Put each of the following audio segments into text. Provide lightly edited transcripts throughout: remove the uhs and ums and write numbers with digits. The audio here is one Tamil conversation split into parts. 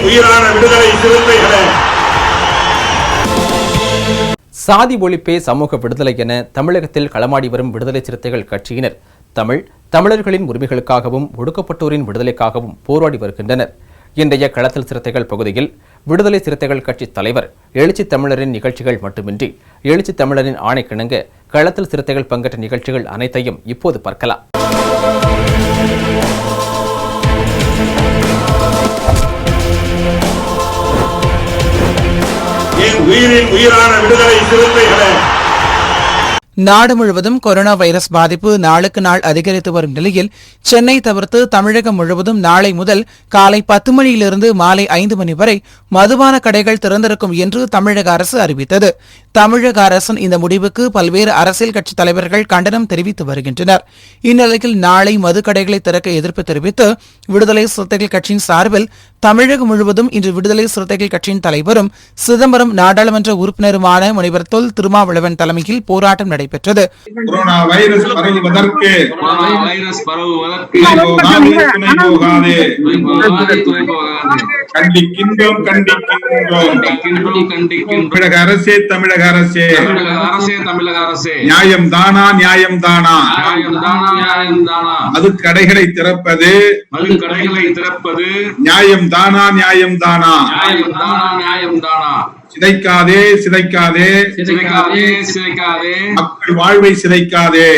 உயிரான விடுதலை சிறுத்தைகளே. சாதி ஒழிப்பே சமூக விடுதலை என தமிழகத்தில் களமாடி வரும் விடுதலை சிறுத்தைகள் கட்சியினர் தமிழர்களின் உரிமைகளுக்காகவும் ஒடுக்கப்பட்டோரின் விடுதலைக்காகவும் போராடி வருகின்றனர். இன்றைய களத்தில் சிறுத்தைகள் பகுதியில் விடுதலை சிறுத்தைகள் கட்சி தலைவர் எழுச்சி தமிழரின் நிகழ்ச்சிகள் மட்டுமின்றி எழுச்சி தமிழரின் ஆணைக்கிணங்க களத்தில் சிறுத்தைகள் பங்கேற்ற நிகழ்ச்சிகள் அனைத்தையும் இப்போது பார்க்கலாம். உயிரின் உயிரான விடுதலை சிறுத்தைகளே. நாடு முழுவதும் கொரோனா வைரஸ் பாதிப்பு நாளுக்கு நாள் அதிகரித்து வரும் நிலையில் சென்னை தவிர்த்து தமிழகம் முழுவதும் நாளை முதல் காலை 10 மணியிலிருந்து மாலை 5 மணி வரை மதுபான கடைகள் திறந்திருக்கும் என்று தமிழக அரசு அறிவித்தது. தமிழக அரசின் இந்த முடிவுக்கு பல்வேறு அரசியல் கட்சித் தலைவர்கள் கண்டனம் தெரிவித்து வருகின்றனர். இந்நிலையில் நாளை மதுக்கடைகளை திறக்க எதிர்ப்பு தெரிவித்து விடுதலை சிறுத்தைகள் கட்சியின் சார்பில் தமிழகம் முழுவதும் இன்று விடுதலை சிறுத்தைகள் கட்சியின் தலைவரும் சிதம்பரம் நாடாளுமன்ற உறுப்பினருமான முனைவர் தொல் திருமாவளவன் தலைமையில் போராட்டம் நடைபெற்றது. கொரோனா வைரஸ் பரவுவதற்கு கண்டிக்கின்றோம். தமிழக அரசே தமிழக அரசே நியாயம் தானா நியாயம் தானா அது கடைகளை திறப்பது நியாயம் தானா நியாயம் தானா சிதைக்காதே சிதைக்காதே மக்கள் வாழ்வை சிதைக்காதே.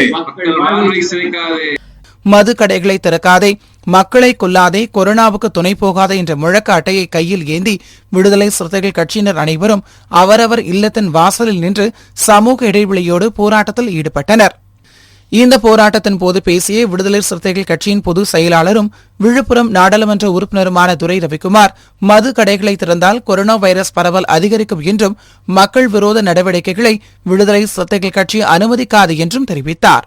மது கடைகளை திறக்காதே, மக்களை கொல்லாதே, கொரோனாவுக்கு துணை போகாதே என்ற முழக்க அட்டையை கையில் ஏந்தி விடுதலை சிறுத்தைகள் கட்சியினர் அனைவரும் அவரவர் இல்லத்தின் வாசலில் நின்று சமூக இடைவெளியோடு போராட்டத்தில் ஈடுபட்டனர். இந்த போராட்டத்தின் போது பேசிய விடுதலை சிறுத்தைகள் கட்சியின் பொதுச் செயலாளரும் விழுப்புரம் நாடாளுமன்ற உறுப்பினருமான துரை ரவிக்குமார், மது கடைகளை திறந்தால் கொரோனா வைரஸ் பரவல் அதிகரிக்கும் என்றும் மக்கள் விரோத நடவடிக்கைகளை விடுதலை சிறுத்தைகள் கட்சி அனுமதிக்காது என்றும் தெரிவித்தார்.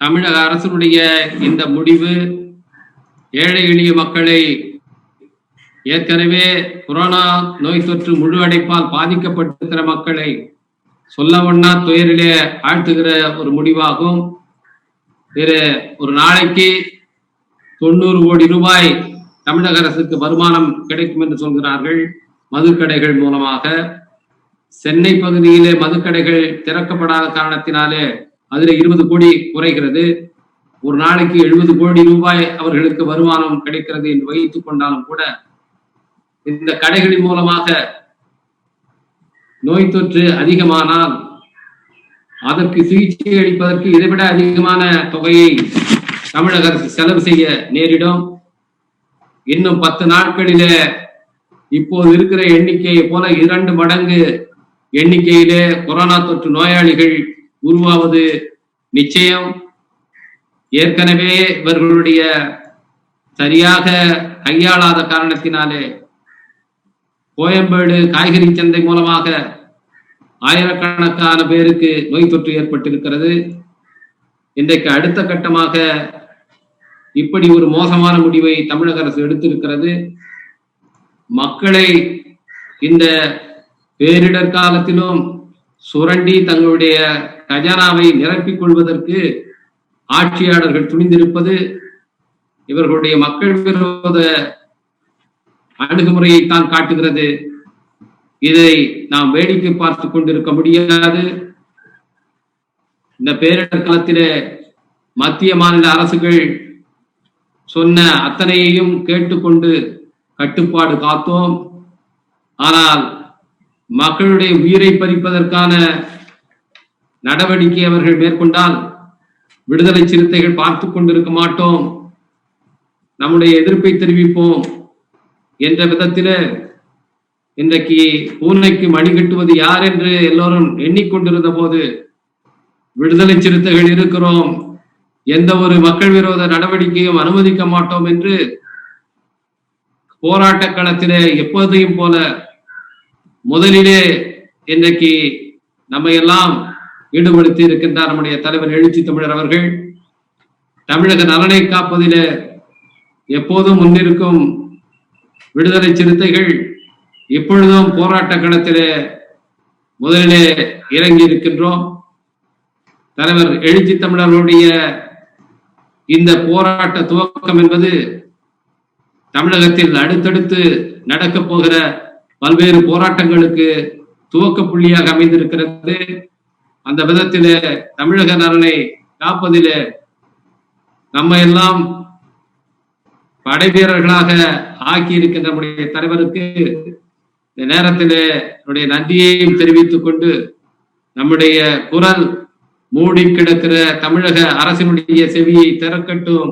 தமிழக அரசுடைய இந்த முடிவு ஏழை எளிய மக்களை ஏற்கனவே கொரோனா நோய் தொற்று முழு அடைப்பால் பாதிக்கப்பட்டிருக்கிற மக்களை சொல்லவண்ணா துயரிலே ஆழ்த்துகிற ஒரு முடிவாகும். ஒரு நாளைக்கு 90 கோடி ரூபாய் தமிழக அரசுக்கு வருமானம் கிடைக்கும் என்று சொல்கிறார்கள் மதுக்கடைகள் மூலமாக. சென்னை பகுதியிலே மதுக்கடைகள் திறக்கப்படாத காரணத்தினாலே அதுல 20 கோடி குறைகிறது. ஒரு நாளைக்கு 70 கோடி ரூபாய் அவர்களுக்கு வருமானம் கிடைக்கிறது என்று வைத்துக் கொண்டாலும் கூட இந்த கடைகளின் மூலமாக நோய் தொற்று அதிகமானால் அதற்கு சிகிச்சை அளிப்பதற்கு இதைவிட அதிகமான தொகையை தமிழக அரசு செலவு செய்ய நேரிடும். இன்னும் 10 நாட்களிலே இப்போது இருக்கிற எண்ணிக்கையை போல 2 மடங்கு எண்ணிக்கையிலே கொரோனா தொற்று நோயாளிகள் உருவாவது நிச்சயம். ஏற்கனவே இவர்களுடைய சரியாக கையாளாத காரணத்தினாலே கோயம்பேடு காய்கறி சந்தை மூலமாக ஆயிரக்கணக்கான பேருக்கு நோய் தொற்று ஏற்பட்டிருக்கிறது. இன்றைக்கு அடுத்த கட்டமாக இப்படி ஒரு மோசமான முடிவை தமிழக அரசு எடுத்திருக்கிறது. மக்களை இந்த பேரிடர் காலத்திலும் சுரண்டி தங்களுடைய கஜானாவை நிரப்பிக் கொள்வதற்கு ஆட்சியாளர்கள் துணிந்திருப்பது இவர்களுடைய மக்கள் விரோத அணுகுமுறையை தான் காட்டுகிறது. இதை நாம் வேடிக்கை பார்த்து கொண்டிருக்க முடியாது. இந்த பேரிடர் காலத்திலே மத்திய மாநில அரசுகள் சொன்ன அத்தனையையும் கேட்டுக்கொண்டு கட்டுப்பாடு காத்தோம். ஆனால் மக்களுடைய உயிரை பறிப்பதற்கான நடவடிக்கை அவர்கள் மேற்கொண்டால் விடுதலை சிறுத்தைகள் பார்த்து கொண்டிருக்க மாட்டோம், நம்முடைய எதிர்ப்பை தெரிவிப்போம் என்ற விதத்திலே இன்றைக்கு பூனைக்கு மணி கட்டுவது யார் என்று எல்லோரும் எண்ணிக்கொண்டிருந்த போது விடுதலை சிறுத்தைகள் இருக்கிறோம், எந்த ஒரு மக்கள் விரோத நடவடிக்கையும் அனுமதிக்க மாட்டோம் என்று போராட்ட களத்திலே எப்போதையும் போல முதலிலே இன்றைக்கு நம்மை எல்லாம் ஈடுபடுத்தி இருக்கின்றார் நம்முடைய தலைவர் எழுச்சி தமிழர் அவர்கள். தமிழக நலனை காப்பதிலே எப்போதும் முன்னிருக்கும் விடுதலை சிறுத்தைகள் இப்பொழுதும் போராட்ட களத்திலே முதலிலே இறங்கி இருக்கின்றோம். தலைவர் எழுச்சி தமிழர்களுடைய இந்த போராட்ட துவக்கம் என்பது தமிழகத்தில் அடுத்தடுத்து நடக்க போகிற பல்வேறு போராட்டங்களுக்கு துவக்க புள்ளியாக அமைந்திருக்கிறது. அந்த விதத்திலே தமிழக நலனை காப்பதிலே நம்ம எல்லாம் படை வீரர்களாக ஆக்கி இருக்கின்ற நம்முடைய தலைவருக்கு இந்த நேரத்திலே என்னுடைய நன்றியையும் தெரிவித்துக் கொண்டு, நம்முடைய குரல் மூடி கிடக்கிற தமிழக அரசினுடைய செவியை திறக்கட்டும்,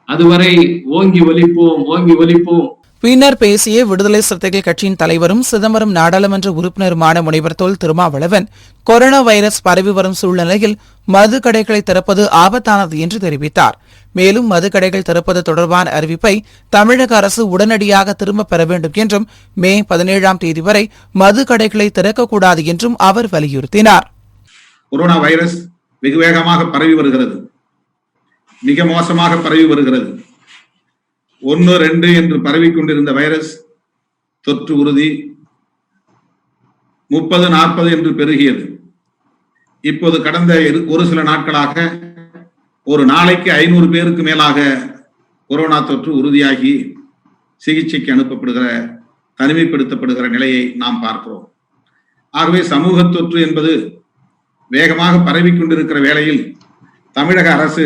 அதுவரை ஓங்கி ஒலிப்போம், ஓங்கி ஒலிப்போம். பின்னர் பேசிய விடுதலை சிறுத்தைகள் கட்சியின் தலைவரும் சிதம்பரம் நாடாளுமன்ற உறுப்பினருமான முனைவர் தொல் திருமாவளவன், கொரோனா வைரஸ் பரவி வரும் சூழ்நிலையில் மது கடைகளை திறப்பது ஆபத்தானது என்று தெரிவித்தார். மேலும் மது கடைகள் திறப்பது தொடர்பான அறிவிப்பை தமிழக அரசு உடனடியாக திரும்பப் பெற வேண்டும் என்றும், மே 17ஆம் தேதி வரை மது கடைகளை திறக்கக்கூடாது என்றும் அவர் வலியுறுத்தினார். கொரோனா வைரஸ் வெகு வேகமாக பரவி வருகிறது, மிக மோசமாக பரவி வருகிறது. 1, 2 என்று பரவிக்கொண்டிருந்த வைரஸ் தொற்று உறுதி 30, 40 என்று பெருகியது. இப்போது கடந்த ஒரு சில நாட்களாக ஒரு நாளைக்கு 500 பேருக்கு மேலாக கொரோனா தொற்று உறுதியாகி சிகிச்சைக்கு அனுப்பப்படுகிற, தனிமைப்படுத்தப்படுகிற நிலையை நாம் பார்க்கிறோம். ஆகவே சமூக தொற்று என்பது வேகமாக பரவிக்கொண்டிருக்கிற வேளையில் தமிழக அரசு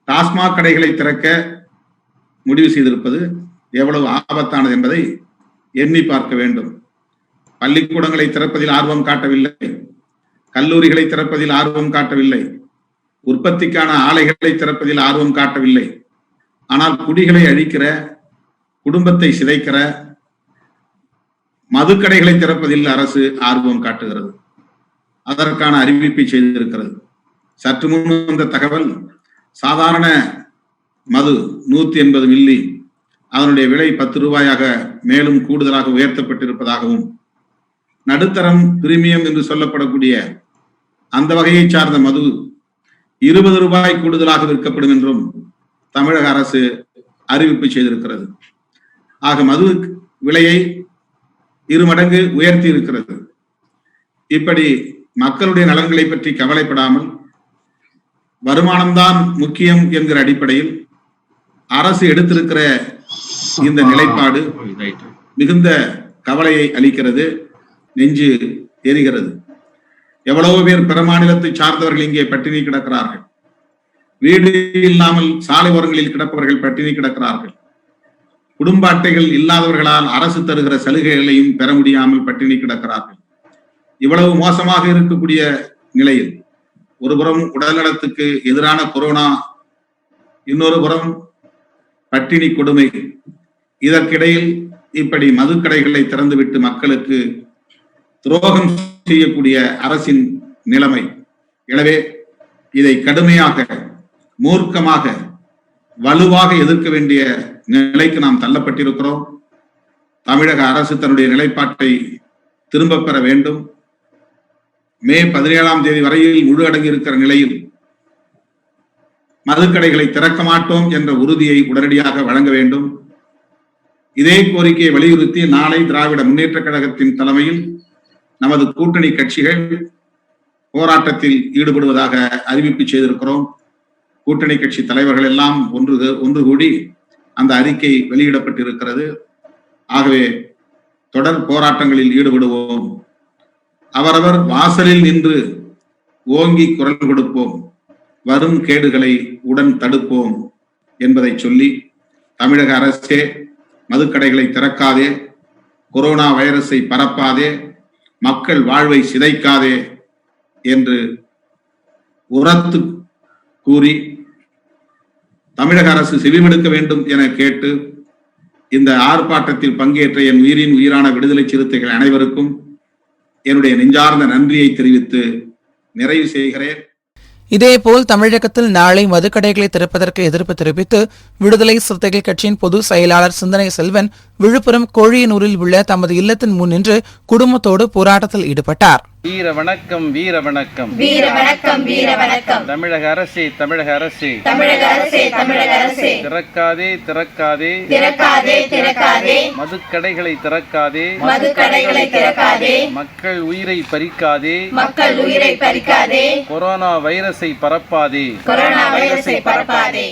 டாஸ்மாக் கடைகளை திறக்க முடிவு செய்திருப்பது எவ்வளவு ஆபத்தானது என்பதை எண்ணி பார்க்க வேண்டும். பள்ளிக்கூடங்களை திறப்பதில் ஆர்வம் காட்டவில்லை, கல்லூரிகளை திறப்பதில் ஆர்வம் காட்டவில்லை, உற்பத்திக்கான ஆலைகளை திறப்பதில் ஆர்வம் காட்டவில்லை. ஆனால் குடிகளை அழிக்கிற, குடும்பத்தை சிதைக்கிற மதுக்கடைகளை திறப்பதில் அரசு ஆர்வம் காட்டுகிறது. அதற்கான அறிவிப்பை செய்திருக்கிறது. சற்று முன் வந்த தகவல், சாதாரண மது 180 மில்லி, அதனுடைய விலை 10 ரூபாயாக மேலும் கூடுதலாக உயர்த்தப்பட்டிருப்பதாகவும், நடுத்தரம் பிரீமியம் என்று சொல்லப்படக்கூடிய அந்த வகையை சார்ந்த மது 20 ரூபாய் கூடுதலாக விற்கப்படும் என்றும் தமிழக அரசு அறிவிப்பு செய்திருக்கிறது. ஆக மது விலையை 2 மடங்கு உயர்த்தி இருக்கிறது. இப்படி மக்களுடைய நலன்களை பற்றி கவலைப்படாமல் வருமானம்தான் முக்கியம் என்கிற அடிப்படையில் அரசு எடுத்திருக்கிற இந்த நிலைப்பாடு மிகுந்த கவலையை அளிக்கிறது, நெஞ்சு எரிகிறது. எவ்வளவு பேர் பிற மாநிலத்தை சார்ந்தவர்கள் இங்கே பட்டினி கிடக்கிறார்கள். வீடு இல்லாமல் சாலை ஓரங்களில் கிடப்பவர்கள் பட்டினி கிடக்கிறார்கள். குடும்ப அட்டைகள் இல்லாதவர்களால் அரசு தருகிற சலுகைகளையும் பெற முடியாமல் பட்டினி கிடக்கிறார்கள். இவ்வளவு மோசமாக இருக்கக்கூடிய நிலையில் ஒருபுறம் உடல்நலத்துக்கு எதிரான கொரோனா, இன்னொரு புறம் பட்டினி கொடுமை. இதற்கிடையில் இப்படி மதுக்கடைகளை திறந்துவிட்டு மக்களுக்கு துரோகம் செய்யக்கூடிய அரசின் நிலைமை. எனவே இதை கடுமையாக, மூர்க்கமாக, வலுவாக எதிர்க்க வேண்டிய நிலைக்கு நாம் தள்ளப்பட்டிருக்கிறோம். தமிழக அரசு தன்னுடைய நிலைப்பாட்டை திரும்ப பெற வேண்டும். மே 17ஆம் தேதி வரையில் முழு அடங்கி இருக்கிற நிலையில் மதுக்கடைகளை திறக்க மாட்டோம் என்ற உறுதியை உடனடியாக வழங்க வேண்டும். இதே கோரிக்கையை வலியுறுத்தி நாளை திராவிட முன்னேற்ற கழகத்தின் தலைமையில் நமது கூட்டணி கட்சிகள் போராட்டத்தில் ஈடுபடுவதாக அறிவிப்பு செய்திருக்கிறோம். கூட்டணி கட்சி தலைவர்கள் எல்லாம் ஒன்று கூடி அந்த அறிக்கை வெளியிடப்பட்டிருக்கிறது. ஆகவே தொடர் போராட்டங்களில் ஈடுபடுவோம். அவரவர் வாசலில் நின்று ஓங்கி குரல் கொடுப்போம், வரும் கேடுகளை உடன் தடுப்போம் என்பதை சொல்லி, தமிழக அரசே மதுக்கடைகளை திறக்காதே, கொரோனா வைரஸை பரப்பாதே, மக்கள் வாழ்வை சிதைக்காதே என்று உரத்து கூறி தமிழக அரசு செவிமடுக்க வேண்டும் என கேட்டு, இந்த ஆர்ப்பாட்டத்தில் பங்கேற்ற என் உயிரின் உயிரான விடுதலை சிறுத்தைகள் அனைவருக்கும் என்னுடைய நெஞ்சார்ந்த நன்றியை தெரிவித்து நிறைவு செய்கிறேன். இதேபோல் தமிழகத்தில் நாளை மதுக்கடைகளை திறப்பதற்கு எதிர்ப்பு தெரிவித்து விடுதலை சிறுத்தைகள் கட்சியின் பொதுச் செயலாளர் சிந்தனை செல்வன் விழுப்புரம் கோழியனூரில் உள்ள தமது இல்லத்தின் முன் நின்று குடும்பத்தோடு போராட்டத்தில் ஈடுபட்டார். வீர வணக்கம், வீர வணக்கம், வீர வணக்கம், வீர வணக்கம். தமிழக அரசே, தமிழக அரசே, தமிழக அரசே, தமிழக அரசே. திறக்காதே, திறக்காதே, திறக்காதே, திறக்காதே. மதுக்கடைகளை திறக்காதே, மதுக்கடைகளை திறக்காதே. மக்கள் உயிரை பறிக்காதே, மக்கள் உயிரை பறிக்காதே. கொரோனா வைரஸை பரப்பாதே, கொரோனா வைரஸை பரப்பாதே.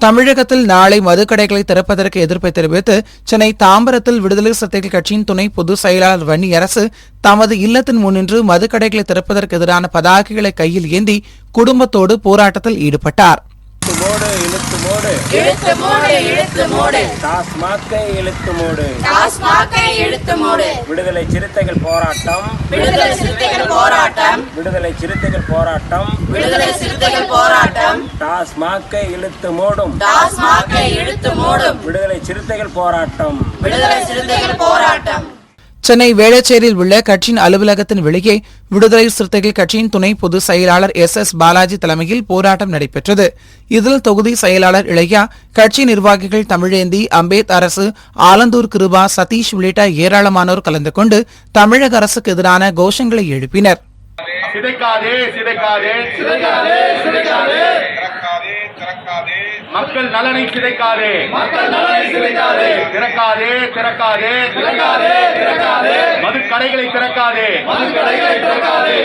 தமிழகத்தில் நாளை மதுக்கடைகளை திறப்பதற்கு எதிர்ப்பை தெரிவித்து சென்னை தாம்பரத்தில் விடுதலை சிறுத்தைகள் கட்சியின் துணை பொதுச் செயலாளர் வன்னியரசு தமது இல்லத்தின் முன்னின்று மதுக்கடைகளை திறப்பதற்கு எதிரான பதாகைகளை கையில் ஏந்தி குடும்பத்தோடு போராட்டத்தில் ஈடுபட்டார். இழுத்து மூடு டாஸ்மாகை இழுத்து மூடு விடுதலை சிறுத்தைகள் போராட்டம் டாஸ்மாகை இழுத்து மூடும் விடுதலை சிறுத்தைகள் போராட்டம். சென்னை வேளச்சேரியில் உள்ள கட்சியின் அலுவலகத்தின் வெளியே விடுதலை சிறுத்தைகள் கட்சியின் துணை பொதுச் செயலாளர் SS பாலாஜி தலைமையில் போராட்டம் நடைபெற்றது. இதில் தொகுதி செயலாளர் இளையா, கட்சி நிர்வாகிகள் தமிழேந்தி, அம்பேத் அரசு, ஆலந்தூர் கிருபா, சதீஷ் உள்ளிட்ட ஏராளமானோர் கலந்து கொண்டு தமிழக அரசுக்கு எதிரான கோஷங்களை எழுப்பினர். மக்கள் நலனை சிதைக்காதே, மதுக்கடைகளை திறக்காதே.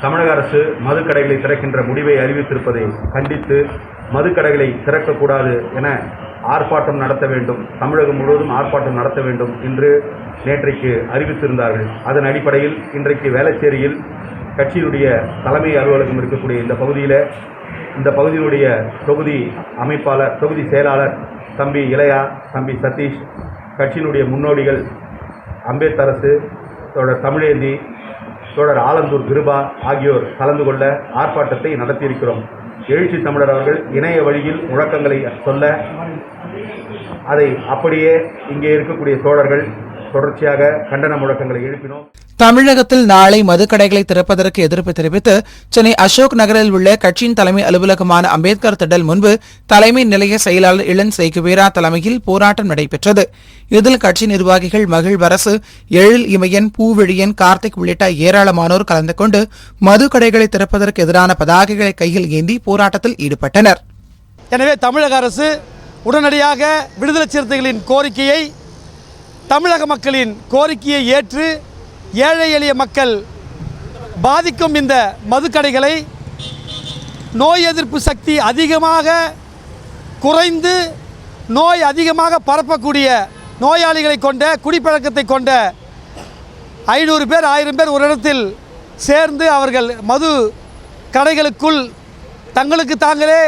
தமிழக அரசு மதுக்கடைகளை திறக்கின்ற முடிவை அறிவித்திருப்பதை கண்டித்து மதுக்கடைகளை திறக்கக்கூடாது என ஆர்ப்பாட்டம் நடத்த வேண்டும், தமிழகம் முழுவதும் ஆர்ப்பாட்டம் நடத்த வேண்டும் என்று நேற்றைக்கு அறிவித்திருந்தார்கள். அதன் அடிப்படையில் இன்றைக்கு வேளச்சேரியில் கட்சியினுடைய தலைமை அலுவலகம் இருக்கக்கூடிய இந்த பகுதியினுடைய தொகுதி அமைப்பாளர், தொகுதி செயலாளர் தம்பி இளையா, தம்பி சதீஷ், கட்சியினுடைய முன்னோடிகள் அம்பேத் அரசு, தோழர் தமிழேந்தி, தோழர் ஆலந்தூர் கிருபா ஆகியோர் கலந்து கொள்ள ஆர்ப்பாட்டத்தை நடத்தியிருக்கிறோம். எழுச்சி தமிழர் அவர்கள் இணைய வழியில் முழக்கங்களை சொல்ல அதை அப்படியே இங்கே இருக்கக்கூடிய தோழர்கள் தொடர்ச்சியாக கண்டன முழக்கங்களை எழுப்பினோம். தமிழகத்தில் நாளை மதுக்கடைகளை திறப்பதற்கு எதிர்ப்பு தெரிவித்து சென்னை அசோக் நகரில் உள்ள கட்சியின் தலைமை அலுவலகமான அம்பேத்கர் திடல் முன்பு தலைமை நிலைய செயலாளர் இளன் சேகுவேரா தலைமையில் போராட்டம் நடைபெற்றது. இதில் கட்சி நிர்வாகிகள் மகிழ்வரசு, எழில் இமயன், பூவெழியன், கார்த்திக் உள்ளிட்ட ஏராளமானோர் கலந்து கொண்டு மதுக்கடைகளை திறப்பதற்கு எதிரான பதாகைகளை கையில் ஏந்தி போராட்டத்தில் ஈடுபட்டனர். எனவே தமிழக அரசு உடனடியாக விடுதலை சிறுத்தைகளின் கோரிக்கையை, தமிழக மக்களின் கோரிக்கையை ஏற்று ஏழை எளிய மக்கள் பாதிக்கும் இந்த மதுக்கடைகளை நோய் எதிர்ப்பு சக்தி அதிகமாக குறைந்து நோய் அதிகமாக பரப்பக்கூடிய நோயாளிகளை கொண்ட, குடிப்பழக்கத்தை கொண்ட 500 பேர் 1000 பேர் ஒரு இடத்தில் சேர்ந்து அவர்கள் மது கடைகளுக்குள் தங்களுக்கு தாங்களே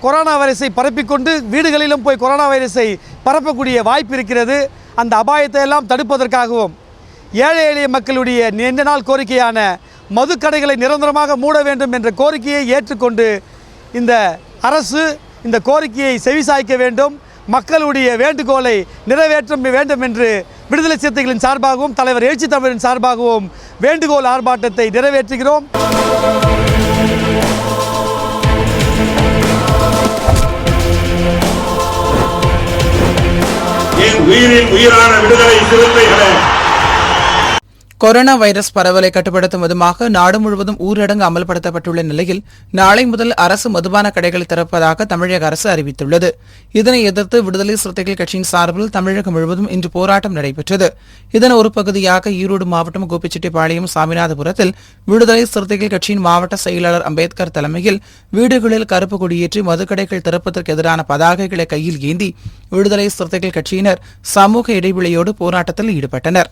கொரோனா வைரஸை பரப்பிக்கொண்டு வீடுகளிலும் போய் கொரோனா வைரஸை பரப்பக்கூடிய வாய்ப்பு இருக்கிறது. அந்த அபாயத்தை எல்லாம் தடுப்பதற்காகவும் ஏழை எளிய மக்களுடைய நீண்ட நாள் கோரிக்கையான மதுக்கடைகளை நிரந்தரமாக மூட வேண்டும் என்ற கோரிக்கையை ஏற்றுக்கொண்டு இந்த அரசு இந்த கோரிக்கையை செவிசாய்க்க வேண்டும், மக்களுடைய வேண்டுகோளை நிறைவேற்ற வேண்டும் என்று விடுதலை சிறுத்தைகளின் சார்பாகவும் தலைவர் எழுச்சி தமிழின் சார்பாகவும் வேண்டுகோள் ஆர்ப்பாட்டத்தை நிறைவேற்றுகிறோம். உயிரின் உயிரான விடுதலை சிறுத்தைகளே. கொரோனா வைரஸ் பரவலை கட்டுப்படுத்தும் விதமாக நாடு முழுவதும் ஊரடங்கு அமல்படுத்தப்பட்டுள்ள நிலையில் நாளை முதல் அரசு மதுபான கடைகளை திறப்பதாக தமிழக அரசு அறிவித்துள்ளது. இதனை எதிர்த்து விடுதலை சிறுத்தைகள் கட்சியின் சார்பில் தமிழகம் முழுவதும் இன்று போராட்டம் நடைபெற்றது. இதன் ஒரு பகுதியாக ஈரோடு மாவட்டம் கோபிச்செட்டிப்பாளையம் சாமிநாதபுரத்தில் விடுதலை சிறுத்தைகள் கட்சியின் மாவட்ட செயலாளர் அம்பேத்கர் தலைமையில் வீடுகளில் கருப்பு கொடியேற்றி மதுக்கடைகள் திறப்பதற்கு எதிரான பதாகைகளை கையில் ஏந்தி விடுதலை சிறுத்தைகள் கட்சியினர் சமூக இடைவெளியோடு போராட்டத்தில் ஈடுபட்டனர்.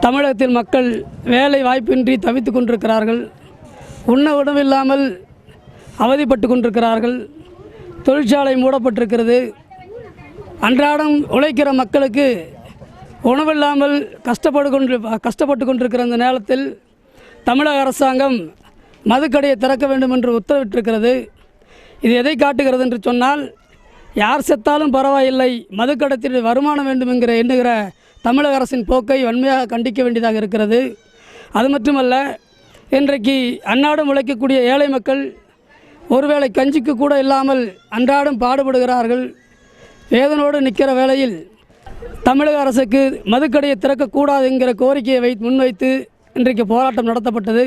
தமிழகத்தில் மக்கள் வேலை வாய்ப்பின்றி தவித்துக் கொண்டிருக்கிறார்கள், உண்ண உணவில்லாமல் அவதிப்பட்டு கொண்டிருக்கிறார்கள், தொழிற்சாலை மூடப்பட்டிருக்கிறது. அன்றாடம் உழைக்கிற மக்களுக்கு உணவில்லாமல் கஷ்டப்பட்டு கொண்டிருக்கிற அந்த நேரத்தில் தமிழக அரசாங்கம் மதுக்கடையை திறக்க வேண்டும் என்று உத்தரவிட்டிருக்கிறது. இது எதை காட்டுகிறது என்று சொன்னால், யார் செத்தாலும் பரவாயில்லை, மதுக்கடத்தில் வருமானம் வேண்டும் என்கிற தமிழக அரசின் போக்கை வன்மையாக கண்டிக்க வேண்டியதாக இருக்கிறது. அது மட்டுமல்ல, இன்றைக்கு அன்றாடம் உழைக்கக்கூடிய ஏழை மக்கள் ஒருவேளை கஞ்சிக்கு கூட இல்லாமல் அன்றாடம் பாடுபடுகிறார்கள். வேதனோடு நிற்கிற வேளையில் தமிழக அரசுக்கு மதுக்கடையை திறக்கக்கூடாது என்கிற கோரிக்கையை முன்வைத்து இன்றைக்கு போராட்டம் நடத்தப்பட்டது.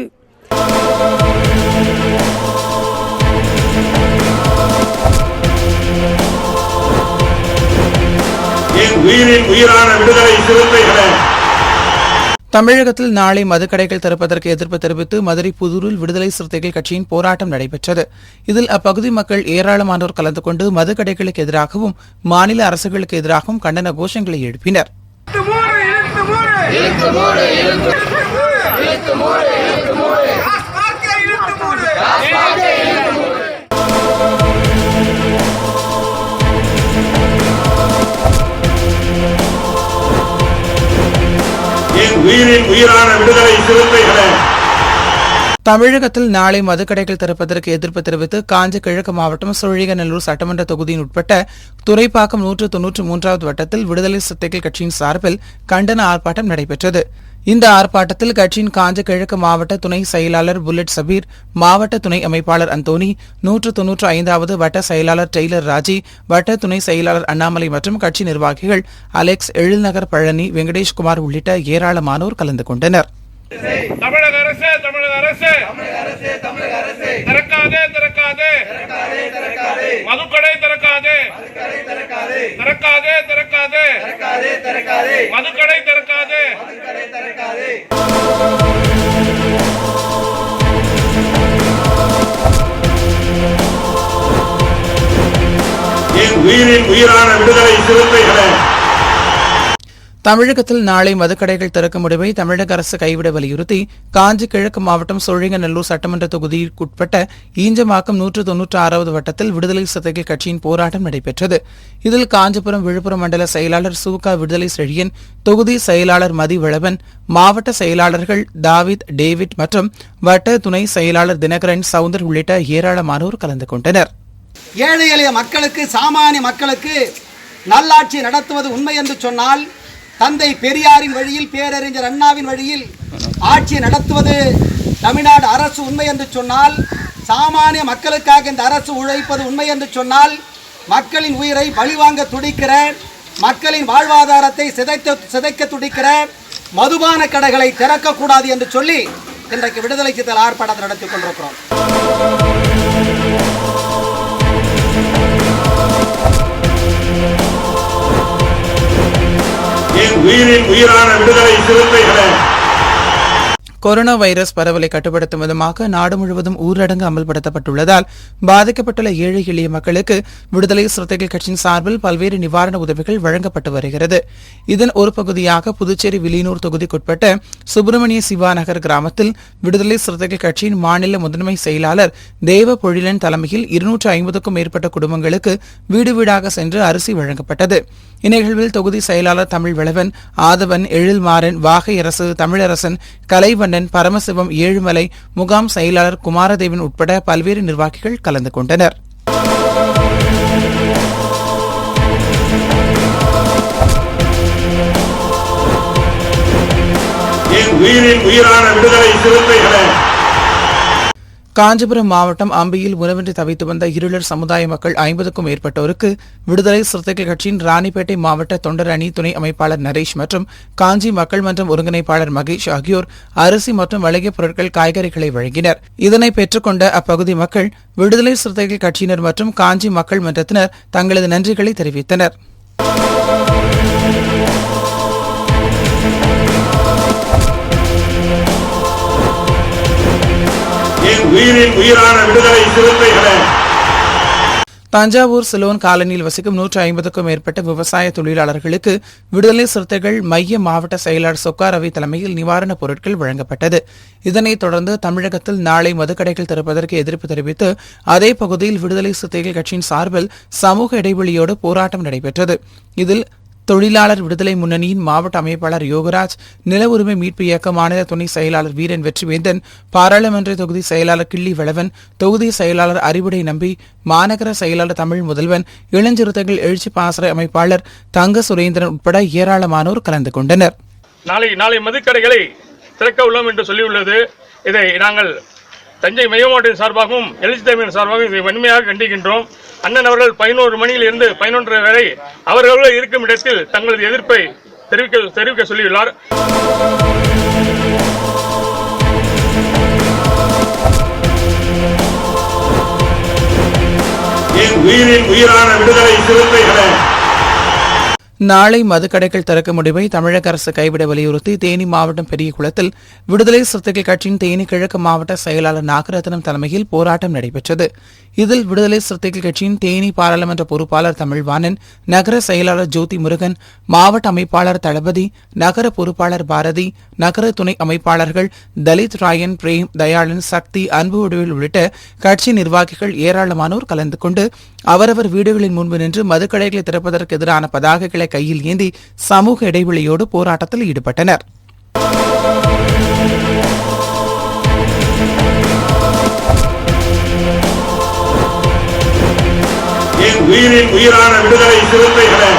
உயிரின் உயிரான விடுதலை சிறுத்தைகளே. தமிழகத்தில் நாளை மதுக்கடைகள் திறப்பதற்கு எதிர்ப்பு தெரிவித்து மதுரை புதூரில் விடுதலை சிறுத்தைகள் கட்சியின் போராட்டம் நடைபெற்றது. இதில் அப்பகுதி மக்கள் ஏராளமானோர் கலந்து கொண்டு மதுக்கடைகளுக்கு எதிராகவும் மாநில அரசுகளுக்கு எதிராகவும் கண்டன கோஷங்களை எழுப்பினர். உயிரின் உயிரான விடுதலை சிறுத்தைகளே. தமிழகத்தில் நாளை மதுக்கடைகள் திறப்பதற்கு எதிர்ப்பு தெரிவித்து காஞ்சி கிழக்கு மாவட்டம் சோழிங்கநல்லூர் சட்டமன்ற தொகுதியின் உட்பட்ட துரைப்பாக்கம் 193வது வட்டத்தில் விடுதலை சிறுத்தைகள் கட்சியின் சார்பில் கண்டன ஆர்ப்பாட்டம் நடைபெற்றது. இந்த ஆர்ப்பாட்டத்தில் கட்சியின் காஞ்சி கிழக்கு மாவட்ட துணை செயலாளர் புல்லட் சபீர், மாவட்ட துணை அமைப்பாளர் அந்தோனி, 195வது வட்ட செயலாளர் டெய்லர் ராஜி, வட்ட துணை செயலாளர் அண்ணாமலை மற்றும் கட்சி நிர்வாகிகள் அலெக்ஸ், எழில்நகர் பழனி, வெங்கடேஷ்குமார் உள்ளிட்ட ஏராளமானோர் கலந்து கொண்டனர். தமிழக அரசு திறக்காதே மதுக்கடை திறக்காதே மதுக்கடை திறக்காதே. என் உயிரின் உயிரான விடுதலை சிறுத்தைகளே. தமிழகத்தில் நாளை மதுக்கடைகள் திறக்கும் முடிவை தமிழக அரசு கைவிட வலியுறுத்தி காஞ்சி கிழக்கு மாவட்டம் சோழிங்கநல்லூர் சட்டமன்ற தொகுதிக்குட்பட்ட ஈஞ்சமாக்கம் 196வது வட்டத்தில் விடுதலை சிறுத்தைகள் கட்சியின் போராட்டம் நடைபெற்றது. இதில் காஞ்சிபுரம் விழுப்புரம் மண்டல செயலாளர் சூகா விடுதலை செழியன், தொகுதி செயலாளர் மதிவளவன், மாவட்ட செயலாளர்கள் தாவித், டேவிட் மற்றும் வட்ட துணை செயலாளர் தினகரன், சவுந்தர் உள்ளிட்ட ஏராளமானோர் கலந்து கொண்டனர். ஏழை எளிய மக்களுக்கு, சாமானிய மக்களுக்கு நல்லாட்சி நடத்துவது உண்மை என்று சொன்னால் தந்தை பெரியாரின் வழியில், பேரறிஞர் அண்ணாவின் வழியில் ஆட்சி நடத்துவது தமிழ்நாடு அரசு உண்மை என்று சொன்னால், சாமானிய மக்களுக்காக இந்த அரசு உழைப்பது உண்மை என்று சொன்னால், மக்களின் உயிரை பழிவாங்க துடிக்கிற, மக்களின் வாழ்வாதாரத்தை சிதைக்க துடிக்கிற மதுபான கடைகளை திறக்கக்கூடாது என்று சொல்லி இன்றைக்கு விடுதலை சிறுத்தைகள் ஆர்ப்பாட்டத்தை நடத்தி கொண்டிருக்கிறோம். உயிரின் உயிரான விடுதலை சிறுத்தைகளே. கொரோனா வைரஸ் பரவலை கட்டுப்படுத்தும் விதமாக நாடு முழுவதும் ஊரடங்கு அமல்படுத்தப்பட்டுள்ளதால் பாதிக்கப்பட்டுள்ள ஏழை எளிய மக்களுக்கு விடுதலை சிறுத்தைகள் கட்சியின் சார்பில் பல்வேறு நிவாரண உதவிகள் வழங்கப்பட்டு வருகிறது. இதன் ஒரு பகுதியாக புதுச்சேரி வில்லியனூர் தொகுதிக்குட்பட்ட சுப்பிரமணிய சிவா நகர் கிராமத்தில் விடுதலை சிறுத்தைகள் கட்சியின் மாநில முதன்மை செயலாளர் தேவ பொழிலன் தலைமையில் 250க்கும் மேற்பட்ட குடும்பங்களுக்கு வீடு வீடாக சென்று அரிசி வழங்கப்பட்டது. இந்நிகழ்வில் தொகுதி செயலாளர் தமிழ்வளவன், ஆதவன், எழில்மாறன், வாகையரசு, தமிழரசன், கலைவண்ணன், பரமசிவம், ஏழுமலை, முகாம் செயலாளர் குமாரதேவன் உட்பட பல்வேறு நிர்வாகிகள் கலந்து கொண்டனர். உயிரின் உயிரான விடுதலை சிறுத்தைகளே. காஞ்சிபுரம் மாவட்டம் அம்பியில் உணவின்றி தவித்து வந்த இருளர் சமுதாய மக்கள் 50க்கும் மேற்பட்டோருக்கு விடுதலை சிறுத்தைகள் கட்சியின் ராணிப்பேட்டை மாவட்ட தொண்டர் அணி துணை அமைப்பாளர் நரேஷ் மற்றும் காஞ்சி மக்கள் மன்றம் ஒருங்கிணைப்பாளர் மகேஷ் ஆகியோர் அரிசி மற்றும் மளிகை பொருட்கள், காய்கறிகளை வழங்கினர். இதனை பெற்றுக்கொண்ட அப்பகுதி மக்கள் விடுதலை சிறுத்தைகள் கட்சியினர் மற்றும் காஞ்சி மக்கள் மன்றத்தினர் தங்களது நன்றிகளை தெரிவித்தனர். உயிரின் உயிரான விடுதலை சிறுத்தைகளே. தஞ்சாவூர் சிலோன் காலனியில் வசிக்கும் 150க்கும் மேற்பட்ட விவசாய தொழிலாளர்களுக்கு விடுதலை சிறுத்தைகள் மைய மாவட்ட செயலாளர் சொக்கா ரவி தலைமையில் நிவாரணப் பொருட்கள் வழங்கப்பட்டது. இதனைத் தொடர்ந்து தமிழகத்தில் நாளை மதுக்கடைகள் திறப்பதற்கு எதிர்ப்பு தெரிவித்து அதே பகுதியில் விடுதலை சிறுத்தைகள் கட்சியின் சார்பில் சமூக இடைவெளியோடு போராட்டம் நடைபெற்றது. இதில் தொழிலாளர் விடுதலை முன்னணியின் மாவட்ட அமைப்பாளர் யோகராஜ், நில உரிமை மீட்பு இயக்க மாநில துணை செயலாளர் வீரன் வெற்றிவேந்தன், பாராளுமன்ற தொகுதி செயலாளர் கிள்ளி வளவன், தொகுதி செயலாளர் அறிவுடை நம்பி, மாநகர செயலாளர் தமிழ் முதல்வன், இளஞ்சிறுத்தைகள் எழுச்சி பாசறை அமைப்பாளர் தங்க சுரேந்திரன் உட்பட ஏராளமானோர் கலந்து கொண்டனர். நாளை மதுக்கடைகளை திறக்க உள்ளோம் என்று சொல்லியுள்ளது. இதை நாங்கள் தஞ்சை மைய மாவட்டத்தின் சார்பாகவும் எழுச்சி தலைமையின் சார்பாகவும் இதை வன்மையாக கண்டிக்கின்றோம். அண்ணன் அவர்கள் 11 மணியிலிருந்து 11:30 வரை அவர்கள் இருக்கும் இடத்தில் தங்களது எதிர்ப்பை தெரிவிக்க சொல்லியுள்ளார். உயிரின் உயிரான விடுதலை சிறுத்தைகளே. நாளை மதுக்கடைகள் திறக்க முடிவை தமிழக அரசு கைவிட வலியுறுத்தி தேனி மாவட்டம் பெரியகுளத்தில் விடுதலை சிறுத்தைகள் கட்சியின் தேனி கிழக்கு மாவட்ட செயலாளர் நாகரத்னம் தலைமையில் போராட்டம் நடைபெற்றது. இதில் விடுதலை சிறுத்தைகள் கட்சியின் தேனி பாராளுமன்ற பொறுப்பாளர் தமிழ்வாணன், நகர செயலாளர் ஜோதி முருகன், மாவட்ட அமைப்பாளர் தளபதி, நகர பொறுப்பாளர் பாரதி, நகர துணை அமைப்பாளர்கள் தலித் ராயன், பிரேம், தயாளன், சக்தி, அன்பு வடிவில் உள்ளிட்ட கட்சி நிர்வாகிகள் ஏராளமானோர் கலந்து கொண்டு அவரவர் வீடுகளின் முன்பு நின்று மதுக்கடைகளை திறப்பதற்கு எதிரான பதாகைகளை கையில் ஏந்தி சமூக இடைவெளியோடு போராட்டத்தில் ஈடுபட்டனர். உயிரின் உயிரான விடுதலை சிறுத்தைகளே.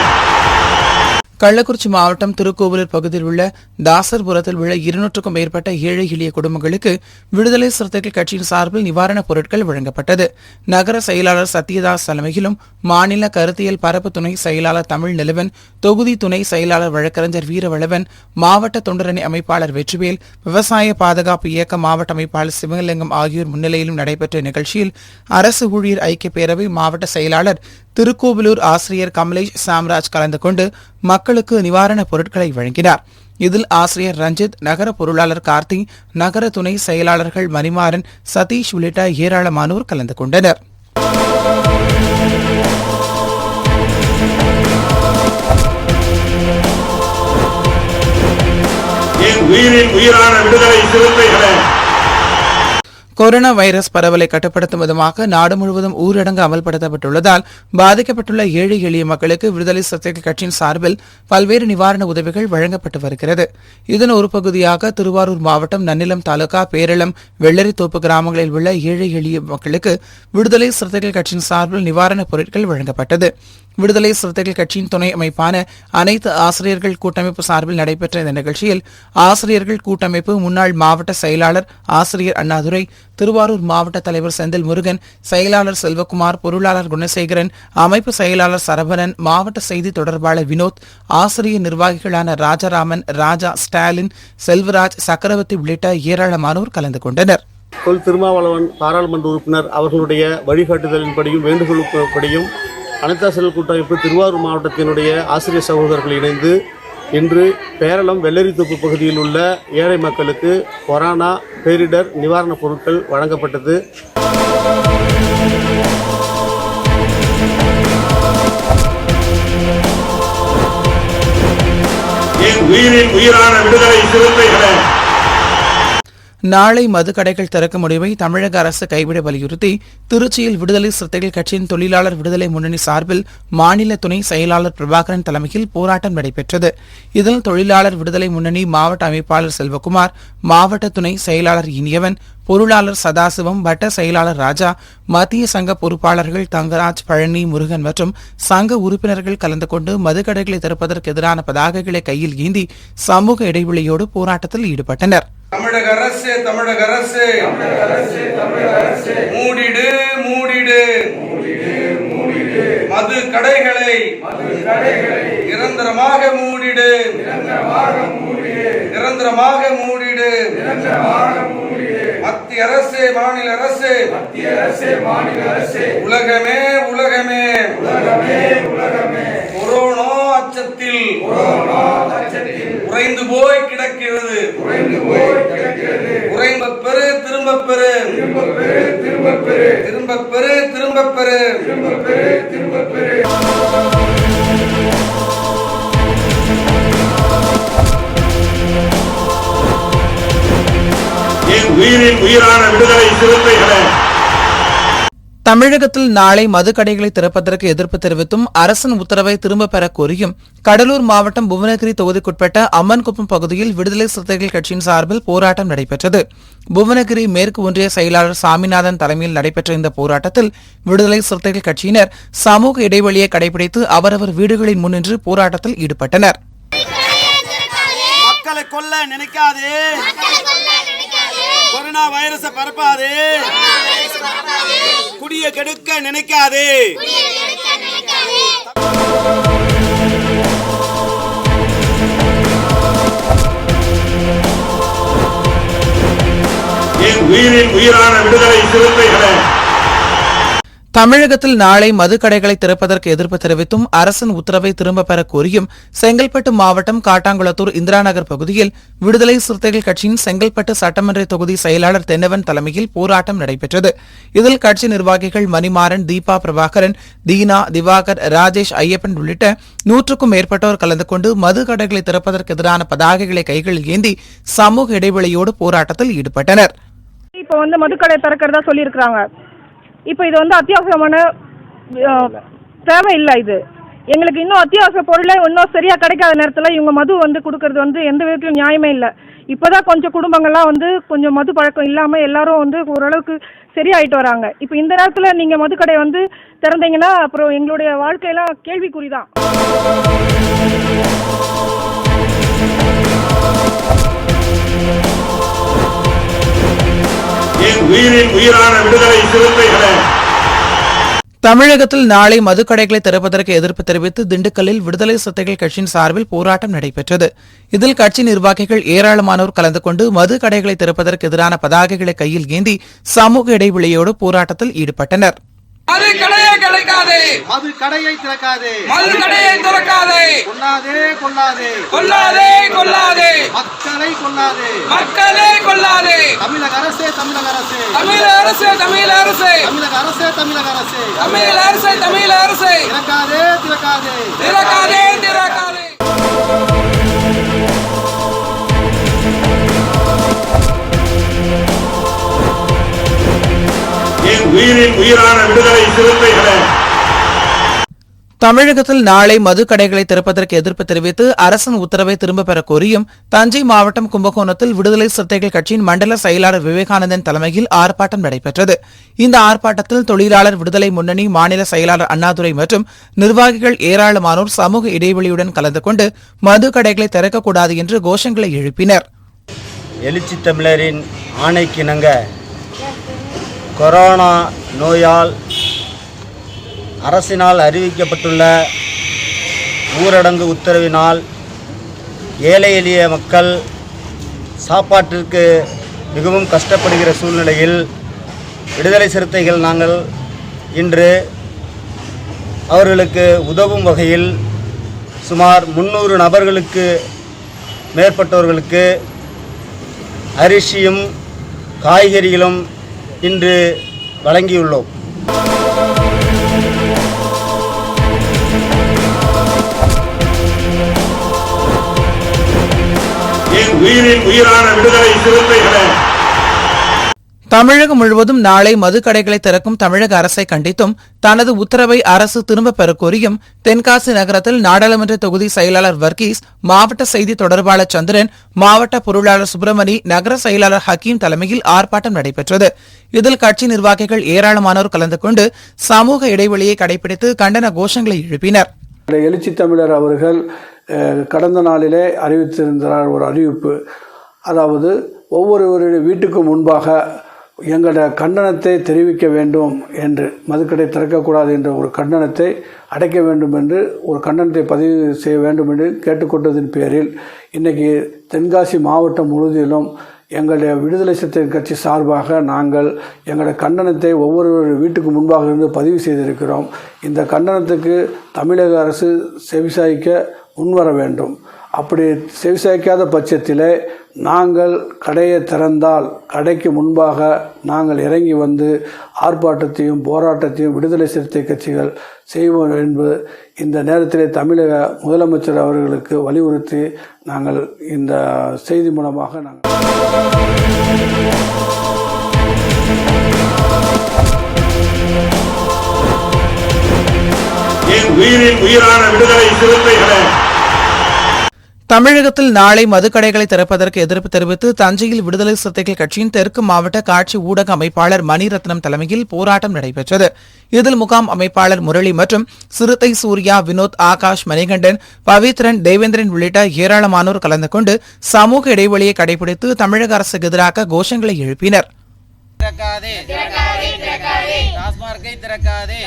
கள்ளக்குறிச்சி மாவட்டம் திருக்கோவிலூர் பகுதியில் உள்ள தாசர்புரத்தில் உள்ள 200க்கும் மேற்பட்ட ஏழை எளிய குடும்பங்களுக்கு விடுதலை சிறுத்தைகள் கட்சியின் சார்பில் நிவாரணப் பொருட்கள் வழங்கப்பட்டது. நகர செயலாளர் சத்யதாஸ் தலைமையிலும் மாநில கருத்தியல் பரப்பு துணை செயலாளர் தமிழ் நிலவன், தொகுதி துணை செயலாளர் வழக்கறிஞர் வீரவளவன், மாவட்ட தொண்டரணி அமைப்பாளர் வெற்றிவேல், விவசாய பாதுகாப்பு இயக்க மாவட்ட அமைப்பாளர் சிவலிங்கம் ஆகியோர் முன்னிலையிலும் நடைபெற்ற நிகழ்ச்சியில் அரசு ஊழியர் ஐக்கிய பேரவை மாவட்ட செயலாளர் திருக்கோவிலூர் ஆசிரியர் கமலேஷ் சாம்ராஜ் கலந்து கொண்டு மக்களுக்கு நிவாரணப் பொருட்களை வழங்கினார். இதில் ஆசிரியர் ரஞ்சித், நகர பொருளாளர் கார்த்தி, நகர துணை செயலாளர்கள் மணிமாறன், சதீஷ் உள்ளிட்ட ஏராளமானோர் கலந்து கொண்டனர். உயிரின் உயிரான விடுதலை சிறுத்தைகளே. கொரோனா வைரஸ் பரவலை கட்டுப்படுத்தும் விதமாக நாடு முழுவதும் ஊரடங்கு அமல்படுத்தப்பட்டுள்ளதால் பாதிக்கப்பட்டுள்ள ஏழை எளிய மக்களுக்கு விடுதலை சிறுத்தைகள் கட்சியின் சார்பில் பல்வேறு நிவாரண உதவிகள் வழங்கப்பட்டு வருகிறது. இதன் ஒரு பகுதியாக திருவாரூர் மாவட்டம் நன்னிலம் தாலுகா பேரளம், வெள்ளரித்தோப்பு கிராமங்களில் உள்ள ஏழை எளிய மக்களுக்கு விடுதலை சிறுத்தைகள் கட்சியின் சார்பில் நிவாரணப் பொருட்கள் வழங்கப்பட்டது. விடுதலை சிறுத்தைகள் கட்சியின் துணை அமைப்பான அனைத்து ஆசிரியர்கள் கூட்டமைப்பு சார்பில் நடைபெற்ற இந்த நிகழ்ச்சியில் ஆசிரியர்கள் கூட்டமைப்பு முன்னாள் மாவட்ட செயலாளர் ஆசிரியர் அண்ணாதுரை, திருவாரூர் மாவட்ட தலைவர் செந்தில் முருகன், செயலாளர் செல்வகுமார், பொருளாளர் குணசேகரன், அமைப்பு செயலாளர் சரவணன், மாவட்ட செய்தி தொடர்பாளர் வினோத், ஆசிரியர் நிர்வாகிகளான ராஜாராமன், ராஜா, ஸ்டாலின், செல்வராஜ், சக்கரவர்த்தி உள்ளிட்ட ஏராளமானோர் கலந்து கொண்டனர். தொல் திருமாவளவன் பாராளுமன்ற உறுப்பினர் அவர்களுடைய வழிகாட்டுதலின்படியும் வேண்டுகோளுப்படியும் அனைத்தாசிரியர் கூட்டமைப்பு திருவாரூர் மாவட்டத்தினுடைய ஆசிரியர் சகோதரர்கள் இணைந்து இன்று பேரளம் வெள்ளரித்தோப்பு பகுதியில் உள்ள ஏழை மக்களுக்கு கொரோனா பேரிடர் நிவாரணப் பொருட்கள் வழங்கப்பட்டது. உயிரின் உயிரான விடுதலை சிறுத்தைகளே. நாளை மதுக்கடைகள் திறக்கும் முடிவை தமிழக அரசு கைவிட வலியுறுத்தி திருச்சியில் விடுதலை சிறுத்தைகள் கட்சியின் தொழிலாளர் விடுதலை முன்னணி சார்பில் மாநில துணை செயலாளர் பிரபாகரன் தலைமையில் போராட்டம் நடைபெற்றது. இதில் தொழிலாளர் விடுதலை முன்னணி மாவட்ட அமைப்பாளர் செல்வகுமார், மாவட்ட துணை செயலாளர் இனியவன், பொருளாளர் சதாசிவம், வட்ட செயலாளர் ராஜா, மத்திய சங்க பொறுப்பாளர்கள் தங்கராஜ், பழனி, முருகன் மற்றும் சங்க உறுப்பினர்கள் கலந்து கொண்டு மதுக்கடைகளை திறப்பதற்கு எதிரான பதாகைகளை கையில் ஏந்தி சமூக இடைவெளியோடு போராட்டத்தில் ஈடுபட்டனர். தமிழக அரசு, தமிழக அரசு, மூடிடு மூடிடு மது கடைகளை நிரந்தரமாக மூடிடு, நிரந்தரமாக மூடிடு. மத்திய அரசு, மாநில அரசு, உலகமே உலகமே கொரோனா அச்சத்தில் உறைந்து போய் கிடக்கிறது. உறைந்த பெரு திரும்ப பெரு, திரும்ப பெரு, திரும்ப பெரு. உயிரின் உயிரான விடுதலை சிறுத்தைகளே. தமிழகத்தில் நாளை மதுக்கடைகளை திறப்பதற்கு எதிர்ப்பு தெரிவித்தும் அரசின் உத்தரவை திரும்பப் பெற கோரியும் கடலூர் மாவட்டம் புவனகிரி தொகுதிக்குட்பட்ட அம்மன்குப்பம் பகுதியில் விடுதலை சிறுத்தைகள் கட்சியின் சார்பில் போராட்டம் நடைபெற்றது. புவனகிரி மேற்கு ஒன்றிய செயலாளர் சாமிநாதன் தலைமையில் நடைபெற்ற இந்த போராட்டத்தில் விடுதலை சிறுத்தைகள் கட்சியினர் சமூக இடைவெளியை கடைபிடித்து அவரவர் வீடுகளின் முன்னின்று போராட்டத்தில் ஈடுபட்டனர். மக்களை கொல்ல நினைக்காதே, கொரோனா வைரஸை பரப்பாதே, குடிய கெடுக்க நினைக்காதே. உயிரின் உயிரான விடுதலை சிறுத்தைகளே. தமிழகத்தில் நாளை மதுக்கடைகளை திறப்பதற்கு எதிர்ப்பு தெரிவித்தும் அரசின் உத்தரவை திரும்பப் பெற கோரியும் செங்கல்பட்டு மாவட்டம் காட்டாங்குளத்தூர் இந்திரா நகர் பகுதியில் விடுதலை சிறுத்தைகள் கட்சியின் செங்கல்பட்டு சட்டமன்ற தொகுதி செயலாளர் தென்னவன் தலைமையில் போராட்டம் நடைபெற்றது. இதில் கட்சி நிர்வாகிகள் மணிமாறன், தீபா பிரபாகரன், தீனா, திவாகர், ராஜேஷ், ஐயப்பன் உள்ளிட்ட 100க்கும் மேற்பட்டோர் கலந்து கொண்டு மதுக்கடைகளை திறப்பதற்கு எதிரான பதாகைகளை கைகளில் ஏந்தி சமூக இடைவெளியோடு போராட்டத்தில் ஈடுபட்டனர். இப்போ மதுக்கடை திறக்கிறதா சொல்லியிருக்கிறாங்க. இப்போ இது அத்தியாவசியமான தேவை இல்லை. இது எங்களுக்கு இன்னும் அத்தியாவசிய பொருளை இன்னும் சரியாக கிடைக்காத நேரத்தில் இவங்க மது கொடுக்கறது எந்த விதத்திலும் நியாயமே இல்லை. இப்போதான் கொஞ்சம் குடும்பங்கள்லாம் கொஞ்சம் மது பழக்கம் இல்லாமல் எல்லாரும் ஓரளவுக்கு சரியாயிட்டு வராங்க. இப்போ இந்த நேரத்தில் நீங்கள் மதுக்கடை திறந்தீங்கன்னா அப்புறம் எங்களுடைய வாழ்க்கையெல்லாம் கேள்விக்குறிதான். தமிழகத்தில் நாளை மதுக்கடைகளை திறப்பதற்கு எதிர்ப்பு தெரிவித்து திண்டுக்கல்லில் விடுதலை சிறுத்தைகள் கட்சியின் சார்பில் போராட்டம் நடைபெற்றது. இதில் கட்சி நிர்வாகிகள் ஏராளமானோர் கலந்து கொண்டு மதுக்கடைகளை திறப்பதற்கு எதிரான பதாகைகளை கையில் ஏந்தி சமூக இடைவெளியோடு போராட்டத்தில் ஈடுபட்டனர். மது கடையை கிடைக்காதே, மது கடையை திறக்காதே, மது கடையை திறக்காதே, கொல்லாதே கொல்லாதே, கொல்லாதே கொல்லாதே, மக்களை கொல்லாதே, மக்களை கொல்லாதே, தமிழக அரசே தமிழக அரசே, தமிழக அரசே தமிழக அரசே, தமிழக அரசே தமிழக அரசே, தமிழக அரசே தமிழக அரசே, திறக்காதே திறக்காதே, திறக்காதே திறக்காதே. தமிழகத்தில் நாளை மதுக்கடைகளை திறப்பதற்கு எதிர்ப்பு தெரிவித்து அரசின் உத்தரவை திரும்பப் பெற கோரியும் தஞ்சை மாவட்டம் கும்பகோணத்தில் விடுதலை சிறுத்தைகள் கட்சியின் மண்டல செயலாளர் விவேகானந்தன் தலைமையில் ஆர்ப்பாட்டம் நடைபெற்றது. இந்த ஆர்ப்பாட்டத்தில் தொழிலாளர் விடுதலை முன்னணி மாநில செயலாளர் அண்ணாதுரை மற்றும் நிர்வாகிகள் ஏராளமானோர் சமூக இடைவெளியுடன் கலந்து கொண்டு மதுக்கடைகளை திறக்கக்கூடாது என்று கோஷங்களை எழுப்பினர். எழுச்சி தமிழரின் ஆணைக்கிணங்க கொரோனா நோயால் அரசினால் அறிவிக்கப்பட்டுள்ள ஊரடங்கு உத்தரவினால் ஏழை எளிய மக்கள் சாப்பாட்டிற்கு மிகவும் கஷ்டப்படுகிற சூழ்நிலையில் விடுதலை சிறுத்தைகள் நாங்கள் இன்று அவர்களுக்கு உதவும் வகையில் சுமார் 300 நபர்களுக்கு மேற்பட்டவர்களுக்கு அரிசியும் காய்கறிகளும் இன்று வழங்கியுள்ளோம். தமிழகம் முழுவதும் நாளை மதுக்கடைகளை திறக்கும் தமிழக அரசை கண்டித்தும் தனது உத்தரவை அரசு திரும்பப் பெற கோரியும் தென்காசி நகரத்தில் நாடாளுமன்ற தொகுதி செயலாளர் வர்கீஸ், மாவட்ட செய்தி தொடர்பாளர் சந்திரன், மாவட்ட பொருளாளர் சுப்பிரமணி, நகர செயலாளர் ஹக்கீம் தலைமையில் ஆர்ப்பாட்டம் நடைபெற்றது. இதில் கட்சி நிர்வாகிகள் ஏராளமானோர் கலந்து கொண்டு சமூக இடைவெளியை கடைபிடித்து கண்டன கோஷங்களை எழுப்பினர். எழுச்சி தமிழர் அவர்கள் கடந்த நாளிலே அறிவித்திருந்தார் ஒரு அறிவிப்பு. அதாவது ஒவ்வொருவருடைய வீட்டுக்கு முன்பாக எங்களோட கண்டனத்தை தெரிவிக்க வேண்டும் என்று, மதுக்கடை திறக்கக்கூடாது என்ற ஒரு கண்டனத்தை அடைக்க வேண்டும் என்று, ஒரு கண்டனத்தை பதிவு செய்ய வேண்டும் என்று கேட்டுக்கொண்டதின் பேரில் இன்றைக்கி தென்காசி மாவட்டம் முழுவதிலும் எங்களுடைய விடுதலை சிறுத்தைகள் கட்சி சார்பாக நாங்கள் எங்களுடைய கண்டனத்தை ஒவ்வொரு வீட்டுக்கு முன்பாக இருந்து பதிவு செய்திருக்கிறோம். இந்த கண்டனத்துக்கு தமிழக அரசு செவிசாய்க்க முன்வர வேண்டும். அப்படி செவிசாய்க்காத பட்சத்தில் நாங்கள் கடையை திறந்தால் கடைக்கு முன்பாக நாங்கள் இறங்கி வந்து ஆர்ப்பாட்டத்தையும் போராட்டத்தையும் விடுதலை சிறுத்தை கட்சிகள் செய்வோம் என்பது இந்த நேரத்திலே தமிழக முதலமைச்சர் அவர்களுக்கு வலியுறுத்தி நாங்கள் இந்த செய்தி மூலமாக தமிழகத்தில் நாளை மதுக்கடைகளை திறப்பதற்கு எதிர்ப்பு தெரிவித்து தஞ்சையில் விடுதலை சிறுத்தைகள் கட்சியின் தெற்கு மாவட்ட காட்சி ஊடக அமைப்பாளர் மணிரத்னம் தலைமையில் போராட்டம் நடைபெற்றது. இதில் முகாம் அமைப்பாளர் முரளி மற்றும் சிறுத்தை சூர்யா, வினோத், ஆகாஷ், மணிகண்டன், பவித்ரன், தேவேந்திரன் உள்ளிட்ட ஏராளமானோர் கலந்து கொண்டு சமூக இடைவெளியை கடைபிடித்து தமிழக அரசுக்கு எதிராக கோஷங்களை எழுப்பினர். டாஸ்மார்க்கை திறக்காதே,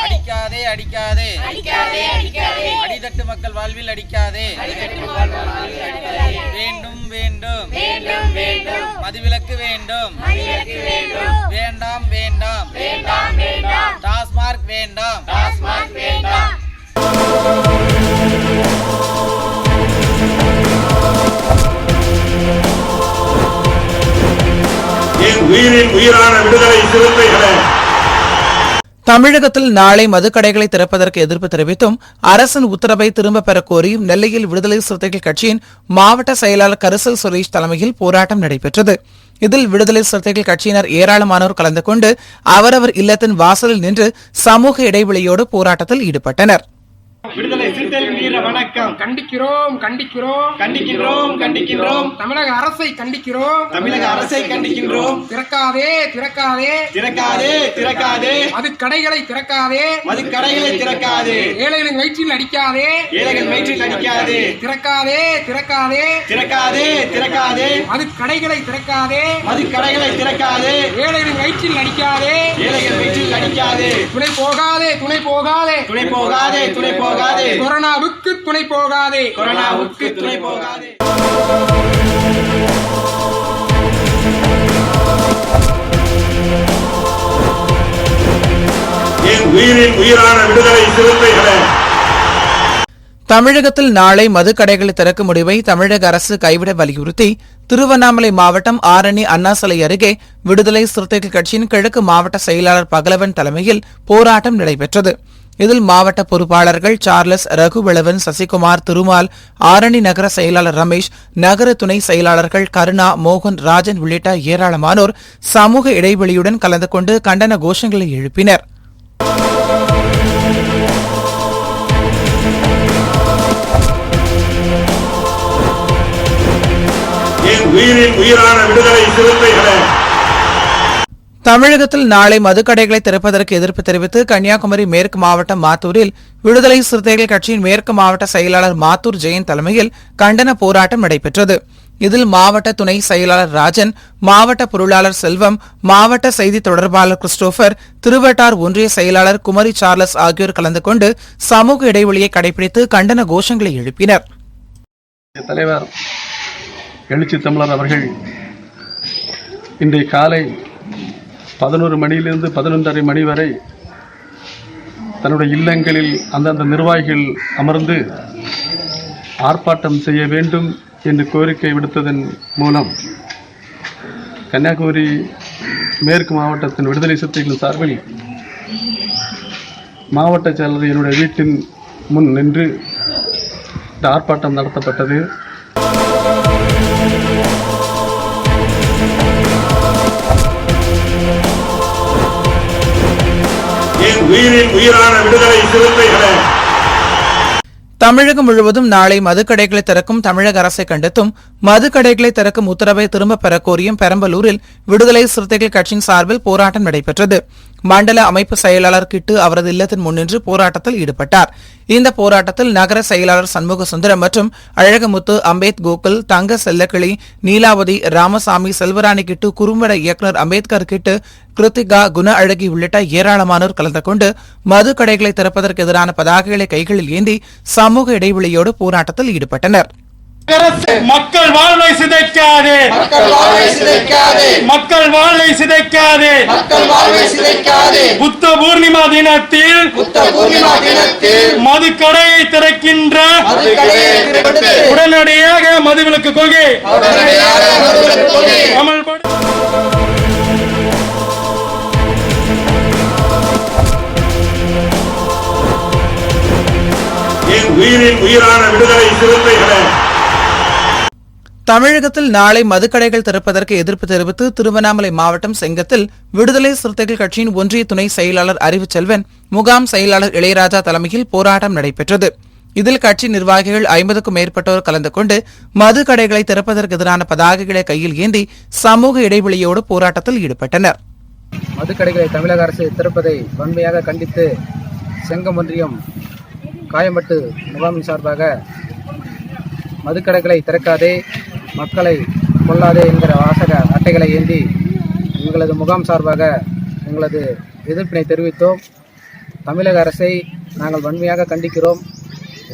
அடிக்காதே அடிக்காதே அடித்தட்டு மக்கள் வாழ்வில் அடிக்காதே வேண்டும் வேண்டும் மதுவிலக்கு வேண்டும் வேண்டாம் டாஸ்மார்க் வேண்டாம் என் உயிரின் உயிரான விடுதலை சிறுத்தைகளே. தமிழகத்தில் நாளை மதுக்கடைகளை திறப்பதற்கு எதிர்ப்பு தெரிவித்தும் அரசின் உத்தரவை திரும்பப் பெறக் கோரியும் நெல்லையில் விடுதலை சிறுத்தைகள் கட்சியின் மாவட்ட செயலாளர் கரிசல் சுரேஷ் தலைமையில் போராட்டம் நடைபெற்றது. இதில் விடுதலை சிறுத்தைகள் கட்சியினர் ஏராளமானோர் கலந்து கொண்டு அவரவர் இல்லத்தின் வாசலில் நின்று சமூக இடைவெளியோடு போராட்டத்தில் ஈடுபட்டனர். விடுதலை சிறுத்தைகள் வீர வணக்கம். கண்டிக்கிறோம் தமிழக அரசை கண்டிக்கிறோம். திறக்காதே மதுக்கடைகளை திறக்காதே ஏழைகளின் வயிற்றில் அடிக்காதே திறக்காதே மதுக்கடைகளை திறக்காதே ஏழைகளின் வயிற்றில் அடிக்காதே துணை போகாதே கொரோனாவுக்கு துணை போகாதே என் உயிரின் உயிரான விடுதலை சிறுத்தைகளே. தமிழகத்தில் நாளை மதுக்கடைகளை திறக்கும் முடிவை தமிழக அரசு கைவிட வலியுறுத்தி திருவண்ணாமலை மாவட்டம் ஆரணி அண்ணா சிலை அருகே விடுதலை சிறுத்தைகள் கட்சியின் கிழக்கு மாவட்ட செயலாளர் பகலவன் தலைமையில் போராட்டம் நடைபெற்றது. இதில் மாவட்ட பொறுப்பாளர்கள் சார்லஸ், ரகுவளவன், சசிகுமார், திருமால், ஆரணி நகர செயலாளர் ரமேஷ், நகர துணை செயலாளர்கள் கருணா, மோகன், ராஜன் உள்ளிட்ட ஏராளமானோர் சமூக இடைவெளியுடன் கலந்து கொண்டு கண்டன கோஷங்களை எழுப்பினர். என் உயிரின் உயிரான விடுதலை சிறுத்தைகளே. தமிழகத்தில் நாளை மதுக்கடைகளை திறப்பதற்கு எதிர்ப்பு தெரிவித்து கன்னியாகுமரி மேற்கு மாவட்டம் மாத்தூரில் விடுதலை சிறுத்தைகள் கட்சியின் மேற்கு மாவட்ட செயலாளர் மாத்தூர் ஜெயன் தலைமையில் கண்டன போராட்டம் நடைபெற்றது. இதில் மாவட்ட துணை செயலாளர் ராஜன், மாவட்ட பொருளாளர் செல்வம், மாவட்ட செய்தி தொடர்பாளர் கிறிஸ்டோபர், திருவட்டார் ஒன்றிய செயலாளர் குமரி சார்லஸ் ஆகியோர் கலந்து கொண்டு சமூக இடைவெளியை கடைபிடித்து கண்டன கோஷங்களை எழுப்பினர். தலைவர் எழுச்சி தமிழர் அவர்கள் இன்றைய காலை 11 மணியிலிருந்து 11:30 மணி வரை தன்னுடைய இல்லங்களில் அந்தந்த நிர்வாகிகள் அமர்ந்து ஆர்ப்பாட்டம் செய்ய வேண்டும் என்று கோரிக்கை விடுத்ததன் மூலம் கன்னியாகுமரி மேற்கு மாவட்டத்தின் விடுதலை சிறுத்தைகள் சார்பில் மாவட்ட செயலர் என்னுடைய வீட்டின் முன் நின்று இந்த ஆர்ப்பாட்டம் நடத்தப்பட்டது. என் உயிரின் உயிரான விடுதலை சிறுத்தைகளே. தமிழகம் முழுவதும் நாளை மதுக்கடைகளை திறக்கும் தமிழக அரசை கண்டித்தும் மதுக்கடைகளை திறக்கும் உத்தரவை திரும்பப் பெறக் கோரியும் பெரம்பலூரில் விடுதலை சிறுத்தைகள் கட்சியின் சார்பில் போராட்டம் நடைபெற்றது. மண்டல அமைப்பு செயலாளர் கிட்டு அவரது இல்லத்தின் முன்னின்று போராட்டத்தில் ஈடுபட்டார். இந்த போராட்டத்தில் நகர செயலாளர் சண்முக சுந்தரம் மற்றும் அழகமுத்து, அம்பேத் கோகுல், தங்க செல்லக்கிளி, நீலாவதி, ராமசாமி, செல்வராணி கிட்டு, குறும்பட இயக்குநர் அம்பேத்கர் கிட்டு, கிருத்திகா, குண அழகி உள்ளிட்ட ஏராளமானோர் கலந்து கொண்டு மதுக்கடைகளை திறப்பதற்கு எதிரான பதாகைகளை கைகளில் ஏந்தி சமூக இடைவெளியோடு போராட்டத்தில் ஈடுபட்டனர். மக்கள் வாழ்வை சிதைக்காதே புத்த பூர்ணிமா தினத்தில் மதுக்கடையை திறக்கின்ற உடனடியாக மதுவிலக்கு கொள்கை அமல்படுத்த என் உயிரின் உயிரான விடுதலை சிறுத்தைகளே. தமிழகத்தில் நாளை மதுக்கடைகள் திறப்பதற்கு எதிர்ப்பு தெரிவித்து திருவண்ணாமலை மாவட்டம் செங்கத்தில் விடுதலை சிறுத்தைகள் கட்சியின் ஒன்றிய துணை செயலாளர் அறிவுச்செல்வன், முகாம் செயலாளர் இளையராஜா தலைமையில் போராட்டம் நடைபெற்றது. இதில் கட்சி நிர்வாகிகள் 50க்கும் மேற்பட்டோர் கலந்து கொண்டு மதுக்கடைகளை திறப்பதற்கு எதிரான பதாகைகளை கையில் ஏந்தி சமூக இடைவெளியோடு போராட்டத்தில் ஈடுபட்டனர். மதுக்கடைகளை தமிழக அரசு திறப்பதை வன்மையாக கண்டித்து செங்கம் ஒன்றியம் காயம்பட்டு முகாமின் சார்பாக மதுக்கடைகளை திறக்காதே, மக்களை கொல்லாதே என்கிற வாசக அட்டைகளை ஏந்தி எங்களது முகாம் சார்பாக எங்களது எதிர்ப்பினை தெரிவித்தோம். தமிழக அரசை நாங்கள் வன்மையாக கண்டிக்கிறோம்.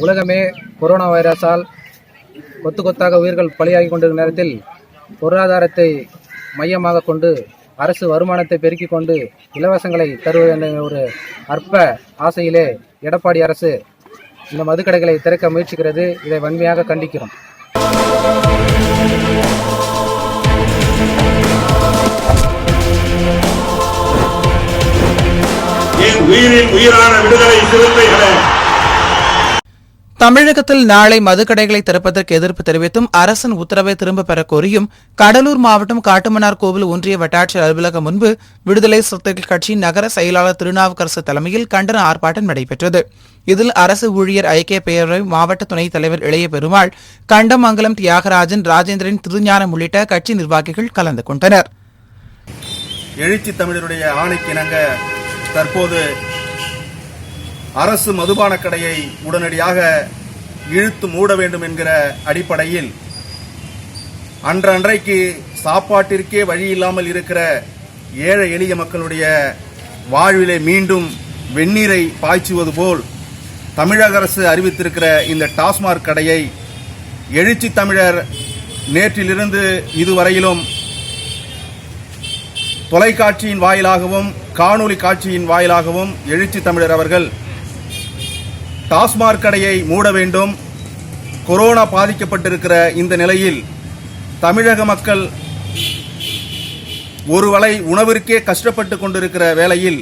உலகமே கொரோனா வைரஸால் கொத்து கொத்தாக உயிர்கள் பலியாகி கொண்டிருக்கும் நேரத்தில் பொருளாதாரத்தை மையமாக கொண்டு அரசு வருமானத்தை பெருக்கிக் கொண்டு இலவசங்களை தருவது என்ற ஒரு அற்ப ஆசையிலே எடப்பாடி அரசு இந்த மதுக்கடைகளை திறக்க முயற்சிக்கிறது. இதை வன்மையாக கண்டிக்கிறோம். உயிரின் உயிரான விடுதலை சிறுத்தைகளே. தமிழகத்தில் நாளை மதுக்கடைகளை திறப்பதற்கு எதிர்ப்பு தெரிவித்தும் அரசின் உத்தரவை திரும்பப் பெறக் கோரியும் கடலூர் மாவட்டம் காட்டுமன்னார் கோவில் ஒன்றிய வட்டாட்சியர் அலுவலகம் முன்பு விடுதலை சிறுத்தைகள் கட்சியின் நகர செயலாளர் திருநாவுக்கரசு தலைமையில் கண்டன ஆர்ப்பாட்டம் நடைபெற்றது. இதில் அரசு ஊழியர் ஐக்கிய பேரவை மாவட்ட துணைத் தலைவர் இளைய பெருமாள், கண்டமங்கலம் தியாகராஜன், ராஜேந்திரன், திருஞானம் உள்ளிட்ட கட்சி நிர்வாகிகள் கலந்து கொண்டனர். எழுச்சி தமிழருடைய ஆணைக்கிணங்க தற்போது அரசு மதுபான கடையை உடனடியாக இழுத்து மூட வேண்டும் என்கிற அடிப்படையில் அன்றைக்கு சாப்பாட்டிற்கே வழி இல்லாமல் இருக்கிற ஏழை எளிய மக்களுடைய வாழ்விலே மீண்டும் வெந்நீரை பாய்ச்சுவது போல் தமிழக அரசு அறிவித்திருக்கிற இந்த டாஸ்மாக் கடையை எழுச்சி தமிழர் நேற்றிலிருந்து இதுவரையிலும் தொலைக்காட்சியின் வாயிலாகவும் காணொலி காட்சியின் வாயிலாகவும் எழுச்சி தமிழர் அவர்கள் டாஸ்மாக் கடையை மூட வேண்டும், கொரோனா பாதிக்கப்பட்டிருக்கிற இந்த நிலையில் தமிழக மக்கள் ஒருவேளை உணவிற்கே கஷ்டப்பட்டு கொண்டிருக்கிற வேளையில்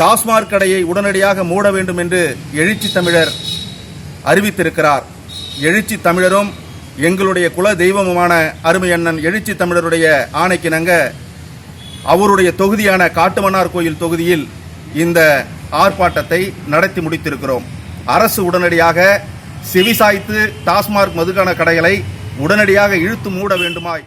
டாஸ்மாக் கடையை உடனடியாக மூட வேண்டும் என்று எழுச்சி தமிழர் அறிவித்திருக்கிறார். எழுச்சி தமிழரும் எங்களுடைய குல தெய்வமுமான அருமை அண்ணன் எழுச்சி தமிழருடைய ஆணைக்கிணங்க அவருடைய தொகுதியான காட்டுமன்னார் கோயில் தொகுதியில் இந்த ஆர்ப்பாட்டத்தை நடத்தி முடித்திருக்கிறோம். அரசு உடனடியாக செவிசாய்த்து டாஸ்மாக் மதுபான கடைகளை உடனடியாக இழுத்து மூட வேண்டுமாய்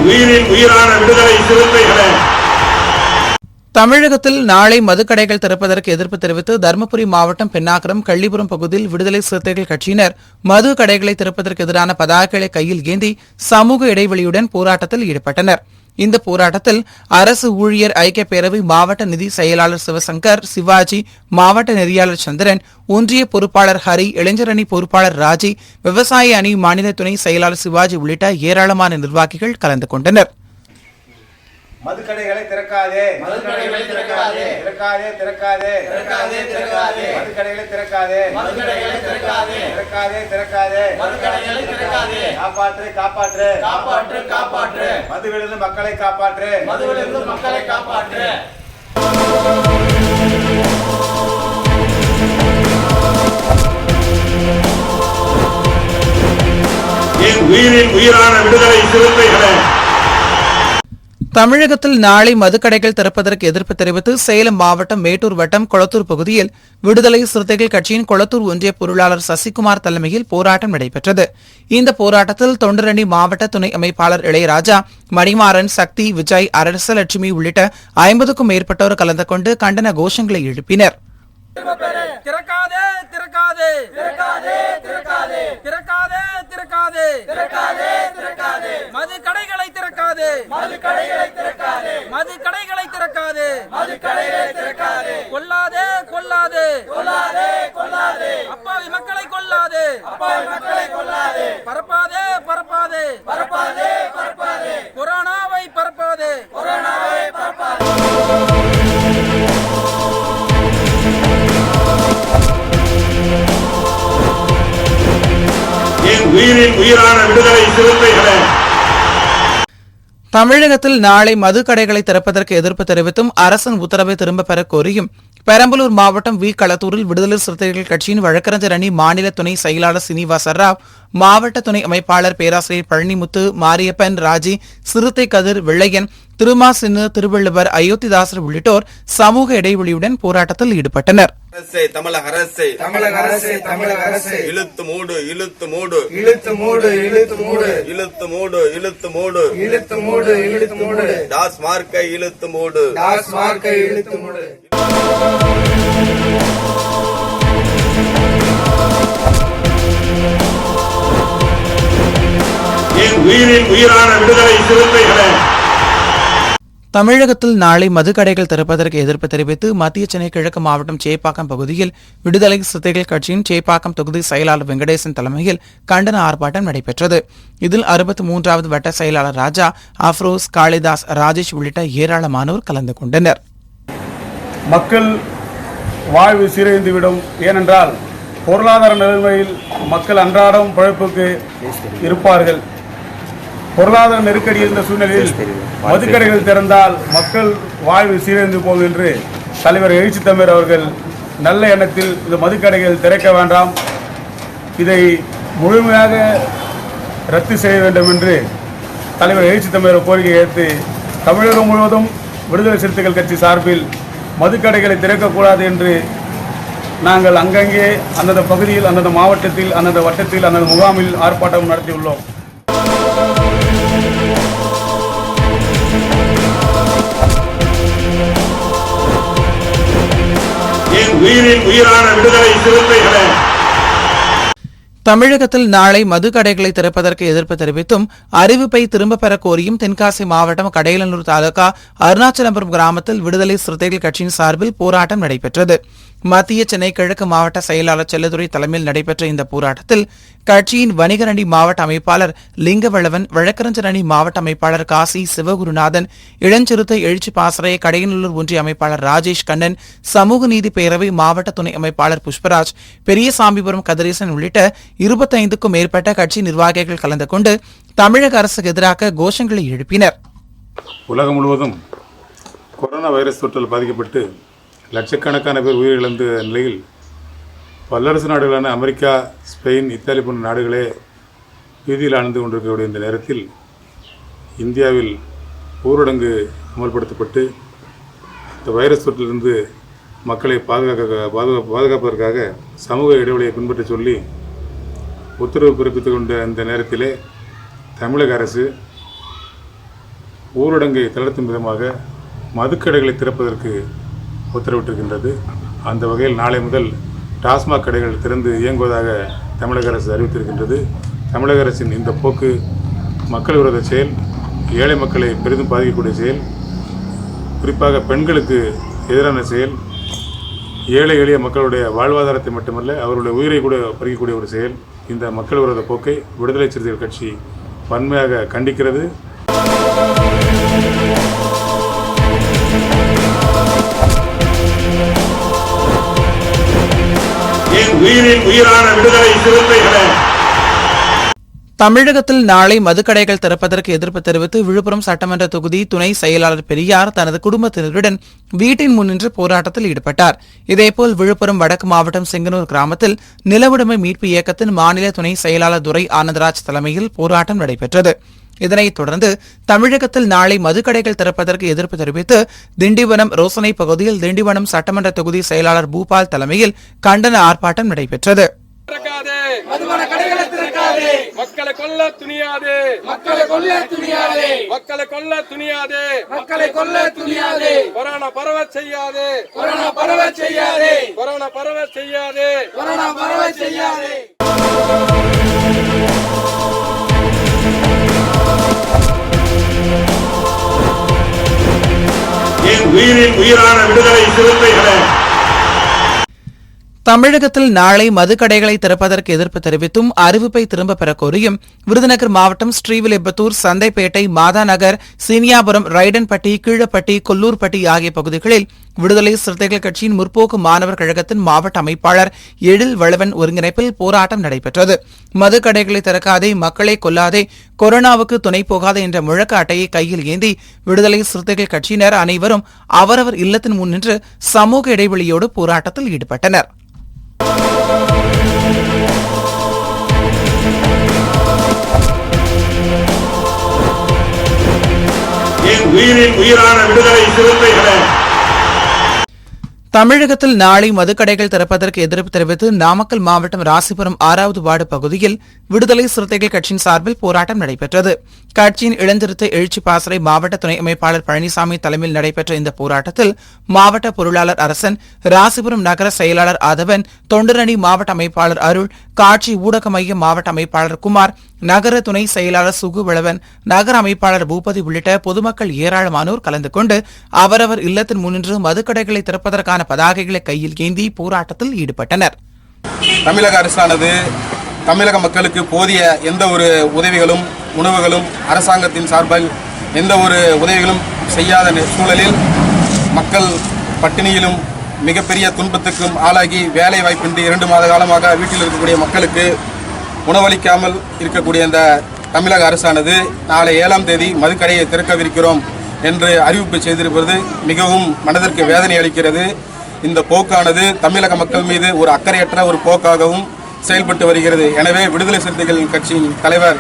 உயிரின் உயிரான விடுதலை சிறுத்தைகளே. தமிழகத்தில் நாளை மதுக்கடைகள் திறப்பதற்கு எதிர்ப்பு தெரிவித்து தருமபுரி மாவட்டம் பென்னாகரம், கள்ளிபுரம் பகுதியில் விடுதலை சிறுத்தைகள் கட்சியினர் மது கடைகளை திறப்பதற்கு எதிரான பதாகைகளை கையில் ஏந்தி சமூக இடைவெளியுடன் போராட்டத்தில் ஈடுபட்டனர். இந்த போராட்டத்தில் அரசு ஊழியர் ஐக்கிய பேரவை மாவட்ட நிதி செயலாளர் சிவசங்கர், சிவாஜி, மாவட்ட நெறியாளர் சந்திரன், ஒன்றிய பொறுப்பாளர் ஹரி, இளைஞர் அணி பொறுப்பாளர் ராஜி, விவசாய அணி மாநில துணை செயலாளர் சிவாஜி உள்ளிட்ட ஏராளமான நிர்வாகிகள் கலந்து கொண்டனர். மதுக்கடைகளை திறக்காதே, மதுக்கடைகளை திறக்காதே, திறக்காதே, திறக்காதே, திறக்காதே, திறக்காதே, மதுக்கடைகளை திறக்காதே, மதுக்கடைகளை திறக்காதே, திறக்காதே, திறக்காதே, மதுக்கடைகளை திறக்காதே, காப்பாற்று, காப்பாற்று, காப்பாற்று, காப்பாற்று, மதுவிலிருந்து மக்களை காப்பாற்று, மதுவிலிருந்து மக்களை காப்பாற்று. என் உயிரின் உயிரான விடுதலை சிறுத்தைகளே. தமிழகத்தில் நாளை மதுக்கடைகள் திறப்பதற்கு எதிர்ப்பு தெரிவித்து சேலம் மாவட்டம் மேட்டூர் வட்டம் கொளத்தூர் பகுதியில் விடுதலை சிறுத்தைகள் கட்சியின் கொளத்தூர் ஒன்றிய பொருளாளர் சசிகுமார் தலைமையில் போராட்டம் நடைபெற்றது. இந்த போராட்டத்தில் தொண்டரணி மாவட்ட துணை அமைப்பாளர் இளையராஜா, மணிமாறன், சக்தி, விஜய், அரசலட்சுமி உள்ளிட்ட 50க்கும் மேற்பட்டோர் கலந்து கொண்டு கண்டன கோஷங்களை எழுப்பினர். திறக்காதே, திறக்காதே, திறக்காதே, திறக்காதே, திறக்காதே, திறக்காதே, திறக்காதே, திறக்காதே, மது கடைகளை திறக்காதே, மது கடைகளை திறக்காதே, மது கடைகளை திறக்காதே, மது கடைகளை திறக்காதே, கொல்லாதே, கொல்லாதே, கொல்லாதே, கொல்லாதே, அப்பாவி மக்களை கொல்லாதே, அப்பாவி மக்களை கொல்லாதே, பரப்பாதே, பரப்பாதே, பரப்பாதே, பரப்பாதே, கொரோனாவை பரப்பாதே, கொரோனாவை பரப்பாதே. உயிரின் உயிரான விடுதலை சிறுத்தைகளே. தமிழகத்தில் நாளை மதுக்கடைகளை திறப்பதற்கு எதிர்ப்பு தெரிவித்தும் அரசின் உத்தரவை திரும்பப் பெறக் கோரியும் பெரம்பலூர் மாவட்டம் வி களத்தூரில் விடுதலை சிறுத்தைகள் கட்சியின் வழக்கறிஞர் அணி மாநில துணை செயலாளர் சீனிவாச ராவ், மாவட்ட துணை அமைப்பாளர் பேராசிரியர் பழனிமுத்து, மாரியப்பன், ராஜி, சிறுத்தை கதிர், வெள்ளையன், திருமாசின்னு, திருவள்ளுவர், அயோத்திதாசர் உள்ளிட்டோர் சமூக இடைவெளியுடன் போராட்டத்தில் ஈடுபட்டனர். தமிழக அரசே, தமிழக அரசே, தமிழக அரசே, இழுத்து மூடு, இழுத்து மூடு, இழுத்து மூடு, இழுத்து மூடு, இழுத்து மூடு, இழுத்து மூடு, இழுத்து மூடு, இழுத்து மூடு, டாஸ்மார்க்கை இழுத்து மூடு, டாஸ்மார்க்கை இழுத்து மூடு. என் உயிரின் உயிரான விடுதலை சிறுத்தைகளே. தமிழகத்தில் நாளை மதுக்கடைகள் திறப்பதற்கு எதிர்ப்பு தெரிவித்து மத்திய சென்னை கிழக்கு மாவட்டம் சேப்பாக்கம் பகுதியில் விடுதலை சிறுத்தைகள் கட்சியின் சேப்பாக்கம் தொகுதி செயலாளர் வெங்கடேசன் தலைமையில் கண்டன ஆர்ப்பாட்டம் நடைபெற்றது. இதில் 63வது வட்ட செயலாளர் ராஜா, அப்ரோஸ், காளிதாஸ், ராஜேஷ் உள்ளிட்ட ஏராளமானோர் கலந்து கொண்டனர். மக்கள் வாழ்வு சீரழிந்துவிடும். ஏனென்றால் பொருளாதார நிலைமையில் மக்கள் அன்றாடம் பிழைப்புக்கு இருப்பார்கள். பொருளாதார நெருக்கடி இருந்த சூழ்நிலையில் மதுக்கடைகள் திறந்தால் மக்கள் வாழ்வு சீரழிந்து போகும் என்று தலைவர் எழுச்சி தமிழர் அவர்கள் நல்ல எண்ணத்தில் இந்த மதுக்கடைகள் திறக்க வேண்டாம், இதை முழுமையாக ரத்து செய்ய வேண்டும் என்று தலைவர் எழுச்சி தமிழர் கோரிக்கையை ஏற்று தமிழகம் முழுவதும் விடுதலை சிறுத்தைகள் கட்சி சார்பில் மதுக்கடைகளை திறக்கக்கூடாது என்று நாங்கள் அங்கங்கே அந்தந்த பகுதியில், அந்தந்த மாவட்டத்தில், அந்தந்த வட்டத்தில், அந்தந்த முகாமில் ஆர்ப்பாட்டம் நடத்தியுள்ளோம். உயிரின் உயிரான விடுதலை சிறுத்தைகளே. தமிழகத்தில் நாளை மதுக்கடைகளை திறப்பதற்கு எதிர்ப்பு தெரிவித்தும் அறிவிப்பை திரும்பப் பெற கோரியும் தென்காசி மாவட்டம் கடையலனூர் தாலுகா அருணாச்சலபுரம் கிராமத்தில் விடுதலை சிறுத்தைகள் கட்சியின் சார்பில் போராட்டம் நடைபெற்றது. மத்திய சென்னை கிழக்கு மாவட்ட செயலாளர் செல்லதுரை தலைமையில் நடைபெற்ற இந்த போராட்டத்தில் கட்சியின் வணிகர் அணி மாவட்ட அமைப்பாளர் லிங்கவளவன், வழக்கறிஞர் அணி மாவட்ட அமைப்பாளர் காசி சிவகுருநாதன், இளஞ்சிறுத்தை எழுச்சி பாசறை கடையநல்லூர் ஒன்றிய அமைப்பாளர் ராஜேஷ் கண்ணன், சமூக நீதி பேரவை மாவட்ட துணை அமைப்பாளர் புஷ்பராஜ், பெரியசாமிபுரம் கதிரேசன் உள்ளிட்ட 25க்கும் மேற்பட்ட கட்சி நிர்வாகிகள் கலந்து கொண்டு தமிழக அரசுக்கு எதிராக கோஷங்களை எழுப்பினர். உலகம் முழுவதும் கொரோனா வைரஸ் தொற்றால் பாதிக்கப்பட்டு லட்சக்கணக்கான பேர் உயிரிழந்த நிலையில் வல்லரசு நாடுகளான அமெரிக்கா, ஸ்பெயின், இத்தாலி போன்ற நாடுகளே வீதியில் ஆழ்ந்து கொண்டிருக்கக்கூடிய இந்த நேரத்தில் இந்தியாவில் ஊரடங்கு அமல்படுத்தப்பட்டு இந்த வைரஸ் தொற்றிலிருந்து மக்களை பாதுகாப்பதற்காக சமூக இடைவெளியை பின்பற்ற சொல்லி உத்தரவு பிறப்பித்துக் கொண்ட இந்த நேரத்திலே தமிழக அரசு ஊரடங்கை தளர்த்தும் விதமாக மதுக்கடைகளை திறப்பதற்கு உத்தரவிட்டிருக்கின்றது. அந்த வகையில் நாளை முதல் டாஸ்மாக் கடைகள் திறந்து இயங்குவதாக தமிழக அரசு அறிவித்திருக்கின்றது. தமிழக அரசின் இந்த போக்கு மக்கள் விரோத செயல், ஏழை மக்களை பெரிதும் பாதிக்கக்கூடிய செயல், குறிப்பாக பெண்களுக்கு எதிரான செயல், ஏழை எளிய மக்களுடைய வாழ்வாதாரத்தை மட்டுமல்ல அவருடைய உயிரை கூட பறிக்கக்கூடிய ஒரு செயல். இந்த மக்கள் விரோத போக்கை விடுதலை சிறுத்தைகள் கட்சி வன்மையாக கண்டிக்கிறது. உயிரின் உயிரான விடுதலை சிறுத்தைகளே. தமிழகத்தில் நாளை மதுக்கடைகள் திறப்பதற்கு எதிர்ப்பு தெரிவித்து விழுப்புரம் சட்டமன்ற தொகுதி துணை செயலாளர் பெரியார் தனது குடும்பத்தினருடன் வீட்டின் முன்னின்று போராட்டத்தில் ஈடுபட்டார். இதேபோல் விழுப்புரம் வடக்கு மாவட்டம் செங்கனூர் கிராமத்தில் நிலவுடைமை மீட்பு இயக்கத்தின் மாநில துணை செயலாளர் துரை ஆனந்தராஜ் தலைமையில் போராட்டம் நடைபெற்றது. இதனைத் தொடர்ந்து தமிழகத்தில் நாளை மதுக்கடைகள் திறப்பதற்கு எதிர்ப்பு தெரிவித்து திண்டிவனம் ரோசனை பகுதியில் திண்டிவனம் சட்டமன்ற தொகுதி செயலாளர் பூபால் தலைமையில் கண்டன ஆர்ப்பாட்டம் நடைபெற்றது. மக்களை கொல்ல துணியாது, மக்களை கொல்ல துணியாது, மக்களை கொல்ல துணியாது, மக்களை கொல்ல துணியாது, கொரோனா பரவ செய்யாது, கொரோனா பரவ செய்யாது, கொரோனா பரவ செய்யாது, கொரோனா பரவ செய்யாது. உயிரின் உயிரான விடுதலை சிறுத்தைகளே. தமிழகத்தில் நாளை மதுக்கடைகளை திறப்பதற்கு எதிர்ப்பு தெரிவித்தும் அறிவிப்பை திரும்பப் பெற கோரியும் விருதுநகர் மாவட்டம் ஸ்ரீவில்லிபுத்தூர், சந்தைப்பேட்டை, மாதாநகர், சீனியாபுரம், ரைடன்பட்டி, கீழப்பட்டி, கொல்லூர்பட்டி ஆகிய பகுதிகளில் விடுதலை சிறுத்தைகள் கட்சியின் முற்போக்கு மாணவர் கழகத்தின் மாவட்ட அமைப்பாளர் எழில் வளவன் ஒருங்கிணைப்பில் போராட்டம் நடைபெற்றது. மதுக்கடைகளை திறக்காதே, மக்களை கொல்லாதே, கொரோனாவுக்கு துணை போகாதே என்ற முழக்க அட்டையை கையில் ஏந்தி விடுதலை சிறுத்தைகள் கட்சியினர் அனைவரும் அவரவர் இல்லத்தின் முன் நின்று சமூக இடைவெளியோடு போராட்டத்தில் ஈடுபட்டனர். உயிரின் உயிரான விடுதலை சிறுத்தைகளே. தமிழகத்தில் நாளை மதுக்கடைகள் திறப்பதற்கு எதிர்ப்பு தெரிவித்து நாமக்கல் மாவட்டம் ராசிபுரம் 6வது வார்டு பகுதியில் விடுதலை சிறுத்தைகள் கட்சியின் சார்பில் போராட்டம் நடைபெற்றது. கட்சியின் இளஞ்சிறுத்தை எழுச்சி பாசறை மாவட்ட துணை அமைப்பாளர் பழனிசாமி தலைமையில் நடைபெற்ற இந்த போராட்டத்தில் மாவட்ட பொருளாளர் அரசன், ராசிபுரம் நகர செயலாளர் ஆதவன், தொண்டரணி மாவட்ட அமைப்பாளர் அருள், காட்சி ஊடக மைய மாவட்ட அமைப்பாளர் குமார், நகர துணை செயலாளர் சுகுவளவன், நகர அமைப்பாளர் பூபதி உள்ளிட்ட பொதுமக்கள் ஏராளமானோர் கலந்து கொண்டு அவரவர் இல்லத்தின் முன்னின்று மதுக்கடைகளை திறப்பதற்கான பதாகைகளை கையில் ஏந்தி போராட்டத்தில் ஈடுபட்டனர். தமிழக அரசானது தமிழக மக்களுக்கு போதிய எந்த ஒரு உதவிகளும் உணவுகளும் அரசாங்கத்தின் சார்பில் எந்த ஒரு உதவிகளும் செய்யாத சூழலில் மக்கள் பட்டினியிலும் மிகப்பெரிய துன்பத்துக்கும் ஆளாகி வேலை வாய்ப்பின்றி 2 மாத காலமாக வீட்டில் இருக்கக்கூடிய மக்களுக்கு உணவளிக்காமல் இருக்கக்கூடிய இந்த தமிழக அரசானது நாளை 7ஆம் தேதி மதுக்கடையை திறக்கவிருக்கிறோம் என்று அறிவிப்பு செய்திருப்பது மிகவும் மனதிற்கு வேதனை அளிக்கிறது. இந்த போக்கானது தமிழக மக்கள் மீது ஒரு அக்கறையற்ற ஒரு போக்காகவும் செயல்பட்டு வருகிறது. எனவே விடுதலை சிறுத்தைகள் கட்சியின் தலைவர்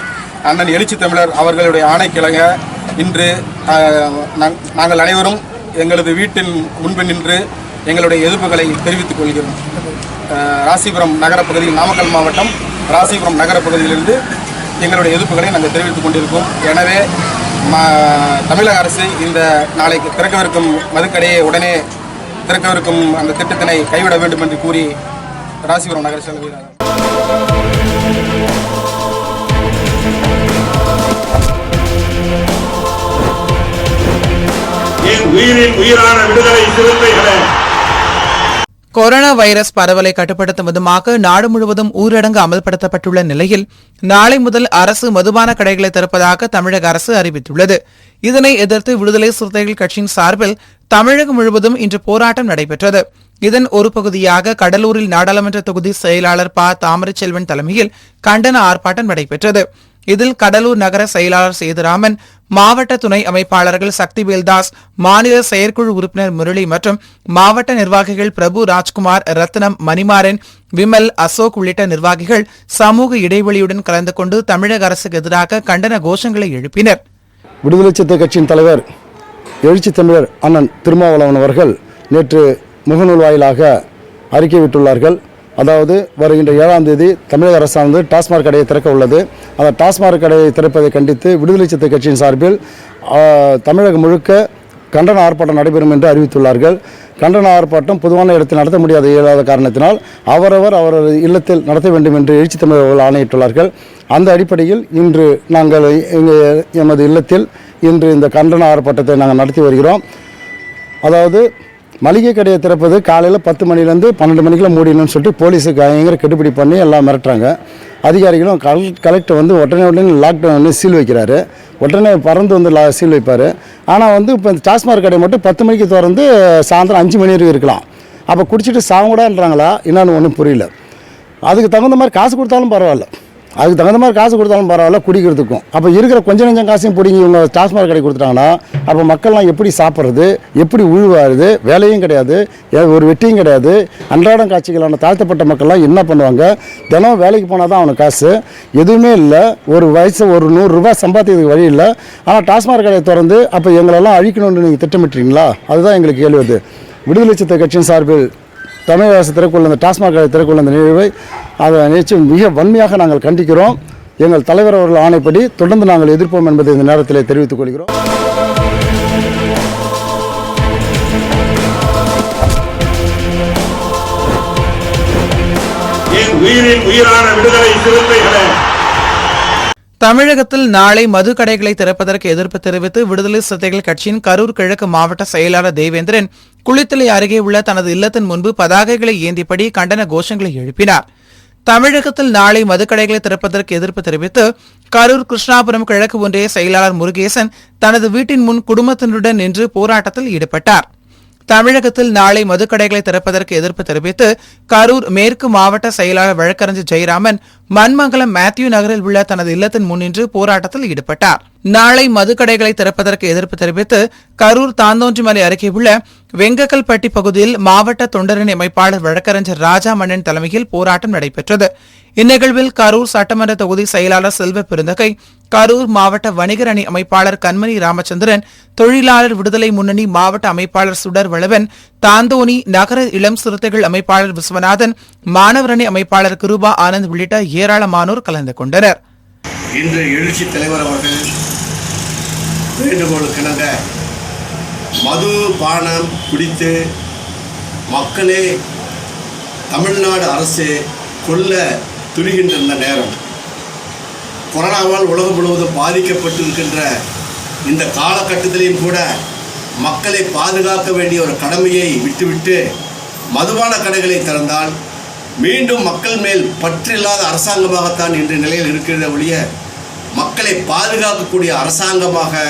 அண்ணன் எழுச்சி தமிழர் அவர்களுடைய ஆணைக்கிழங்க இன்று நாங்கள் அனைவரும் எங்களது வீட்டின் முன்பு நின்று எங்களுடைய எதிர்ப்புகளை தெரிவித்துக் கொள்கிறோம். ராசிபுரம் நகரப்பகுதியில், நாமக்கல் மாவட்டம் ராசிபுரம் நகரப்பகுதியிலிருந்து எங்களுடைய எதிர்ப்புகளை நாங்கள் தெரிவித்துக் கொண்டிருக்கோம். எனவே தமிழக அரசு இந்த நாளைக்கு திறக்கவிருக்கும் மதுக்கடையை உடனே திறக்கவிருக்கும் அந்த திட்டத்தினை கைவிட வேண்டும் என்று கூறி ராசிபுரம் நகர செயலாளர் உயிரின் உயிரான விடுதலை சிறுத்தைகளே. கொரோனா வைரஸ் பரவலை கட்டுப்படுத்தும் விதமாக நாடு முழுவதும் ஊரடங்கு அமல்படுத்தப்பட்டுள்ள நிலையில் நாளை முதல் அரசு மதுபான கடைகளை திறப்பதாக தமிழக அரசு அறிவித்துள்ளது. இதனை எதிர்த்து விடுதலை சிறுத்தைகள் கட்சியின் சார்பில் தமிழகம் முழுவதும் இன்று போராட்டம் நடைபெற்றது. இதன் ஒரு பகுதியாக கடலூரில் நாடாளுமன்ற தொகுதி செயலாளர் ப. தாமரைச்செல்வன் தலைமையில் கண்டன ஆர்ப்பாட்டம் நடைபெற்றது. இதில் கடலூர் நகர செயலாளர் சேதுராமன், மாவட்ட துணை அமைப்பாளர்கள் சக்திவேல்தாஸ், மாநில செயற்குழு உறுப்பினர் முரளி மற்றும் மாவட்ட நிர்வாகிகள் பிரபு ராஜ்குமார், ரத்னம், மணிமாறன், விமல், அசோக் உள்ளிட்ட நிர்வாகிகள் சமூக இடைவெளியுடன் கலந்து கொண்டு தமிழக அரசுக்கு எதிராக கண்டன கோஷங்களை எழுப்பினர். விடுதலை சிறுத்தை கட்சியின் தலைவர் எழுச்சி தமிழர் அண்ணன் திருமாவளவன் அவர்கள் நேற்று முகநூல் வாயிலாக அறிக்கை விட்டுள்ளார்கள். அதாவது வருகின்ற 7ஆம் தேதி தமிழக அரசானது டாஸ்மாக் கடையை திறக்க உள்ளது. அந்த டாஸ்மாக் கடையை திறப்பதை கண்டித்து விடுதலை சிறுத்தை கட்சியின் சார்பில் தமிழகம் முழுக்க கண்டன ஆர்ப்பாட்டம் நடைபெறும் என்று அறிவித்துள்ளார்கள். கண்டன ஆர்ப்பாட்டம் பொதுவான இடத்தில் நடத்த இயலாத காரணத்தினால் அவரவர் இல்லத்தில் நடத்த வேண்டும் என்று எழுச்சி தமிழர்கள் ஆணையிட்டுள்ளார்கள். அந்த அடிப்படையில் இன்று நாங்கள் எமது இல்லத்தில் இன்று இந்த கண்டன ஆர்ப்பாட்டத்தை நாங்கள் நடத்தி வருகிறோம். அதாவது மளிகை கடையை திறப்பது காலையில் 10 மணிலேருந்து 12 மணிக்குள்ள மூடிடணும்னு சொல்லிட்டு போலீஸுக்கு பயங்கர கெடுபிடி பண்ணி எல்லாம் மிரட்டுறாங்க. அதிகாரிகளும் கலெக்டர் உடனே லாக்டவுன் சீல் வைக்கிறாரு. உடனே பறந்து சீல் வைப்பார். ஆனால் இப்போ இந்த டாஸ்மாக் கடை மட்டும் 10 மணிக்கு திறந்து சாயந்தரம் 5 மணி வரைக்கும் இருக்கலாம். அப்போ குடிச்சிட்டு சாங்கூடான்றாங்களா என்னன்னு ஒன்றும் புரியல. அதுக்கு தகுந்த மாதிரி காசு கொடுத்தாலும் பரவாயில்ல, குடிக்கிறதுக்கும். அப்போ இருக்கிற கொஞ்சம் நஞ்சம் காசையும் பிடிங்கி இவங்க டாஸ்மாக் கடை கொடுத்துட்டாங்கன்னா அப்போ மக்கள்லாம் எப்படி சாப்பிட்றது, எப்படி உழுவாருது? வேலையும் கிடையாது, ஒரு வெட்டியும் கிடையாது. அன்றாடம் காட்சிகளான தாழ்த்தப்பட்ட மக்கள்லாம் என்ன பண்ணுவாங்க? தினம் வேலைக்கு போனால் தான் அவனுக்கு காசு, எதுவுமே இல்லை. ஒரு வயசு ஒரு 100 ரூபாய் சம்பாதிக்கிறதுக்கு வழி இல்லை. ஆனால் டாஸ்மாக் கடையை திறந்து அப்போ எங்களெல்லாம் அழிக்கணும்னு நீங்கள் திட்டமிட்டுறீங்களா? அதுதான் எங்களுக்கு கேள்வி. அது விடுதலை சிறுத்தை கட்சியின் சார்பில் தமிழக அரசு திறக்குள்ள இந்த டாஸ்மாக் கடை திறக்குள்ள இந்த நிகழ்வை அதை நினைச்சு மிக வன்மையாக நாங்கள் கண்டிக்கிறோம். எங்கள் தலைவர் அவர்கள் ஆணைப்படி தொடர்ந்து நாங்கள் எதிர்ப்போம் என்பதை இந்த நேரத்தில் தெரிவித்துக் கொள்கிறோம். உயிரின் உயிரான விடுதலை சிறுத்தைகளே. தமிழகத்தில் நாளை மது கடைகளை திறப்பதற்கு எதிர்ப்பு தெரிவித்து விடுதலை சிறுத்தைகள் கட்சியின் கரூர் கிழக்கு மாவட்ட செயலாளர் தேவேந்திரன் குளித்தலை அருகே உள்ள தனது இல்லத்தின் முன்பு பதாகைகளை ஏந்தியபடி கண்டன கோஷங்களை எழுப்பினார். தமிழகத்தில் நாளை மதுக்கடைகளை திறப்பதற்கு எதிர்ப்பு தெரிவித்து கரூர் கிருஷ்ணாபுரம் கிழக்கு ஒன்றிய செயலாளர் முருகேசன் தனது வீட்டின் முன் குடும்பத்தினருடன் நின்று போராட்டத்தில் ஈடுபட்டார். தமிழகத்தில் நாளை மதுக்கடைகளை திறப்பதற்கு எதிர்ப்பு தெரிவித்து கரூர் மேற்கு மாவட்ட செயலாளர் வழக்கறிஞர் ஜெயராமன் மண்மங்கலம் மேத்யூ நகரில் உள்ள தனது இல்லத்தின் முன்னின்று போராட்டத்தில் ஈடுபட்டார். நாளை மதுக்கடைகளை திறப்பதற்கு எதிர்ப்பு தெரிவித்து கரூர் தாந்தோன்றிமலை அருகே உள்ள வெங்கக்கல்பட்டி பகுதியில் மாவட்ட தொண்டரணி அமைப்பாளர் வழக்கறிஞர் ராஜா மன்னன் தலைமையில் போராட்டம் நடைபெற்றது. இந்நிகழ்வில் கரூர் சட்டமன்ற தொகுதி செயலாளர் செல்வ பெருந்தகை, கரூர் மாவட்ட வணிகர் அணி அமைப்பாளர் கண்மணி ராமச்சந்திரன், தொழிலாளர் விடுதலை முன்னணி மாவட்ட அமைப்பாளர் சுடர் வளவன், தாந்தோணி நகர இளம் சிறுத்தைகள் அமைப்பாளர் விஸ்வநாதன், மாணவர் அணி அமைப்பாளர் கிருபா ஆனந்த் உள்ளிட்ட ஏராளமானோர் கலந்து கொண்டனர். இன்று எழுச்சி தலைவர் அவர்கள் வேண்டுகோளுக்கிணங்க மது பானம் குடித்து மக்களே தமிழ்நாடு அரசு கொல்ல துணிகின்ற நேரம் கொரோனாவால் உலகம் முழுவதும் பாதிக்கப்பட்டிருக்கின்ற இந்த காலகட்டத்திலையும் கூட மக்களை பாதுகாக்க வேண்டிய ஒரு கடமையை விட்டுவிட்டு மதுபான கடைகளை திறந்தால் மீண்டும் மக்கள் மேல் பற்றில்லாத அரசாங்கமாகத்தான் இன்றைய நிலையில் இருக்கிறத ஒழிய மக்களை பாதுகாக்கக்கூடிய அரசாங்கமாக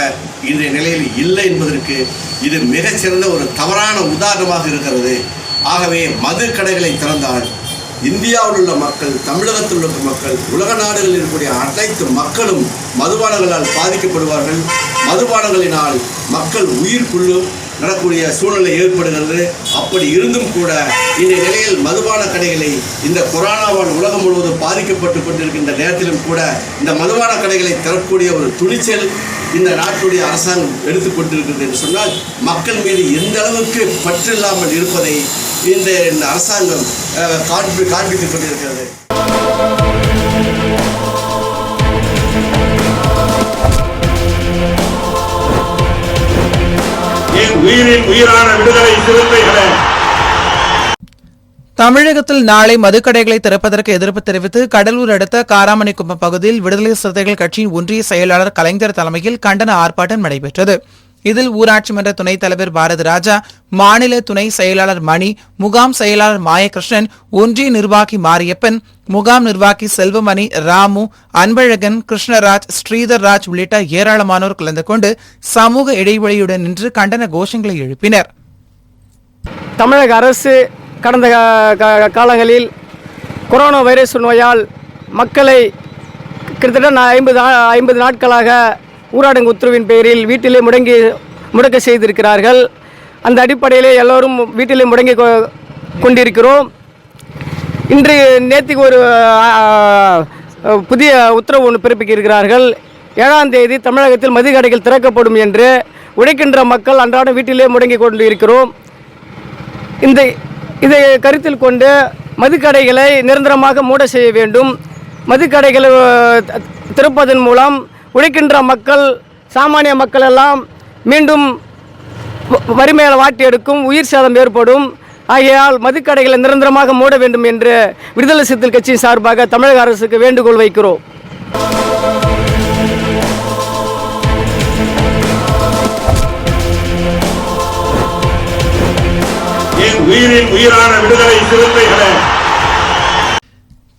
இன்றைய நிலையில் இல்லை என்பதற்கு இது மிகச்சிறந்த ஒரு தவறான உதாரணமாக இருக்கிறது. ஆகவே மது கடைகளை திறந்தால் இந்தியாவில் உள்ள மக்கள், தமிழகத்தில் உள்ள மக்கள், உலக நாடுகளில் இருக்கக்கூடிய அனைத்து மக்களும் மதுபானங்களால் பாதிக்கப்படுவார்கள். மதுபானங்களினால் மக்கள் உயிர்க்குள்ளும் நடக்கூடிய சூழ்நிலை ஏற்படுகிறது. அப்படி இருந்தும் கூட இந்த நிலையில் மதுபான கடைகளை இந்த கொரோனாவால் உலகம் முழுவதும் பாதிக்கப்பட்டு கொண்டிருக்கின்ற நேரத்திலும் கூட இந்த மதுபான கடைகளை திறக்கக்கூடிய ஒரு துணிச்சல் இந்த நாட்டுடைய அரசாங்கம் எடுத்துக்கொண்டிருக்கிறது என்று சொன்னால் மக்கள் மீது எந்த அளவுக்கு பற்றில்லாமல் இருப்பதை இந்த அரசாங்கம் காண்பித்துக் கொண்டிருக்கிறது. உயிரின் உயிரான விடுதலை சிறுத்தைகளே. தமிழகத்தில் நாளை மதுக்கடைகளை திறப்பதற்கு எதிர்ப்பு தெரிவித்து கடலூர் அடுத்த காராமணிக்குப்பம் பகுதியில் விடுதலை சிறுத்தைகள் கட்சியின் ஒன்றிய செயலாளர் கலைஞர் தலைமையில் கண்டன ஆர்ப்பாட்டம் நடைபெற்றது. இதில் ஊராட்சி மன்ற துணைத் தலைவர் பாரதி ராஜா, மாநில துணை செயலாளர் மணி, முகாம் செயலாளர் மாயகிருஷ்ணன், ஒன்றிய நிர்வாகி மாரியப்பன், முகாம் நிர்வாகி செல்வமணி, ராமு, அன்பழகன், கிருஷ்ணராஜ், ஸ்ரீதர் ராஜ் உள்ளிட்ட ஏராளமானோர் கலந்து கொண்டு சமூக இடைவெளியுடன் நின்று கண்டன கோஷங்களை எழுப்பினர். தமிழக அரசு கடந்த காலங்களில் கொரோனா வைரஸ் நோயால் மக்களை கிட்டத்தட்ட 50 நாட்களாக ஊரடங்கு உத்தரவின் பேரில் வீட்டிலே முடக்க செய்திருக்கிறார்கள். அந்த அடிப்படையிலே எல்லோரும் வீட்டிலே முடங்கி கொண்டிருக்கிறோம். இன்று நேற்றுக்கு ஒரு புதிய உத்தரவு ஒன்று பிறப்பிக்கிறார்கள். 7ஆம் தேதி தமிழகத்தில் மதுக்கடைகள் திறக்கப்படும் என்று உழைக்கின்ற மக்கள் அன்றாடம் வீட்டிலே முடங்கி கொண்டு இருக்கிறோம். இதை கருத்தில் கொண்டு மதுக்கடைகளை நிரந்தரமாக மூட செய்ய வேண்டும். மதுக்கடைகளை திறப்பதன் மூலம் உழைக்கின்ற மக்கள், சாமானிய மக்கள் எல்லாம் மீண்டும் வறுமையால் வாட்டி எடுக்கும், உயிர் சேதம் ஏற்படும். ஆகையால் மதுக்கடைகளை நிரந்தரமாக மூட வேண்டும் என்று விடுதலை சிறுத்தைகள் கட்சியின் சார்பாக தமிழக அரசுக்கு வேண்டுகோள் வைக்கிறோம். உயிரின் உயிரான விடுதலை சிறுத்தைகளே.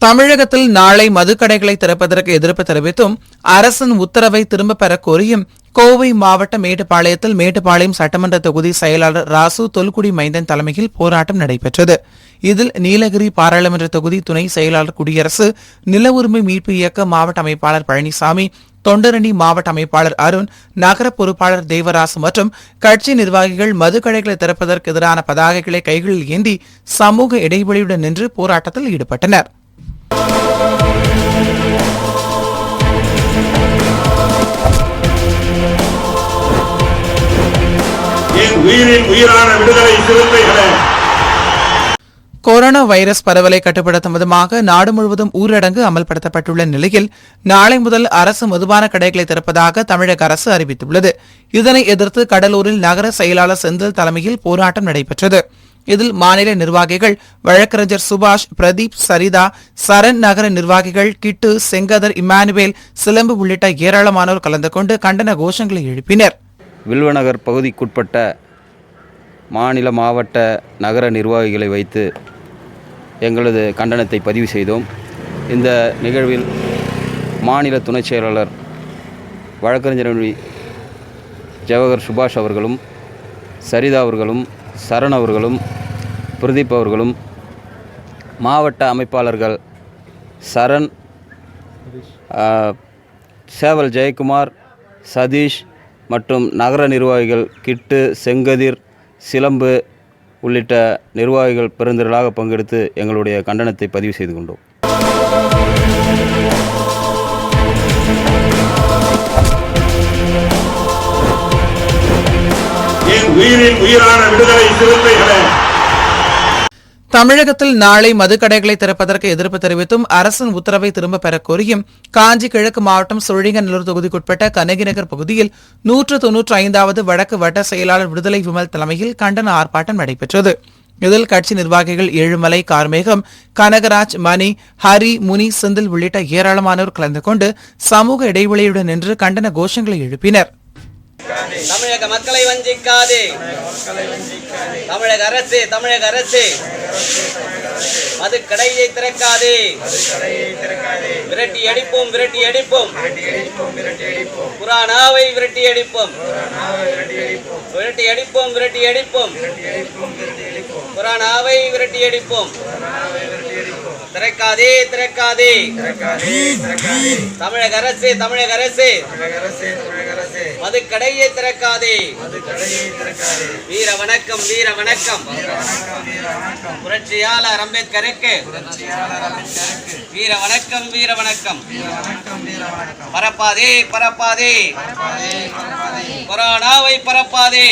தமிழகத்தில் நாளை மதுக்கடைகளை திறப்பதற்கு எதிர்ப்பு தெரிவித்தும் அரசின் உத்தரவை திரும்பப் பெற கோரியும் கோவை மாவட்ட மேட்டுப்பாளையத்தில் மேட்டுப்பாளையம் சட்டமன்ற தொகுதி செயலாளர் ராசு தொல்குடி மைந்தன் தலைமையில் போராட்டம் நடைபெற்றது. இதில் நீலகிரி பாராளுமன்ற தொகுதி துணை செயலாளர் குடியரசு, நில உரிமை மீட்பு இயக்க மாவட்ட அமைப்பாளர் பழனிசாமி, தொண்டரணி மாவட்ட அமைப்பாளர் அருண், நகர பொறுப்பாளர் தேவராசு மற்றும் கட்சி நிர்வாகிகள் மதுக்கடைகளை திறப்பதற்கு எதிரான பதாகைகளை கைகளில் ஏந்தி சமூக இடைவெளியுடன் நின்று போராட்டத்தில் ஈடுபட்டனர். உயிரின் உயிரான விடுதலை சிறுத்தைகளே. கொரோனா வைரஸ் பரவலை கட்டுப்படுத்தும் விதமாக நாடு முழுவதும் ஊரடங்கு அமல்படுத்தப்பட்டுள்ள நிலையில் நாளை முதல் அரசு மதுபான கடைகளை திறப்பதாக தமிழக அரசு அறிவித்துள்ளது. இதனை எதிர்த்து கடலூரில் நகர செயலாளர் செந்தில் தலைமையில் போராட்டம் நடைபெற்றது. இதில் மாநில நிர்வாகிகள் வழக்கறிஞர் சுபாஷ், பிரதீப், சரிதா, சரண், நகர நிர்வாகிகள் கிட்டு, செங்கதர், இமானுவேல், சிலம்பு உள்ளிட்ட ஏராளமானோர் கலந்து கொண்டு கண்டன கோஷங்களை எழுப்பினர். வில்வநகர் பகுதிக்குட்பட்ட மாநில, மாவட்ட, நகர நிர்வாகிகளை வைத்து எங்களது கண்டனத்தை பதிவு செய்தோம். இந்த நிகழ்வில் மாநில துணைச் செயலாளர் வழக்கறிஞர் ஜவஹர் சுபாஷ் அவர்களும், சரிதா அவர்களும், சரண் அவர்களும், பிரதீப் அவர்களும், மாவட்ட அமைப்பாளர்கள் சரண், சேவல் ஜெயக்குமார், சதீஷ் மற்றும் நகர நிர்வாகிகள் கிட்டு, செங்கதிர், சிலம்பு உள்ளிட்ட நிர்வாகிகள் பெருந்திரளாக பங்கெடுத்து எங்களுடைய கண்டனத்தை பதிவு செய்து கொண்டோம். உயிரின் உயிரான விடுதலை சிறுத்தைகளே. தமிழகத்தில் நாளை மதுக்கடைகளை திறப்பதற்கு எதிர்ப்பு தெரிவித்தும் அரசின் உத்தரவை திரும்பப் பெறக் கோரியும் காஞ்சி கிழக்கு மாவட்டம் சோழிங்கநல்லூர் தொகுதிக்குட்பட்ட கண்ணகி நகர் பகுதியில் 195வது வடக்கு வட்ட செயலாளர் விடுதலை விமல் தலைமையில் கண்டன ஆர்ப்பாட்டம் நடைபெற்றது. இதில் கட்சி நிர்வாகிகள் ஏழுமலை, கார்மேகம், கனகராஜ், மணி, ஹரி, முனி, செந்தில் உள்ளிட்ட ஏராளமானோர் கலந்து கொண்டு சமூக இடைவெளியுடன் நின்று கண்டன கோஷங்களை எழுப்பினர். தமிழக மக்களை வஞ்சிக்காதே, தமிழக அரசு மதுக்கடையை திறக்காதே, விரட்டி அடிப்போம், குரானாவை விரட்டி அடிப்போம், குரானாவை விரட்டி அடிப்போம். திறக்காதே, தமிழக அரசு மதுக்கடையை திறக்காதே. வீர வணக்கம் புரட்சியாளர் அம்பேத்கருக்கு வீர வணக்கம். பரப்பாதே, கொரோனாவை பரப்பாதே.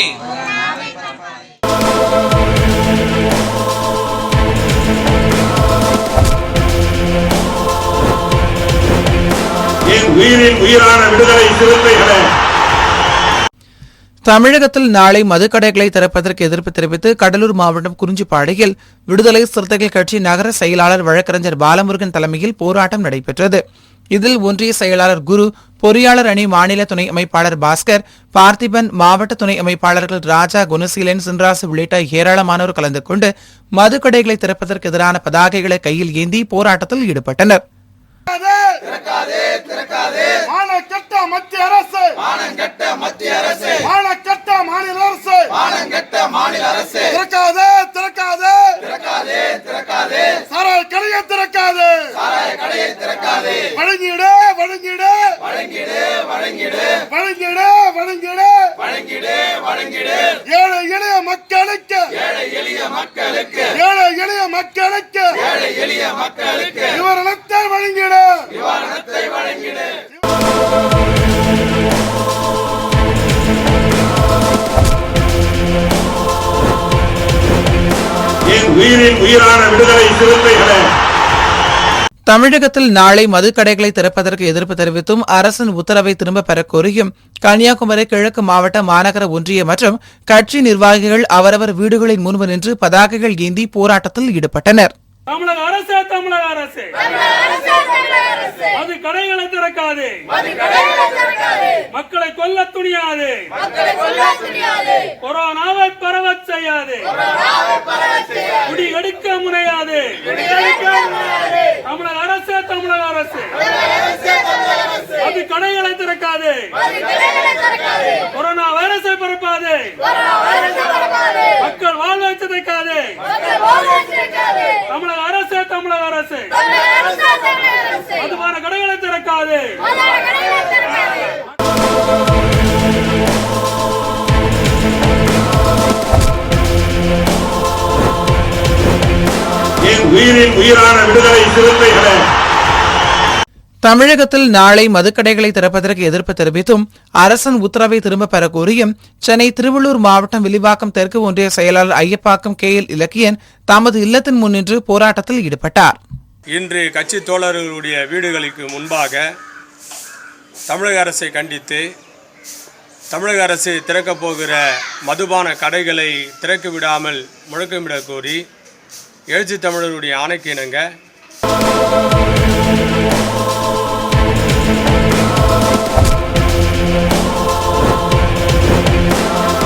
என் உயிரின் உயிரான விடுதலை சிறுத்தைகளே, தமிழகத்தில் நாளை மதுக்கடைகளை திறப்பதற்கு எதிர்ப்பு தெரிவித்து கடலூர் மாவட்டம் குறிஞ்சிப்பாடியில் விடுதலை சிறுத்தைகள் கட்சி நகர செயலாளர் வழக்கறிஞர் பாலமுருகன் தலைமையில் போராட்டம் நடைபெற்றது. இதில் ஒன்றிய செயலாளர் குரு, பொறியாளர் அணி மாநில துணை அமைப்பாளர் பாஸ்கர், பார்த்திபன், மாவட்ட துணை அமைப்பாளர்கள் ராஜா, குணசீலன், சின்ராசு உள்ளிட்ட ஏராளமானோர் கலந்து கொண்டு மதுக்கடைகளை திறப்பதற்கு எதிரான பதாகைகளை கையில் ஏந்தி போராட்டத்தில் ஈடுபட்டனர். மானக்கெட்ட மத்திய அரசு, மானக்கெட்ட மாநில அரசு, திறக்காதே, சாராய கடையை திறக்காதே, வழங்கிடு, ஏழை எளிய மக்களுக்கு நிவாரணத்தை வழங்கிடு. என் உயிரின் உயிரான விடுதலை சிறுத்தைகளே, தமிழகத்தில் நாளை மதுக்கடைகளை திறப்பதற்கு எதிர்ப்பு தெரிவித்தும் அரசின் உத்தரவை திரும்பப் பெறக் கோரியும் கன்னியாகுமரி கிழக்கு மாவட்ட மாநகர ஒன்றிய மற்றும் கட்சி நிர்வாகிகள் அவரவர் வீடுகளின் முன்பு நின்று பதாகைகள் ஏந்தி போராட்டத்தில் ஈடுபட்டனர். தமிழக அரசு மது கடைகளை திறக்காதே, மக்களை கொல்ல துணியாதே, கொரோனாவை பரவச் செய்யாதே, குடி எடுக்க முனையாதே. தமிழக அரசு மது கடைகளை திறக்காதே, கொரோனா வைரஸை பரப்பாதே, மக்கள் வாழ்வை சிதைக்காதே. தமிழக அரசு மதுபான கடைகளை திறக்காதே. என் உயிரின் உயிரான விடுதலை சிறுத்தைகளே, தமிழகத்தில் நாளை மதுக்கடைகளை திறப்பதற்கு எதிர்ப்பு தெரிவித்தும் அரசின் உத்தரவை திரும்பப் பெறக் கோரியும் சென்னை திருவள்ளூர் மாவட்டம் வில்லிவாக்கம் தெற்கு ஒன்றிய செயலாளர் ஐயப்பாக்கம் KL இலக்கியன் தமது இல்லத்தின் முன்னின்று போராட்டத்தில் ஈடுபட்டார். இன்று கட்சி தோழர்களுடைய வீடுகளுக்கு முன்பாக தமிழக அரசை கண்டித்து தமிழக அரசு திறக்கப் போகிற மதுபான கடைகளை திறக்க விடாமல் முழக்கமிட கோரி எழுச்சி தமிழருடைய ஆணைக்கு இணங்க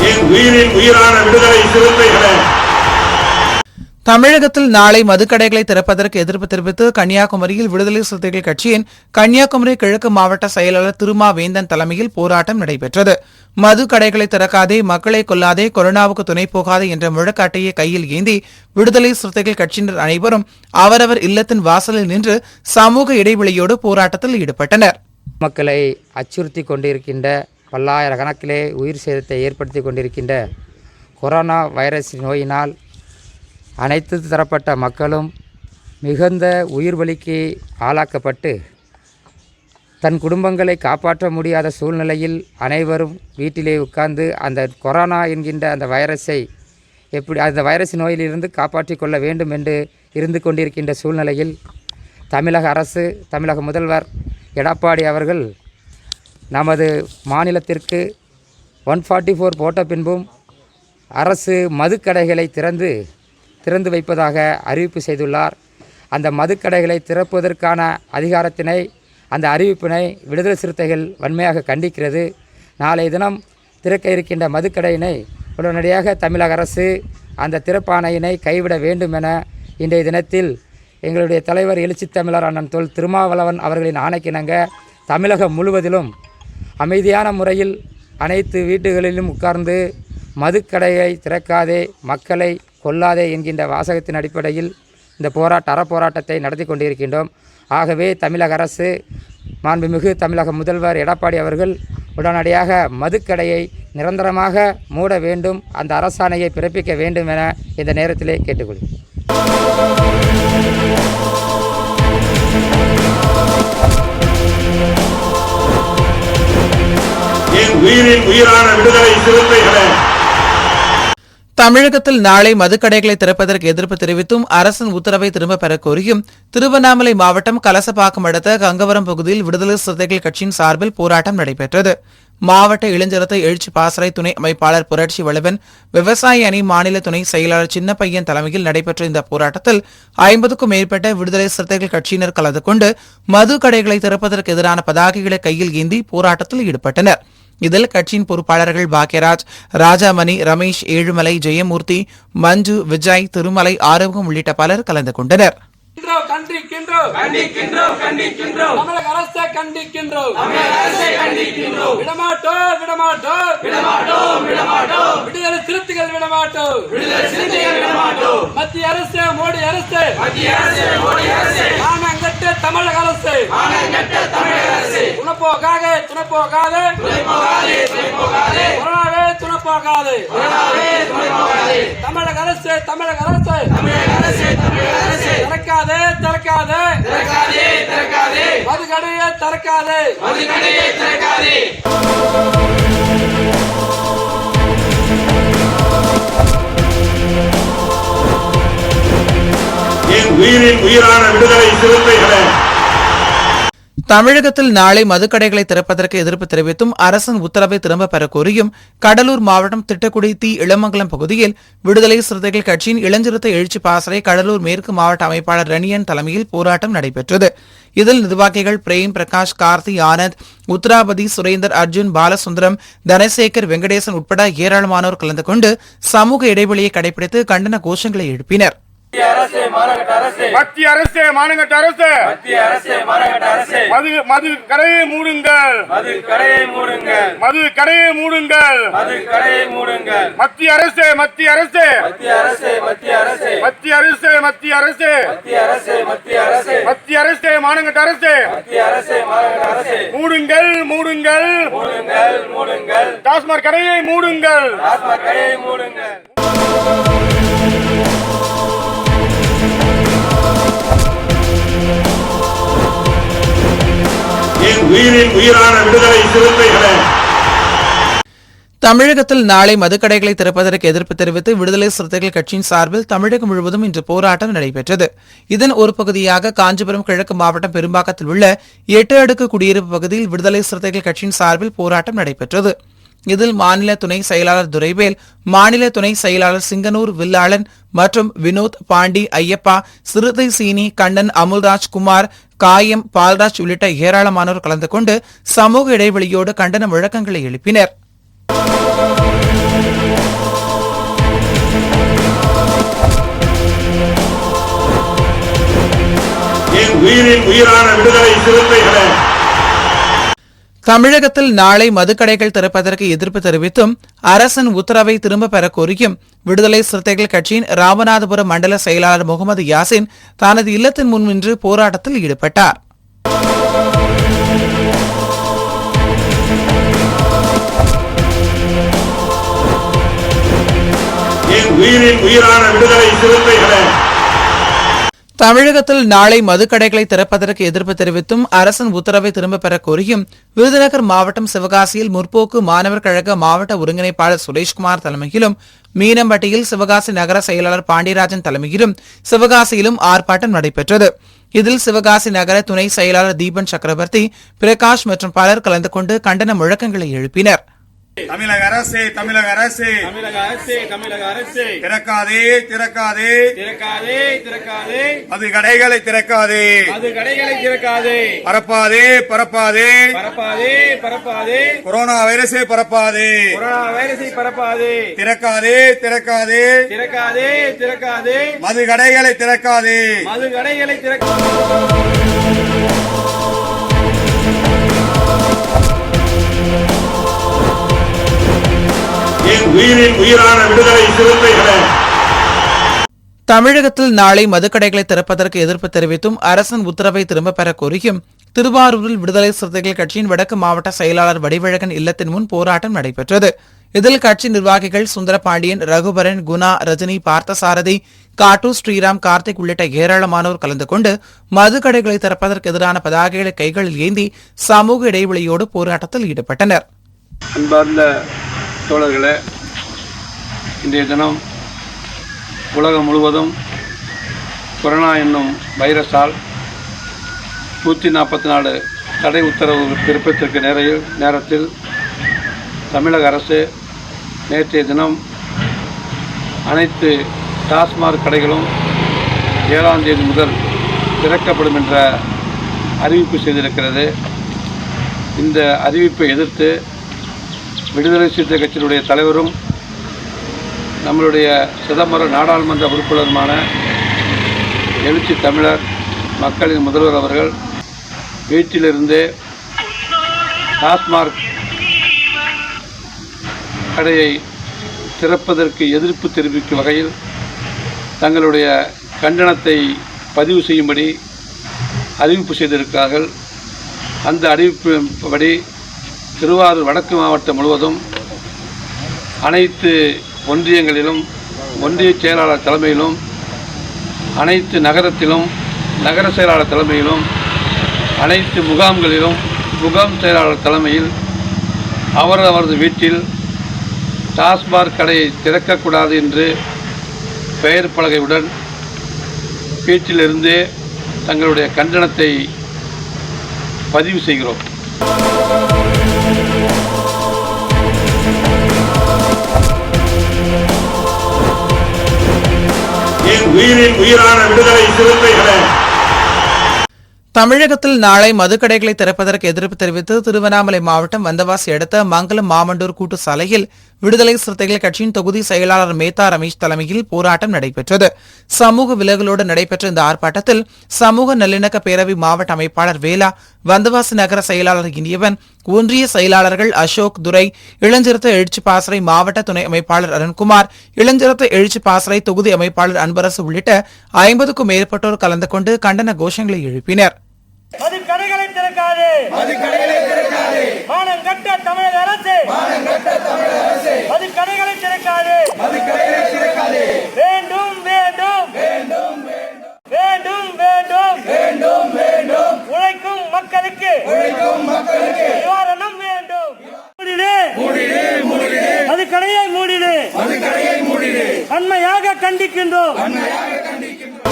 என் உயிரின் உயிரான விடுதலை சிறுத்தைகளே, தமிழகத்தில் நாளை மதுக்கடைகளை திறப்பதற்கு எதிர்ப்பு தெரிவித்து கன்னியாகுமரியில் விடுதலை சிறுத்தைகள் கட்சியின் கன்னியாகுமரி கிழக்கு மாவட்ட செயலாளர் திருமா வேந்தன் தலைமையில் போராட்டம் நடைபெற்றது. மது கடைகளை திறக்காதே, மக்களை கொல்லாதே, கொரோனாவுக்கு துணை போகாதே என்ற முழக்காட்டையை கையில் ஏந்தி விடுதலை சிறுத்தைகள் கட்சியினர் அனைவரும் அவரவர் இல்லத்தின் வாசலில் நின்று சமூக இடைவெளியோடு போராட்டத்தில் ஈடுபட்டனர். மக்களை அச்சுறுத்தி கொண்டிருக்கின்ற பல்லாயிரக்கணக்கிலே உயிர் சேதத்தை ஏற்படுத்தி கொண்டிருக்கின்ற கொரோனா வைரஸ் நோயினால் அனைத்து தரப்பட்ட மக்களும் மிகுந்த உயிர் வலிக்கு ஆளாக்கப்பட்டு தன் குடும்பங்களை காப்பாற்ற முடியாத சூழ்நிலையில் அனைவரும் வீட்டிலே உட்கார்ந்து அந்த கொரோனா என்கின்ற அந்த வைரஸை அந்த வைரஸ் நோயிலிருந்து காப்பாற்றிக் கொள்ள வேண்டும் என்று இருந்து கொண்டிருக்கின்ற சூழ்நிலையில் தமிழக அரசு, தமிழக முதல்வர் எடப்பாடி அவர்கள் நமது மாநிலத்திற்கு 144 போட்ட பின்பும் அரசு மதுக்கடைகளை திறந்து திறந்து வைப்பதாக அறிவிப்பு செய்துள்ளார். அந்த மதுக்கடைகளை திறப்பதற்கான அதிகாரத்தினை, அந்த அறிவிப்பினை விடுதலை சிறுத்தைகள் வன்மையாக கண்டிக்கிறது. நாளைய தினம் திறக்க இருக்கின்ற மதுக்கடையினை உடனடியாக தமிழக அரசு அந்த திறப்பாணையினை கைவிட வேண்டும் என இன்றைய தினத்தில் எங்களுடைய தலைவர் எழுச்சி தமிழர் அண்ணன் தொல் திருமாவளவன் அவர்களின் ஆணைக்கிணங்க தமிழகம் முழுவதிலும் அமைதியான முறையில் அனைத்து வீட்டுகளிலும் உட்கார்ந்து மதுக்கடையை திறக்காதே, மக்களை கொல்லாதே என்கின்ற வாசகத்தின் அடிப்படையில் இந்த அறப்போராட்டத்தை நடத்தி கொண்டிருக்கின்றோம். ஆகவே தமிழக அரசு, மாண்புமிகு தமிழக முதல்வர் எடப்பாடி அவர்கள் உடனடியாக மதுக்கடையை நிரந்தரமாக மூட வேண்டும், அந்த அரசாணையை பிறப்பிக்க வேண்டும் என இந்த நேரத்திலே கேட்டுக்கொள்கிறேன். உயிரான விடுதலை சிறுத்தைகளே, தமிழகத்தில் நாளை மதுக்கடைகளை திறப்பதற்கு எதிர்ப்பு தெரிவித்தும் அரசின் உத்தரவை திரும்பப் பெறக் கோரியும் திருவண்ணாமலை மாவட்டம் கலசப்பாக்கம் அடுத்த கங்கவரம் பகுதியில் விடுதலை சிறுத்தைகள் கட்சியின் சார்பில் போராட்டம் நடைபெற்றது. மாவட்ட இளஞ்சிறுத்தை எழுச்சி பாசறை துணை அமைப்பாளர் புரட்சி வளவன், விவசாய அணி மாநில துணை செயலாளர் சின்னப்பையன் தலைமையில் நடைபெற்ற இந்த போராட்டத்தில் 50க்கும் மேற்பட்ட விடுதலை சிறுத்தைகள் கட்சியினர் கலந்து கொண்டு மது கடைகளை திறப்பதற்கு எதிரான பதாகைகளை கையில் ஏந்தி போராட்டத்தில் ஈடுபட்டனர். இதில் கட்சியின் பொறுப்பாளர்கள் பாக்யராஜ், ராஜாமணி, ரமேஷ், ஏழுமலை, ஜெயமூர்த்தி, மஞ்சு, விஜய், திருமலை, ஆரோக்கியம் உள்ளிட்ட பலர் கலந்து கொண்டனர். கண்டிக்கின்றோம் தமிழக அரசை கண்டிக்கின்றோம். விடமாட்டோம் விடுதலை சிறுத்தைகள் விடமாட்டோம். மத்திய அரசு, மோடி அரசு, மானங்கெட்ட தமிழக அரசு, துணப்போகாதே கொரோனாவே துணப்போகாதே. தமிழக அரசு திறக்காதே மதுக்கடையை திறக்காதே. உயிரான விடுதலை சிறுத்தைகளே, தமிழகத்தில் நாளை மதுக்கடைகளை திறப்பதற்கு எதிர்ப்பு தெரிவித்தும் அரசின் உத்தரவை திரும்பப் பெறக் கோரியும் கடலூர் மாவட்டம் திட்டக்குடி தி இளமங்கலம் பகுதியில் விடுதலை சிறுத்தைகள் கட்சியின் இளஞ்சிறுத்தை எழுச்சி பாசறை கடலூர் மேற்கு மாவட்ட அமைப்பாளர் ரணியன் தலைமையில் போராட்டம் நடைபெற்றது. இதில் நிர்வாகிகள் பிரேம் பிரகாஷ், கார்த்தி, ஆனந்த், உத்ராபதி, சுரேந்தர், அர்ஜுன், பாலசுந்தரம், தனசேகர், வெங்கடேசன் உட்பட ஏராளமானோர் கலந்து கொண்டு சமூக இடைவெளியை கடைபிடித்து கண்டன கோஷங்களை எழுப்பினர். மத்திய அரசு மானங்கெட்ட அரசு, மது கடையை மூடுங்கள். மத்திய அரசு மானங்கெட்ட அரசு, மூடுங்கள். டாஸ்மாக் கடையை மூடுங்கள். உயிரான விடுதலை சிறுத்தைகளே, தமிழகத்தில் நாளை மதுக்கடைகளை திறப்பதற்கு எதிர்ப்பு தெரிவித்து விடுதலை சிறுத்தைகள் கட்சியின் சார்பில் தமிழகம் முழுவதும் இன்று போராட்டம் நடைபெற்றது. இதன் ஒரு பகுதியாக காஞ்சிபுரம் கிழக்கு மாவட்டம் பெரும்பாக்கத்தில் உள்ள 8 அடுக்கு குடியிருப்பு பகுதியில் விடுதலை சிறுத்தைகள் கட்சியின் சார்பில் போராட்டம் நடைபெற்றது. இதில் மாநில துணை செயலாளர் துரைவேல், மாநில துணை செயலாளர் சிங்கனூர் வில்லாளன் மற்றும் வினோத், பாண்டி, ஐயப்பா, சிறுத்தை சீனி, கண்ணன், அமுல்ராஜ், குமார், காயம், பால்ராஜ் உள்ளிட்ட ஏராளமானோர் கலந்து கொண்டு சமூக இடைவெளியோடு கண்டன முழக்கங்களை எழுப்பினர். உயிரான விடுதலை சிறுத்தைகளே, தமிழகத்தில் நாளை மதுக்கடைகள் திறப்பதற்கு எதிர்ப்பு தெரிவித்தும் அரசின் உத்தரவை திரும்பப் பெறக் கோரியும் விடுதலை சிறுத்தைகள் கட்சியின் ராமநாதபுரம் மண்டல செயலாளர் முகமது யாசின் தனது இல்லத்தின் முன் நின்று போராட்டத்தில் ஈடுபட்டார். உயிரான விடுதலை சிறுத்தைகளே, தமிழகத்தில் நாளை மதுக்கடைகளை திறப்பதற்கு எதிர்ப்பு தெரிவித்தும் அரசின் உத்தரவை திரும்பப் பெறக் கோரியும் விருதுநகர் மாவட்டம் சிவகாசியில் முற்போக்கு மாணவர் கழக மாவட்ட ஒருங்கிணைப்பாளர் சுரேஷ்குமார் தலைமையிலும், மீனம்பட்டியில் சிவகாசி நகர செயலாளர் பாண்டியராஜன் தலைமையிலும் சிவகாசியிலும் ஆர்ப்பாட்டம் நடைபெற்றது. இதில் சிவகாசி நகர துணை செயலாளர் தீபன் சக்கரவர்த்தி, பிரகாஷ் மற்றும் பலர் கலந்து கொண்டு கண்டன முழக்கங்களை எழுப்பினர். தமிழக அரசு தமிழக அரசு தமிழக அரசு தமிழக அரசு திறக்காதே திறக்காதே திறக்காதே திறக்காதே மது கடைகளை திறக்காதே அது கடைகளை திறக்காதே பரப்பாதே பரப்பாதே பரப்பாதே பரப்பாதே கொரோனா வைரஸை பரப்பாதே கொரோனா வைரஸை பரப்பாதே திறக்காதே திறக்காதே திறக்காதே திறக்காதே மது கடைகளை திறக்காதே மது கடைகளை என் உயிரின் உயிரான விடுதலை சிறுத்தைகளே. தமிழகத்தில் நாளை மதுக்கடைகளை திறப்பதற்கு எதிர்ப்பு தெரிவித்தும் அரசின் உத்தரவை திரும்பப் பெற கோரியும் திருவாரூரில் விடுதலை சிறுத்தைகள் கட்சியின் வடக்கு மாவட்ட செயலாளர் வடிவழகன் இல்லத்தின் முன் போராட்டம் நடைபெற்றது. இதில் கட்சி நிர்வாகிகள் சுந்தரபாண்டியன், ரகுபரன், குணா, ரஜினி, பார்த்தசாரதி, காட்டு, ஸ்ரீராம், கார்த்திக் உள்ளிட்ட ஏராளமானோர் கலந்து கொண்டு மதுக்கடைகளை திறப்பதற்கு எதிரான பதாகைகளை கைகளில் ஏந்தி சமூக இடைவெளியோடு போராட்டத்தில் ஈடுபட்டனர். அன்பார்ந்த தோழர்களே, இன்றைய தினம் உலகம் முழுவதும் கொரோனா என்னும் வைரஸால் 144 தடை உத்தரவு பிறப்பித்திருக்க நேரத்தில் தமிழக அரசு நேற்றைய தினம் அனைத்து டாஸ்மாக் கடைகளும் 7ஆம் தேதி முதல் திறக்கப்படும் என்ற அறிவிப்பு செய்திருக்கிறது. இந்த அறிவிப்பை எதிர்த்து விடுதலை சிறுத்தை கட்சியினுடைய தலைவரும் நம்மளுடைய சிதம்பரம் நாடாளுமன்ற உறுப்பினருமான எழுச்சி தமிழர் மக்களின் முதல்வர் அவர்கள் வீட்டிலிருந்து டாஸ்மாக் கடையை திறப்பதற்கு எதிர்ப்பு தெரிவிக்கும் வகையில் தங்களுடைய கண்டனத்தை பதிவு செய்யும்படி அறிவிப்பு செய்திருக்கிறார்கள். அந்த அறிவிப்பின்படி திருவாரூர் வடக்கு மாவட்டம் முழுவதும் அனைத்து ஒன்றியங்களிலும் ஒன்றிய செயலாளர் தலைமையிலும் அனைத்து நகரத்திலும் நகர செயலாளர் தலைமையிலும் அனைத்து முகாம்களிலும் முகாம் செயலாளர் தலைமையில் அவரது வீட்டில் டாஸ்மாக் கடையை திறக்கக்கூடாது என்று பெயர் பலகையுடன் வீட்டிலிருந்தே தங்களுடைய கண்டனத்தை பதிவு செய்கிறோம். என் உயிரின் உயிரான விடுதலை சிறுத்தைகளே. தமிழகத்தில் நாளை மதுக்கடைகளை திறப்பதற்கு எதிர்ப்பு தெரிவித்து திருவண்ணாமலை மாவட்டம் வந்தவாசி அடுத்த மங்கலம் மாமண்டூர் கூட்டு சாலையில் விடுதலை சிறுத்தைகள் கட்சியின் தொகுதி செயலாளர் மேத்தா ரமேஷ் தலைமையில் போராட்டம் நடைபெற்றது. சமூக விலகலோடு நடைபெற்ற இந்த ஆர்ப்பாட்டத்தில் சமூக நல்லிணக்க பேரவை மாவட்ட அமைப்பாளர் வேலா, வந்தவாசி நகர செயலாளர் இனியவன், ஒன்றிய செயலாளர்கள் அசோக், துரை, இளஞ்சிறுத்தை எழுச்சி பாசறை மாவட்ட துணை அமைப்பாளர் அருண்குமார், இளஞ்சிறுத்தை எழுச்சி பாசறை தொகுதி அமைப்பாளர் அன்பரசு உள்ளிட்ட 50க்கும் மேற்பட்டோர் கலந்து கொண்டு கண்டன கோஷங்களை எழுப்பினர். மதுக்கடைகளை திறக்காதே, மதுக்கடைகளை திறக்காதே, மானங்கட்ட தமிழக அரசு, மானங்கட்ட தமிழக அரசு, மதுக்கடைகளை திறக்காதே, மதுக்கடைகளை திறக்காதே, வேண்டும் வேண்டும் வேண்டும் வேண்டும் வேண்டும் வேண்டும் வேண்டும் உழைக்கும் மக்களுக்கு நிவாரணம் வேண்டும். மூடிடு மூடிடு மூடிடு மதுக்கடையை மூடிடு, மதுக்கடையை மூடிடு, வன்மையாக கண்டிக்கின்றோம், வன்மையாக கண்டிக்கின்றோம்.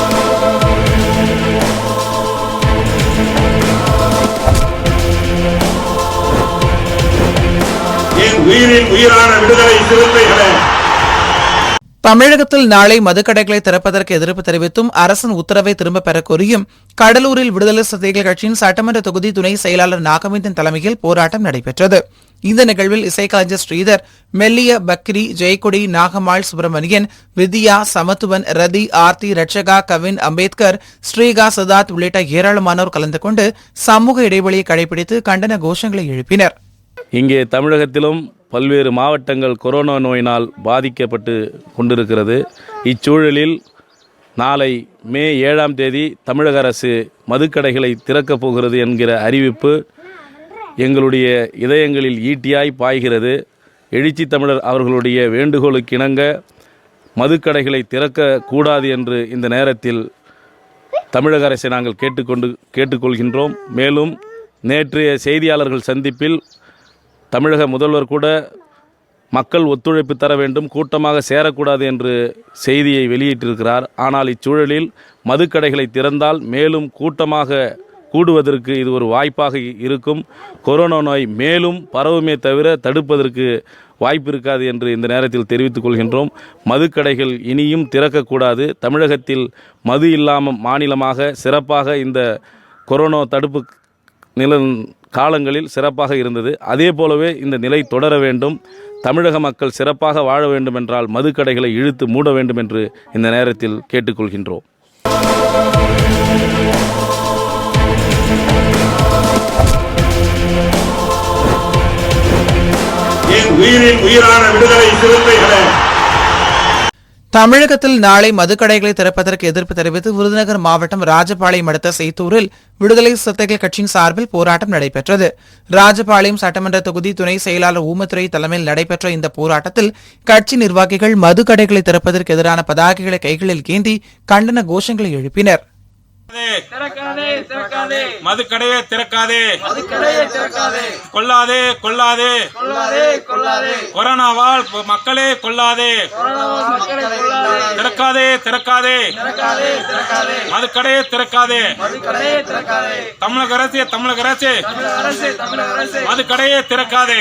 என் உயிரின் உயிரான விடுதலை சிறுத்தைகளே. தமிழகத்தில் நாளை மதுக்கடைகளை திறப்பதற்கு எதிர்ப்பு தெரிவித்தும் அரசின் உத்தரவை திரும்பப் பெற கோரியும் கடலூரில் விடுதலை சிறுத்தைகள் கட்சியின் சட்டமன்ற தொகுதி துணை செயலாளர் நாகவேந்தன் தலைமையில் போராட்டம் நடைபெற்றது. இந்த நிகழ்வில் இசைக்கலைஞர் ஸ்ரீதர், மெல்லிய பக்ரி, ஜெயக்கொடி, நாகம்மாள், சுப்பிரமணியன், வித்யா, சமத்துவன், ரதி, ஆர்த்தி, ரட்சகா, கவின், அம்பேத்கர், ஸ்ரீகா, சதாத் உள்ளிட்ட ஏராளமானோர் கலந்து கொண்டு சமூக இடைவெளியை கடைபிடித்து கண்டன கோஷங்களை எழுப்பினர். இங்கே தமிழகத்திலும் பல்வேறு மாவட்டங்கள் கொரோனா நோயினால் பாதிக்கப்பட்டு கொண்டிருக்கிறது. இச்சூழலில் நாளை மே 7ஆம் தேதி தமிழக அரசு மதுக்கடைகளை திறக்கப் போகிறது என்கிற அறிவிப்பு எங்களுடைய இதயங்களில் ஈட்டியாய் பாய்கிறது. எழுச்சி தமிழர் அவர்களுடைய வேண்டுகோளுக்கு இணங்க மதுக்கடைகளை திறக்கக்கூடாது என்று இந்த நேரத்தில் தமிழக அரசை நாங்கள் கேட்டுக்கொள்கின்றோம். மேலும் நேற்றைய செய்தியாளர்கள் சந்திப்பில் தமிழக முதல்வர் கூட மக்கள் ஒத்துழைப்பு தர வேண்டும், கூட்டமாக சேரக்கூடாது என்று செய்தியை வெளியிட்டிருக்கிறார். ஆனால் இச்சூழலில் மதுக்கடைகளை திறந்தால் மேலும் கூட்டமாக கூடுவதற்கு இது ஒரு வாய்ப்பாக இருக்கும். கொரோனா நோய் மேலும் பரவுமே தவிர தடுப்பதற்கு வாய்ப்பு இருக்காது என்று இந்த நேரத்தில் தெரிவித்துக் கொள்கின்றோம். மதுக்கடைகள் இனியும் திறக்கக்கூடாது. தமிழகத்தில் மது இல்லாமல் மாநிலமாக சிறப்பாக இந்த கொரோனா தடுப்பு காலங்களில் சிறப்பாக இருந்தது. அதே போலவே இந்த நிலை தொடர வேண்டும். தமிழக மக்கள் சிறப்பாக வாழ வேண்டும் என்றால் மதுக்கடைகளை இழுத்து மூட வேண்டும் என்று இந்த நேரத்தில் கேட்டுக்கொள்கின்றோம். உயிரின் உயிரான விடுதலை சிறுத்தைகளே, தமிழகத்தில் நாளை மதுக்கடைகளை திறப்பதற்கு எதிர்ப்பு தெரிவித்து விருதுநகர் மாவட்டம் ராஜபாளையம் அடுத்த சேத்தூரில் விடுதலை சிறுத்தைகள் கட்சியின் சார்பில் போராட்டம் நடைபெற்றது. ராஜபாளையம் சட்டமன்ற தொகுதி துணை செயலாளர் ஊமத்துறை தலைமையில் நடைபெற்ற இந்த போராட்டத்தில் கட்சி நிர்வாகிகள் மதுக்கடைகளை திறப்பதற்கு எதிரான பதாகைகளை கைகளில் ஏந்தி கண்டன கோஷங்களை எழுப்பினர். மதுக்கடையை திறக்காதே, கொல்லாதே கொல்லாதே, கொரோனாவால் மக்களே கொல்லாதே, திறக்காதே திறக்காதே, மதுக்கடையை திறக்காதே, தமிழக அரசு தமிழக அரசு மதுக்கடையை திறக்காதே.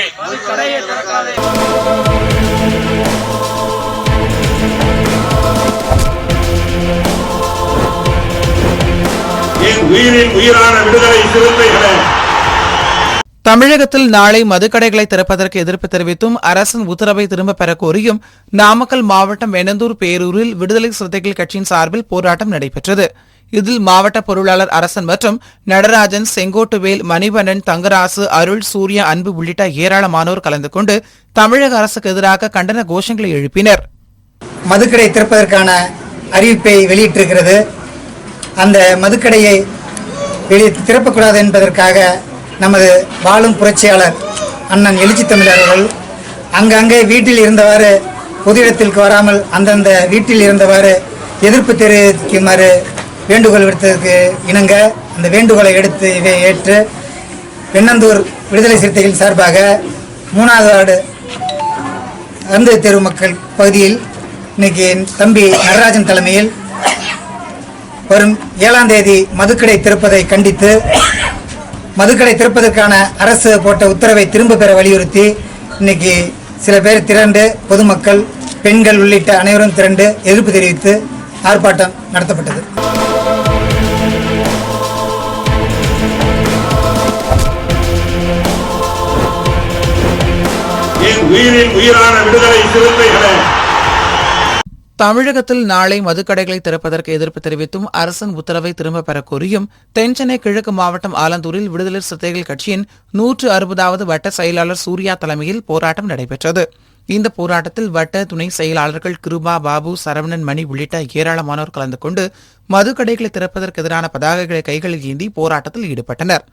உயிரின் உயிரான விடுதலை சிறுத்தைகளே, தமிழகத்தில் நாளை மதுக்கடைகளை திறப்பதற்கு எதிர்ப்பு தெரிவித்தும் அரசின் உத்தரவை திரும்பப் பெற கோரியும் நாமக்கல் மாவட்டம் வெண்ணந்தூர் பேரூரில் விடுதலை சிறுத்தைகள் கட்சியின் சார்பில் போராட்டம் நடைபெற்றது. இதில் மாவட்ட பொருளாளர் அரசன் மற்றும் நடராஜன், செங்கோட்டுவேல், மணிவண்ணன், தங்கராசு, அருள், சூர்யா, அன்பு உள்ளிட்ட ஏராளமானோர் கலந்து கொண்டு தமிழக அரசுக்கு எதிராக கண்டன கோஷங்களை எழுப்பினர். மதுக்கடை திறப்பதற்கான அறிவிப்பை வெளியிட்டிருக்கிறது. அந்த மதுக்கடையை திறப்பக்கூடாது என்பதற்காக நமது வாழும் புரட்சியாளர் அண்ணன் எழுச்சி தமிழர் அவர்கள் அங்கங்கே வீட்டில் இருந்தவாறு பொது இடத்திற்கு வராமல் அந்தந்த வீட்டில் இருந்தவாறு எதிர்ப்பு தெரிவிக்குமாறு வேண்டுகோள் விடுத்ததற்கு இணங்க அந்த வேண்டுகோளை எடுத்து இவை ஏற்று வெண்ணந்தூர் விடுதலை சிறுத்தைகள் சார்பாக 3வது வார்டு அருந்து தெரு மக்கள் பகுதியில் இன்னைக்கு தம்பி நடராஜன் தலைமையில் வரும் 7ஆம் தேதி மதுக்கடை திறப்பதை கண்டித்து மதுக்கடை திறப்பதற்கான அரசு போட்ட உத்தரவை திரும்ப பெற வலியுறுத்தி இன்னைக்கு சில பேர் திரண்டு பொதுமக்கள், பெண்கள் உள்ளிட்ட அனைவரும் திரண்டு எதிர்ப்பு தெரிவித்து ஆர்ப்பாட்டம் நடத்தப்பட்டது. உயிரின் உயிரான விடுதலை சிறுத்தைகளே, தமிழகத்தில் நாளை மதுக்கடைகளை திறப்பதற்கு எதிர்ப்பு தெரிவித்தும் அரசின் உத்தரவை திரும்பப் பெற கோரியும் தென்சென்னை கிழக்கு மாவட்டம் ஆலந்தூரில் விடுதலை சிறுத்தைகள் கட்சியின் 160வது வட்ட செயலாளர் சூர்யா தலைமையில் போராட்டம் நடைபெற்றது. இந்த போராட்டத்தில் வட்ட துணை செயலாளர்கள் கிருபா, பாபு, சரவணன், மணி உள்ளிட்ட ஏராளமானோர் கலந்து கொண்டு மதுக்கடைகளை திறப்பதற்கு எதிரான பதாகைகளை கைகளில் ஏந்தி போராட்டத்தில் ஈடுபட்டனர்.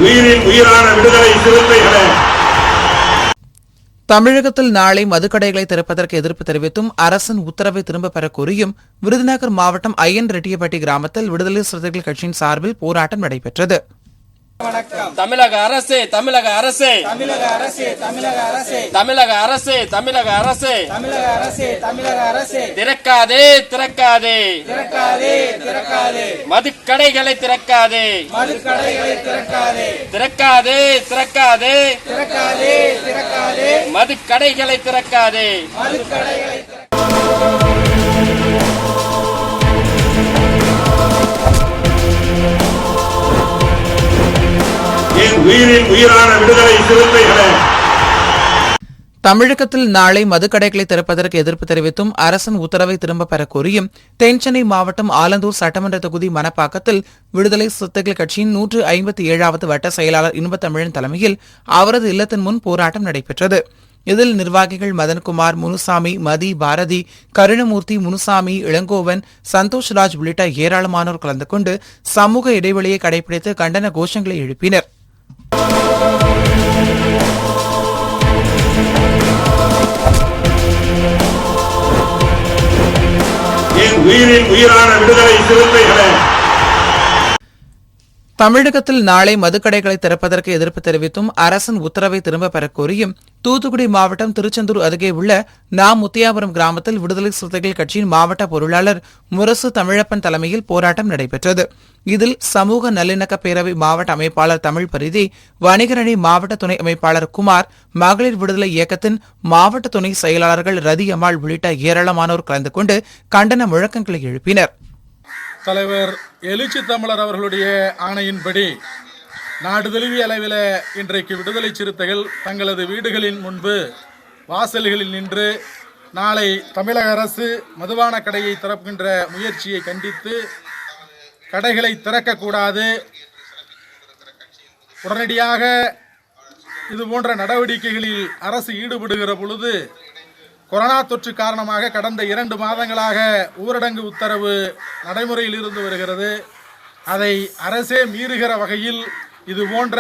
உயிரின் உயிரான விடுதலை சிறுத்தைகளே, தமிழகத்தில் நாளை மதுக்கடைகளை திறப்பதற்கு எதிர்ப்பு தெரிவித்தும் அரசின் உத்தரவை திரும்பப் பெற கோரியும் விருதுநகர் மாவட்டம் ஐயன் ரெட்டியப்பட்டி கிராமத்தில் விடுதலை சிறுத்தைகள் கட்சியின் சார்பில் போராட்டம் நடைபெற்றது. தமிழக அரசு தமிழக அரசு தமிழக அரசு தமிழக அரசு தமிழக அரசு தமிழக அரசு தமிழக அரசு தமிழக அரசு திறக்காதே திறக்காதே திறக்காதே திறக்காதே மதுக்கடைகளை திறக்காதே மதுக்கடைகளை திறக்காதே திறக்காதே திறக்காதே திறக்காதே திறக்காதே மதுக்கடைகளை திறக்காதே மதுக்கடைகளை உயிரின் உயிரான விடுதலை சிறுத்தைகளே, தமிழகத்தில் நாளை மதுக்கடைகளை திறப்பதற்கு எதிர்ப்பு தெரிவித்தும் அரசின் உத்தரவை திரும்பப் பெற கோரியும் தென்சென்னை மாவட்டம் ஆலந்தூர் சட்டமன்ற தொகுதி மணப்பாக்கத்தில் விடுதலை சிறுத்தைகள் கட்சியின் 157வது வட்ட செயலாளர் இன்பத்தமிழன் தலைமையில் அவரது இல்லத்தின் முன் போராட்டம் நடைபெற்றது. இதில் நிர்வாகிகள் மதன்குமார், முனுசாமி, மதி, பாரதி, கருணமூர்த்தி, முனுசாமி, இளங்கோவன், சந்தோஷ்ராஜ் உள்ளிட்ட ஏராளமானோர் கலந்து கொண்டு சமூக இடைவெளியை கடைபிடித்து கண்டன கோஷங்களை எழுப்பினர். உயிரின் உயிரான விடுதலை சிறுத்தைகளே, தமிழகத்தில் நாளை மதுக்கடைகளை திறப்பதற்கு எதிர்ப்பு தெரிவித்தும் அரசின் உத்தரவை திரும்பப் பெறக் கோரியும் தூத்துக்குடி மாவட்டம் திருச்செந்தூர் அருகே உள்ள முத்தியாபுரம் கிராமத்தில் விடுதலை சிறுத்தைகள் கட்சியின் மாவட்ட பொருளாளர் முரசு தமிழப்பன் தலைமையில் போராட்டம் நடைபெற்றது. இதில் சமூக நல்லிணக்க பேரவை மாவட்ட அமைப்பாளர் தமிழ் பரிதி, வணிகரணி மாவட்ட துணை அமைப்பாளர் குமார், மகளிர் விடுதலை இயக்கத்தின் மாவட்ட துணை செயலாளர்கள் ரதி அம்மாள் உள்ளிட்ட ஏராளமானோர் கலந்து கொண்டு கண்டன முழக்கங்களை எழுப்பினர். தலைவர் எழுச்சி தமிழர் அவர்களுடைய ஆணையின்படி நாடு தழுவிய அளவில் இன்றைக்கு விடுதலை சிறுத்தைகள் தங்களது வீடுகளின் முன்பு வாசல்களில் நின்று நாளை தமிழக அரசு மதுபான கடையை திறக்கின்ற முயற்சியை கண்டித்து கடைகளை திறக்கக்கூடாது, உடனடியாக இதுபோன்ற நடவடிக்கைகளில் அரசு ஈடுபடுகிற பொழுது கொரோனா தொற்று காரணமாக கடந்த 2 மாதங்களாக ஊரடங்கு உத்தரவு நடைமுறையில் இருந்து வருகிறது. அதை அரசே மீறுகிற வகையில் இது போன்ற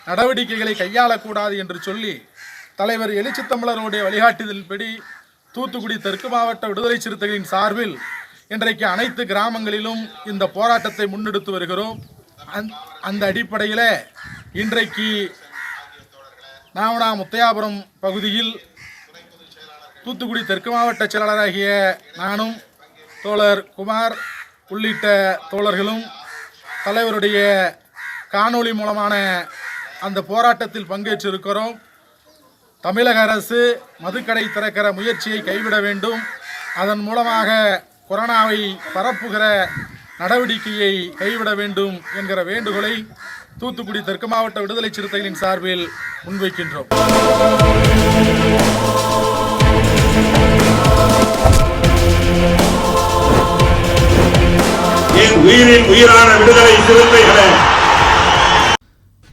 நடவடிக்கைகளை கையாளக்கூடாது என்று சொல்லி தலைவர் எழுச்சி தமிழருடைய வழிகாட்டுதலின்படி தூத்துக்குடி தெற்கு மாவட்ட விடுதலை சிறுத்தைகளின் சார்பில் இன்றைக்கு அனைத்து கிராமங்களிலும் இந்த போராட்டத்தை முன்னெடுத்து வருகிறோம். அந்த அடிப்படையில் இன்றைக்கு முத்தியாபுரம் பகுதியில் தூத்துக்குடி தெற்கு மாவட்ட செயலாளராகிய நானும் தோழர் குமார் உள்ளிட்ட தோழர்களும் தலைவருடைய காணொளி மூலமான அந்த போராட்டத்தில் பங்கேற்றிருக்கிறோம். தமிழக அரசு மதுக்கடை திறக்கிற முயற்சியை கைவிட வேண்டும், அதன் மூலமாக கொரோனாவை பரப்புகிற நடவடிக்கையை கைவிட வேண்டும் என்கிற வேண்டுகோளை தூத்துக்குடி தெற்கு மாவட்ட விடுதலை சிறுத்தைகளின் சார்பில் முன்வைக்கின்றோம்.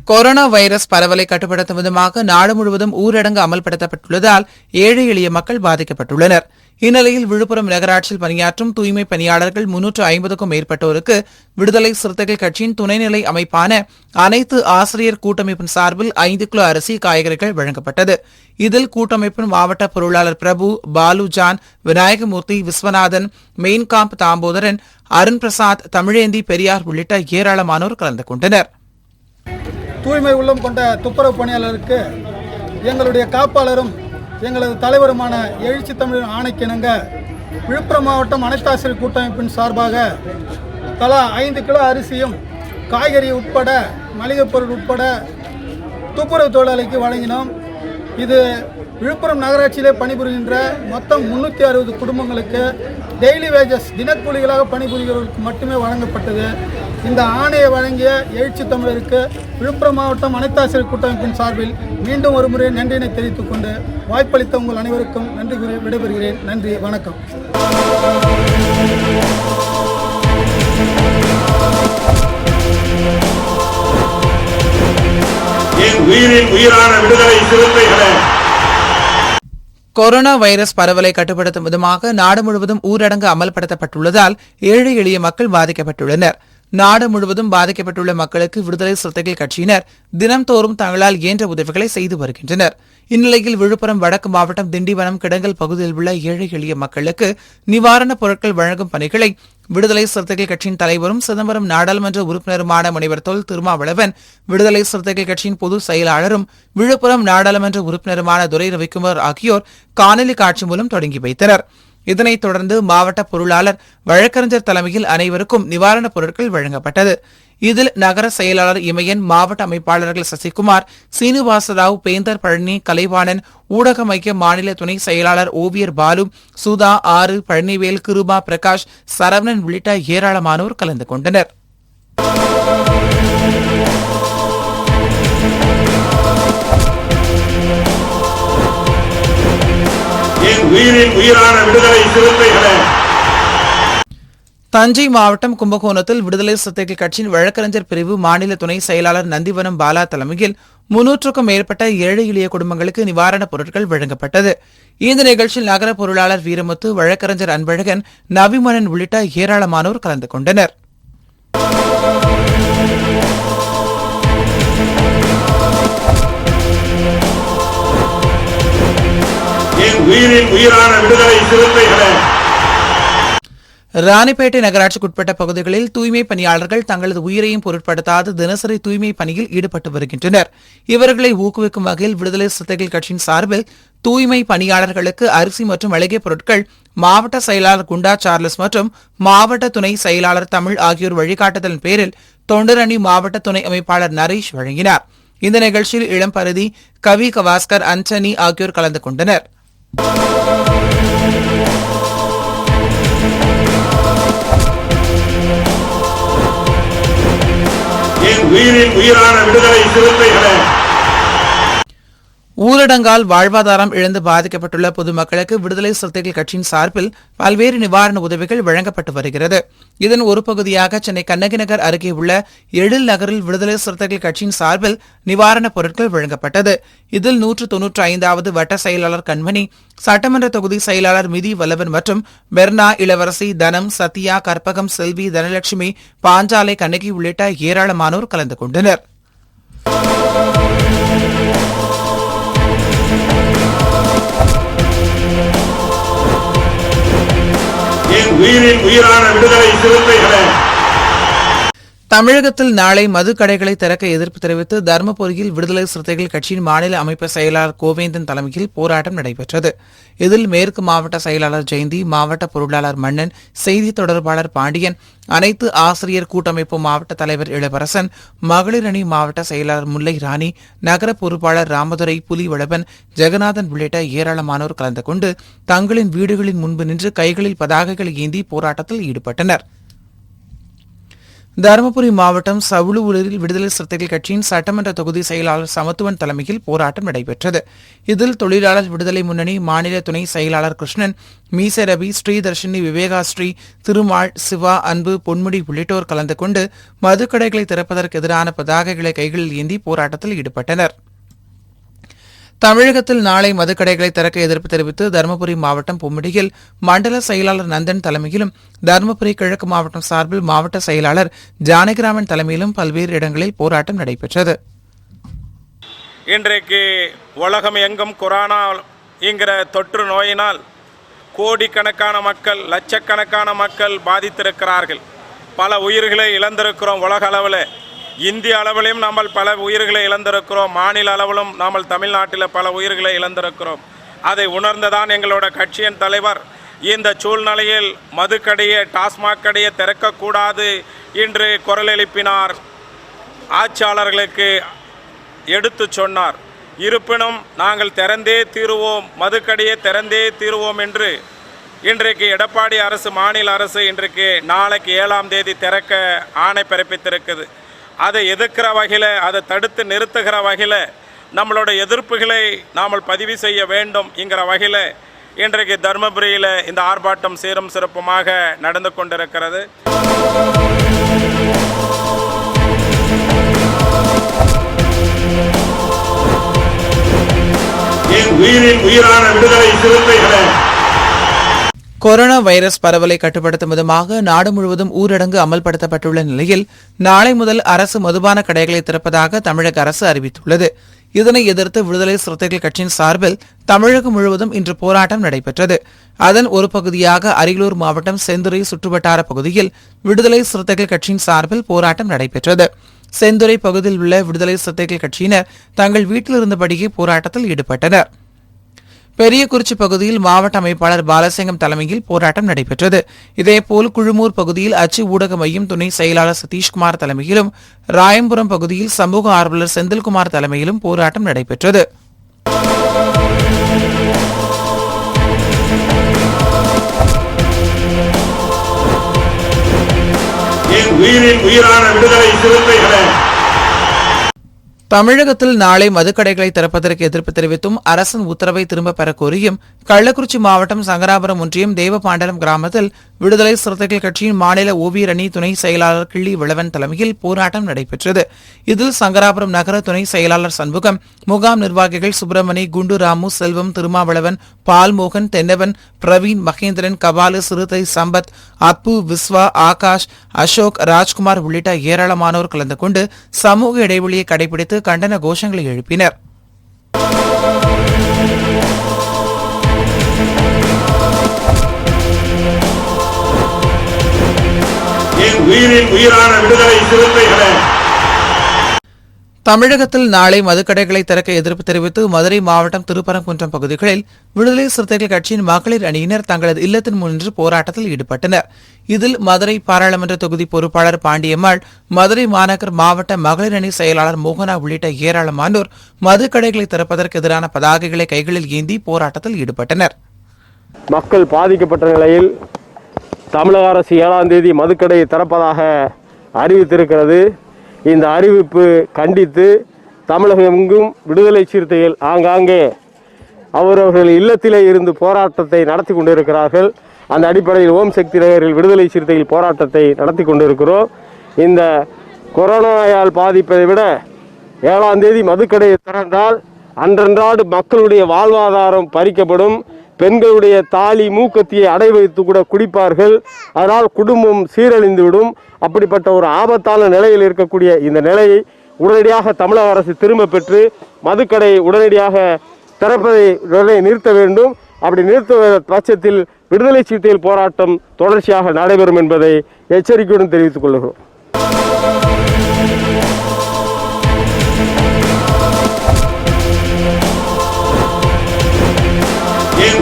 கொரோனா வைரஸ் பரவலை கட்டுப்படுத்தும் விதமாக நாடு முழுவதும் ஊரடங்கு அமல்படுத்தப்பட்டுள்ளதால் ஏழை எளிய மக்கள் பாதிக்கப்பட்டுள்ளனர். இந்நிலையில் விழுப்புரம் நகராட்சியில் பணியாற்றும் தூய்மை பணியாளர்கள் 350க்கும் மேற்பட்டோருக்கு விடுதலை சிறுத்தைகள் கட்சியின் துணைநிலை அமைப்பான அனைத்து ஆசிரியர் கூட்டமைப்பின் சார்பில் 5 கிலோ அரிசி, காய்கறிகள் வழங்கப்பட்டது. இதில் கூட்டமைப்பின் மாவட்ட பொருளாளர் பிரபு, பாலு ஜான், விநாயகமூர்த்தி, விஸ்வநாதன், மெயின்காம்ப் தாம்போதரன், அருண் பிரசாத், தமிழேந்தி பெரியார் உள்ளிட்ட ஏராளமானோர் கலந்து கொண்டனர். தூய்மை உள்ளம் கொண்ட துப்புரவு பணியாளருக்கு எங்களுடைய காப்பாளரும் எங்களது தலைவருமான எழுச்சி தமிழர் ஆணைக்கிணங்க விழுப்புரம் மாவட்டம் அனைத்தாசிரியர் கூட்டமைப்பின் சார்பாக தலா 5 கிலோ அரிசியும், காய்கறி உட்பட, மளிகைப் பொருள் உட்பட துப்புரவு தொழிலாளிக்கு வழங்கினோம். இது விழுப்புரம் நகராட்சியிலே பணிபுரிகின்ற மொத்தம் 360 குடும்பங்களுக்கு டெய்லி வேஜஸ் தினக்கூலிகளாக பணிபுரிகிறவர்களுக்கு மட்டுமே வழங்கப்பட்டது. இந்த ஆணையை வழங்கிய எழுச்சி தமிழருக்கு விழுப்புரம் மாவட்டம் அனைத்தாசிரியர் கூட்டமைப்பின் சார்பில் மீண்டும் ஒரு முறை நன்றியினை தெரிவித்துக் கொண்டு வாய்ப்பளித்த உங்கள் அனைவருக்கும் நன்றி கூறி விடைபெறுகிறேன். நன்றி, வணக்கம். கொரோனா வைரஸ் பரவலை கட்டுப்படுத்தும் விதமாக நாடு முழுவதும் ஊரடங்கு அமல்படுத்தப்பட்டுள்ளதால் ஏழை எளிய மக்கள் பாதிக்கப்பட்டுள்ளனர். நாடு முழுவதும் பாதிக்கப்பட்டுள்ள மக்களுக்கு விடுதலை சிறுத்தைகள் கட்சியினர் தினம்தோறும் தங்களால் இயன்ற உதவிகளை செய்து வருகின்றனர். இந்நிலையில் விழுப்புரம் வடக்கு மாவட்டம் திண்டிவனம், கிடங்கல் பகுதியில் உள்ள ஏழை எளிய மக்களுக்கு நிவாரணப் பொருட்கள் வழங்கும் பணிகளை விடுதலை சிறுத்தைகள் கட்சியின் தலைவரும் சிதம்பரம் நாடாளுமன்ற உறுப்பினருமான முனைவர் தொல் திருமாவளவன், விடுதலை சிறுத்தைகள் கட்சியின் பொதுச் செயலாளரும் விழுப்புரம் நாடாளுமன்ற உறுப்பினருமான துரை ரவிக்குமார் ஆகியோர் காணொலி காட்சி மூலம் தொடங்கி வைத்தனர். இதனைத் தொடர்ந்து மாவட்ட பொருளாளர் வழக்கறிஞர் தலைமையில் அனைவருக்கும் நிவாரணப் பொருட்கள் வழங்கப்பட்டது. இதில் நகர செயலாளர் இமயன், மாவட்ட அமைப்பாளர்கள் சசிகுமார், சீனிவாசராவ், பேந்தர் பழனி, கலைவாணன், ஊடக மைய மாநில துணை செயலாளர் ஓவியர் பாலு, சுதா, ஆறு, பழனிவேல், கிருபா, பிரகாஷ், சரவணன் உள்ளிட்ட ஏராளமானோர் கலந்து கொண்டனர். தஞ்சை மாவட்டம் கும்பகோணத்தில் விடுதலை சிறுத்தைகள் கட்சியின் வழக்கறிஞர் பிரிவு மாநில துணை செயலாளர் நந்திவனம் பாலா தலைமையில் 300க்கும் மேற்பட்ட ஏழை எளிய குடும்பங்களுக்கு நிவாரணப் பொருட்கள் வழங்கப்பட்டது. இந்த நிகழ்ச்சியில் நகர பொருளாளர் வீரமுத்து, வழக்கறிஞர் அன்பழகன், நவிமணன் உள்ளிட்ட ஏராளமானோர் கலந்து கொண்டனர். ராணிப்பேட்டை நகராட்சிக்குட்பட்ட பகுதிகளில் தூய்மை பணியாளர்கள் தங்களது உயிரையும் பொருட்படுத்தாது தினசரி தூய்மை பணியில் ஈடுபட்டு வருகின்றனர். இவர்களை ஊக்குவிக்கும் வகையில் விடுதலை சிறுத்தைகள் கட்சியின் சார்பில் தூய்மை பணியாளர்களுக்கு அரிசி மற்றும் மளிகைப் பொருட்கள் மாவட்ட செயலாளர் குண்டா சார்லஸ் மற்றும் மாவட்ட துணை செயலாளர் தமிழ் ஆகியோர் வழிகாட்டுதலின் பேரில் தொண்டரணி மாவட்ட துணை அமைப்பாளர் நரேஷ் வழங்கினார். இந்த நிகழ்ச்சியில் இளம்பருதி, கவி கவாஸ்கர், அன்சனி ஆகியோர் கலந்து கொண்டனர். உயிரின் உயிரான விடுதலை சிறுத்தைகளே, ஊரடங்கால் வாழ்வாதாரம் இழந்து பாதிக்கப்பட்டுள்ள பொதுமக்களுக்கு விடுதலை சிறுத்தைகள் கட்சியின் சார்பில் பல்வேறு நிவாரண உதவிகள் வழங்கப்பட்டு வருகிறது. இதன் ஒரு பகுதியாக சென்னை கண்ணகி நகர் அருகே உள்ள எழில் நகரில் விடுதலை சிறுத்தைகள் கட்சியின் சார்பில் நிவாரணப் பொருட்கள் வழங்கப்பட்டது. இதில் 195வது வட்ட செயலாளர் கண்மணி, சட்டமன்ற தொகுதி செயலாளர் மிதி வல்லவன் மற்றும் பெர்னா, இளவரசி, தனம், சத்யா, கற்பகம், செல்வி, தனலட்சுமி, பாஞ்சாலை, கண்ணகி உள்ளிட்ட ஏராளமானோர் கலந்து கொண்டனர். உயிரின் உயிரான விடுதலை சிறுத்தைகளே. தமிழகத்தில் நாளை மதுக்கடைகளை திறக்க எதிர்ப்பு தெரிவித்து தருமபுரியில் விடுதலை சிறுத்தைகள் கட்சியின் மாநில அமைப்பு செயலாளர் கோவேந்தன் தலைமையில் போராட்டம் நடைபெற்றது. இதில் மேற்கு மாவட்ட செயலாளர் ஜெயந்தி, மாவட்ட பொருளாளர் மன்னன், செய்தி தொடர்பாளர் பாண்டியன், அனைத்து ஆசிரியர் கூட்டமைப்பு மாவட்ட தலைவர் இளவரசன், மகளிர் அணி மாவட்ட செயலாளர் முல்லை ராணி, நகர பொறுப்பாளர் ராமதுரை, புலிவளவன், ஜெகநாதன் உள்ளிட்ட ஏராளமானோர் கலந்து கொண்டு தங்களின் வீடுகளின் முன்பு நின்று கைகளில் பதாகைகளை ஏந்தி போராட்டத்தில் ஈடுபட்டனர். தருமபுரி மாவட்டம் சவுளூரில் விடுதலை சிறுத்தைகள் கட்சியின் சட்டமன்ற தொகுதி செயலாளர் சமத்துவன் தலைமையில் போராட்டம் நடைபெற்றது. இதில் தொழிலாளர் விடுதலை முன்னணி மாநில துணை செயலாளர் கிருஷ்ணன், மீச ரவி, ஸ்ரீதர்ஷினி, விவேகாஸ்ரீ, திருமால், சிவா, அன்பு, பொன்முடி உள்ளிட்டோர் கலந்து கொண்டு மதுக்கடைகளை திறப்பதற்கு எதிரான பதாகைகளை கைகளில் ஏந்தி போராட்டத்தில் ஈடுபட்டனர். தமிழகத்தில் நாளை மதுக்கடைகளை திறக்க எதிர்ப்பு தெரிவித்து தருமபுரி மாவட்டம் பொம்முடியில் மண்டல செயலாளர் நந்தன் தலைமையிலும், தருமபுரி கிழக்கு மாவட்டம் சார்பில் மாவட்ட செயலாளர் ஜானகிராமன் தலைமையிலும் பல்வேறு இடங்களில் போராட்டம் நடைபெற்றது. இன்றைக்கு உலகம் எங்கும் கொரோனா என்கிற தொற்று நோயினால் கோடிக்கணக்கான மக்கள், லட்சக்கணக்கான மக்கள் பாதித்திருக்கிறார்கள். பல உயிர்களை இழந்திருக்கிறோம். உலக அளவில், இந்திய அளவிலும் நாம் பல உயிர்களை இழந்திருக்கிறோம். மாநில அளவிலும் நாம் தமிழ்நாட்டில் பல உயிர்களை இழந்திருக்கிறோம். அதை உணர்ந்துதான் எங்களோட கட்சியின் தலைவர் இந்த சூழ்நிலையில் மதுக்கடையை, டாஸ்மாக் கடையை திறக்கக்கூடாது என்று குரல் எழுப்பினார். ஆட்சியாளர்களுக்கு எடுத்து சொன்னார். இருப்பினும் நாங்கள் திறந்தே தீருவோம், மதுக்கடையை திறந்தே தீருவோம் என்று இன்றைக்கு எடப்பாடி அரசு, மாநில அரசு இன்றைக்கு நாளைக்கு 7ஆம் தேதி திறக்க ஆணை பிறப்பித்திருக்குது. அதை எதிர்க்கிற வகையில், அதை தடுத்து நிறுத்துகிற வகையில் நம்மளோட எதிர்ப்புகளை நாம் பதிவு செய்ய வேண்டும் என்கிற வகையில் இன்றைக்கு தருமபுரியில் இந்த ஆர்ப்பாட்டம் சீரும் சிறப்புமாக நடந்து கொண்டிருக்கிறது. உயிரின் உயிரான விடுதலை சிறுத்தைகளே. கொரோனா வைரஸ் பரவலை கட்டுப்படுத்தும் விதமாக நாடு முழுவதும் ஊரடங்கு அமல்படுத்தப்பட்டுள்ள நிலையில் நாளை முதல் அரசு மதுபான கடைகளை திறப்பதாக தமிழக அரசு அறிவித்துள்ளது. இதனை எதிர்த்து விடுதலை சிறுத்தைகள் கட்சியின் சார்பில் தமிழகம் முழுவதும் இன்று போராட்டம் நடைபெற்றது. அதன் ஒரு பகுதியாக அரியலூர் மாவட்டம் செந்துறை சுற்றுவட்டார பகுதியில் விடுதலை சிறுத்தைகள் கட்சியின் சார்பில் போராட்டம் நடைபெற்றது. செந்துறை பகுதியில் உள்ள விடுதலை சிறுத்தைகள் கட்சியினர் தங்கள் வீட்டில் இருந்தபடியே போராட்டத்தில் ஈடுபட்டனர். பெரியகுறிச்சி பகுதியில் மாவட்ட அமைப்பாளர் பாலசிங்கம் தலைமையில் போராட்டம் நடைபெற்றது. இதேபோல் குழுமூர் பகுதியில் அச்சு ஊடக மையம் துணை செயலாளர் சதீஷ்குமார் தலைமையிலும், ராயம்புரம் பகுதியில் சமூக ஆர்வலர் செந்தில்குமார் தலைமையிலும் போராட்டம் நடைபெற்றது. உயிரின் உயிரான விடுதலை சிறுத்தைகளே. தமிழகத்தில் நாளை மதுக்கடைகளை திறப்பதற்கு எதிர்ப்பு தெரிவித்தும் அரசின் உத்தரவை திரும்பப் பெறக் கோரியும் கள்ளக்குறிச்சி மாவட்டம் சங்கராபுரம் ஒன்றியம் தேவபாண்டலம் கிராமத்தில் விடுதலை சிறுத்தைகள் கட்சியின் மாநில ஓவியர் அணி துணை செயலாளர் கிள்ளி விளவன் தலைமையில் போராட்டம் நடைபெற்றது. இதில் சங்கராபுரம் நகர துணை செயலாளர் சண்முகம், முகாம் நிர்வாகிகள் சுப்பிரமணி, குண்டு ராமு, செல்வம், திருமாவளவன், பால்மோகன், தென்னவன், பிரவீன், மகேந்திரன், கபாலு, சிறுத்தை, சம்பத், அப்பு, விஸ்வா, ஆகாஷ், அசோக், ராஜ்குமார் உள்ளிட்ட ஏராளமானோர் கலந்து கொண்டு சமூக இடைவெளியை கடைபிடித்து கண்டன கோஷங்களை எழுப்பினர். உயிரின் உயிரான விடுதலை சிறுத்தைகளே. தமிழகத்தில் நாளை மதுக்கடைகளை திறக்க எதிர்ப்பு தெரிவித்து மதுரை மாவட்டம் திருப்பரங்குன்றம் பகுதிகளில் விடுதலை சிறுத்தைகள் கட்சியின் மகளிர் அணியினர் தங்களது இல்லத்தின் முன்னின்று போராட்டத்தில் ஈடுபட்டனர். இதில் மதுரை பாராளுமன்ற தொகுதி பொறுப்பாளர் பாண்டியம்மாள், மதுரை மாநகர் மாவட்ட மகளிர் அணி செயலாளர் மோகனா உள்ளிட்ட ஏராளமானோர் மதுக்கடைகளை திறப்பதற்கு எதிரான பதாகைகளை கைகளில் ஏந்தி போராட்டத்தில் ஈடுபட்டனர். மக்கள் பாதிக்கப்பட்ட நிலையில் தமிழக அரசு 7ஆம் தேதி மதுக்கடையை திறப்பதாக அறிவித்திருக்கிறது. இந்த அறிவிப்பு கண்டித்து தமிழகம் எங்கும் விடுதலை சிறுத்தைகள் ஆங்காங்கே அவரவர்கள் இல்லத்திலே இருந்து போராட்டத்தை நடத்தி கொண்டிருக்கிறார்கள். அந்த அடிப்படையில் ஓம் சக்தி நகரில் விடுதலை சிறுத்தைகள் போராட்டத்தை நடத்தி கொண்டிருக்கிறோம். இந்த கொரோனாவால் பாதிப்பதை விட 7ஆம் தேதி மதுக்கடையை திறந்தால் அன்றன்றாடு மக்களுடைய வாழ்வாதாரம் பறிக்கப்படும். பெண்களுடைய தாலி மூக்கத்தியை அடை வைத்து கூட குடிப்பார்கள். அதனால் குடும்பம் சீரழிந்துவிடும். அப்படிப்பட்ட ஒரு ஆபத்தான நிலையில் இருக்கக்கூடிய இந்த நிலையை உடனடியாக தமிழக அரசு திரும்ப பெற்று மதுக்கடையை உடனடியாக திறப்பதை நிறுத்த வேண்டும். அப்படி நிறுத்த பட்சத்தில் விடுதலை சிறுத்தைகள் போராட்டம் தொடர்ச்சியாக நடைபெறும் என்பதை எச்சரிக்கையுடன் தெரிவித்துக் கொள்கிறோம்.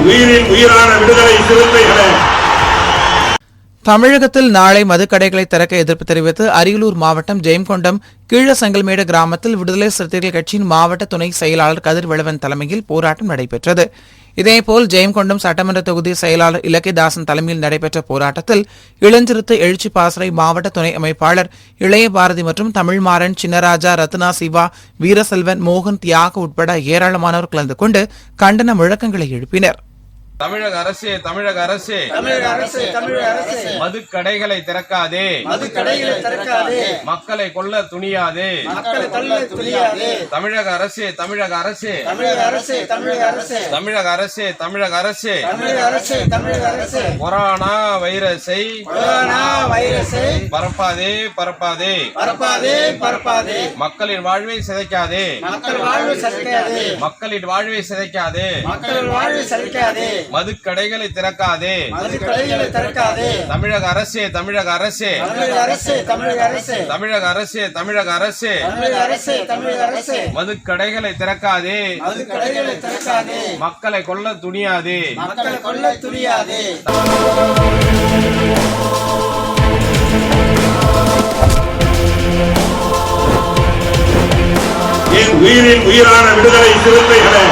உயிரின் உயிரான விடுதலை சிறுத்தைகளே. தமிழகத்தில் நாளை மதுக்கடைகளை திறக்க எதிர்ப்பு தெரிவித்து அரியலூர் மாவட்டம் ஜெயங்கொண்டம் கீழசங்கல்மேடு கிராமத்தில் விடுதலை சிறுத்தைகள் கட்சியின் மாவட்ட துணை செயலாளர் கதிர்வெளவன் தலைமையில் போராட்டம் நடைபெற்றது. இதேபோல் ஜெயங்கொண்டம் சட்டமன்ற தொகுதி செயலாளர் இலக்கியதாசன் தலைமையில் நடைபெற்ற போராட்டத்தில் இளஞ்சிறுத்தை எழுச்சி பாசறை மாவட்ட துணை அமைப்பாளர் இளைய பாரதி மற்றும் தமிழ்மாறன், சின்னராஜா, ரத்னா, சிவா, வீரசெல்வன், மோகன், தியாக உட்பட ஏராளமானோர் கலந்து கொண்டு கண்டன முழக்கங்களை எழுப்பினர். தமிழக அரசே, தமிழக அரசே, தமிழக அரசே, தமிழக அரசே, மதுக்கடைகளை திறக்காதே, மதுக்கடைகளை திறக்காதே, மக்களை கொல்ல துணியாதே, மக்களை கொல்ல துணியாதே, தமிழக அரசே, தமிழக அரசே, தமிழக அரசே, தமிழக அரசே, தமிழக அரசே, தமிழக அரசே, தமிழக அரசே, தமிழக அரசே, கொரோனா வைரஸை பரப்பாதே, பரப்பாதே, பரப்பாதே, பரப்பாதே, மக்களின் வாழ்வை சிதைக்காதே, மக்கள் வாழ்வை சிதைக்காதே, மக்களின் வாழ்வை சிதைக்காதே, மக்கள் வாழ்வை சிதைக்காதே, மதுக்கடைகளை திறக்காதே, மதுக்கடைகளை திறக்காதே, தமிழக அரசே, தமிழக அரசே, தமிழக அரசே, தமிழக அரசே, தமிழக அரசே, தமிழக அரசே, தமிழக அரசே, தமிழக அரசே, மதுக்கடைகளை திறக்காதே, மதுக்கடைகளை திறக்காதே, மக்களை கொல்ல துணியாதே, மக்களை கொல்ல துணியாதே. உயிரின் உயிரான விடுதலை சிறுத்தைகளே.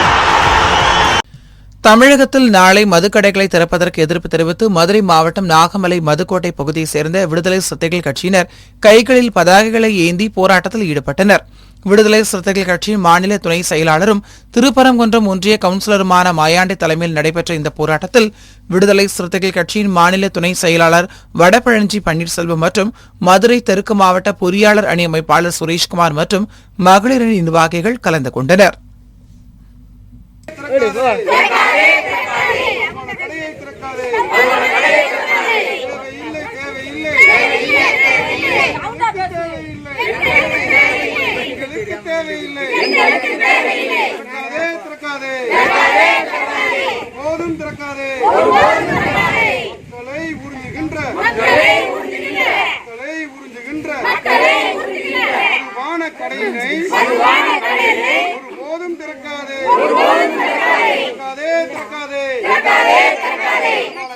தமிழகத்தில் நாளை மதுக்கடைகளை திறப்பதற்கு எதிர்ப்பு தெரிவித்து மதுரை மாவட்டம் நாகமலை மதுக்கோட்டை பகுதியைச் சேர்ந்த விடுதலை சிறுத்தைகள் கட்சியினர் கைகளில் பதாகைகளை ஏந்தி போராட்டத்தில் ஈடுபட்டனர். விடுதலை சிறுத்தைகள் கட்சியின் மாநில துணை செயலாளரும் திருப்பரங்குன்றம் ஒன்றிய கவுன்சிலருமான மாயாண்டி தலைமையில் நடைபெற்ற இந்த போராட்டத்தில் விடுதலை சிறுத்தைகள் கட்சியின் மாநில துணை செயலாளர் வடபழஞ்சி பன்னீர்செல்வம் மற்றும் மதுரை தெற்கு மாவட்ட பொறியாளர் அணி அமைப்பாளர் சுரேஷ்குமார் மற்றும் மகளிர் அணி நிர்வாகிகள் கலந்து கொண்டனர். போதும் திறக்காதே, மக்களை உறிஞ்சுகின்ற மதுபான கடையினை ஒருபோதும் திறக்காதே, திறக்காதே, திறக்காதே,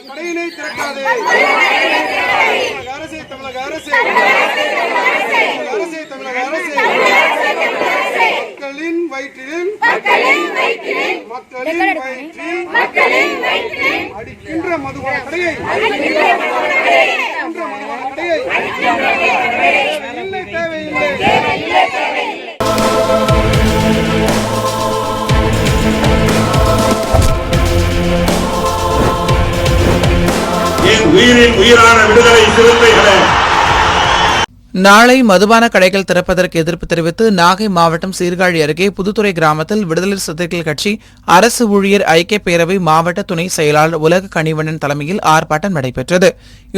கடையினை திறக்காதே. தமிழக அரசே, தமிழக அரசே, அரசே, தமிழக அரசே, மக்களின் வயிற்றில் அடிக்கின்ற மதுபான கடையை தேவையில்லை. உயிரின் உயிரான விடுதலை சிறுத்தைகளே. நாளை மதுபான கடைகள் திறப்பதற்கு எதிர்ப்பு தெரிவித்து நாகை மாவட்டம் சீர்காழி அருகே புதுத்துறை கிராமத்தில் விடுதலை சிறுத்தைகள் கட்சி அரசு ஊழியர் ஐக்கிய பேரவை மாவட்ட துணை செயலாளர் உலக கனிவண்ணன் தலைமையில் ஆர்ப்பாட்டம் நடைபெற்றது.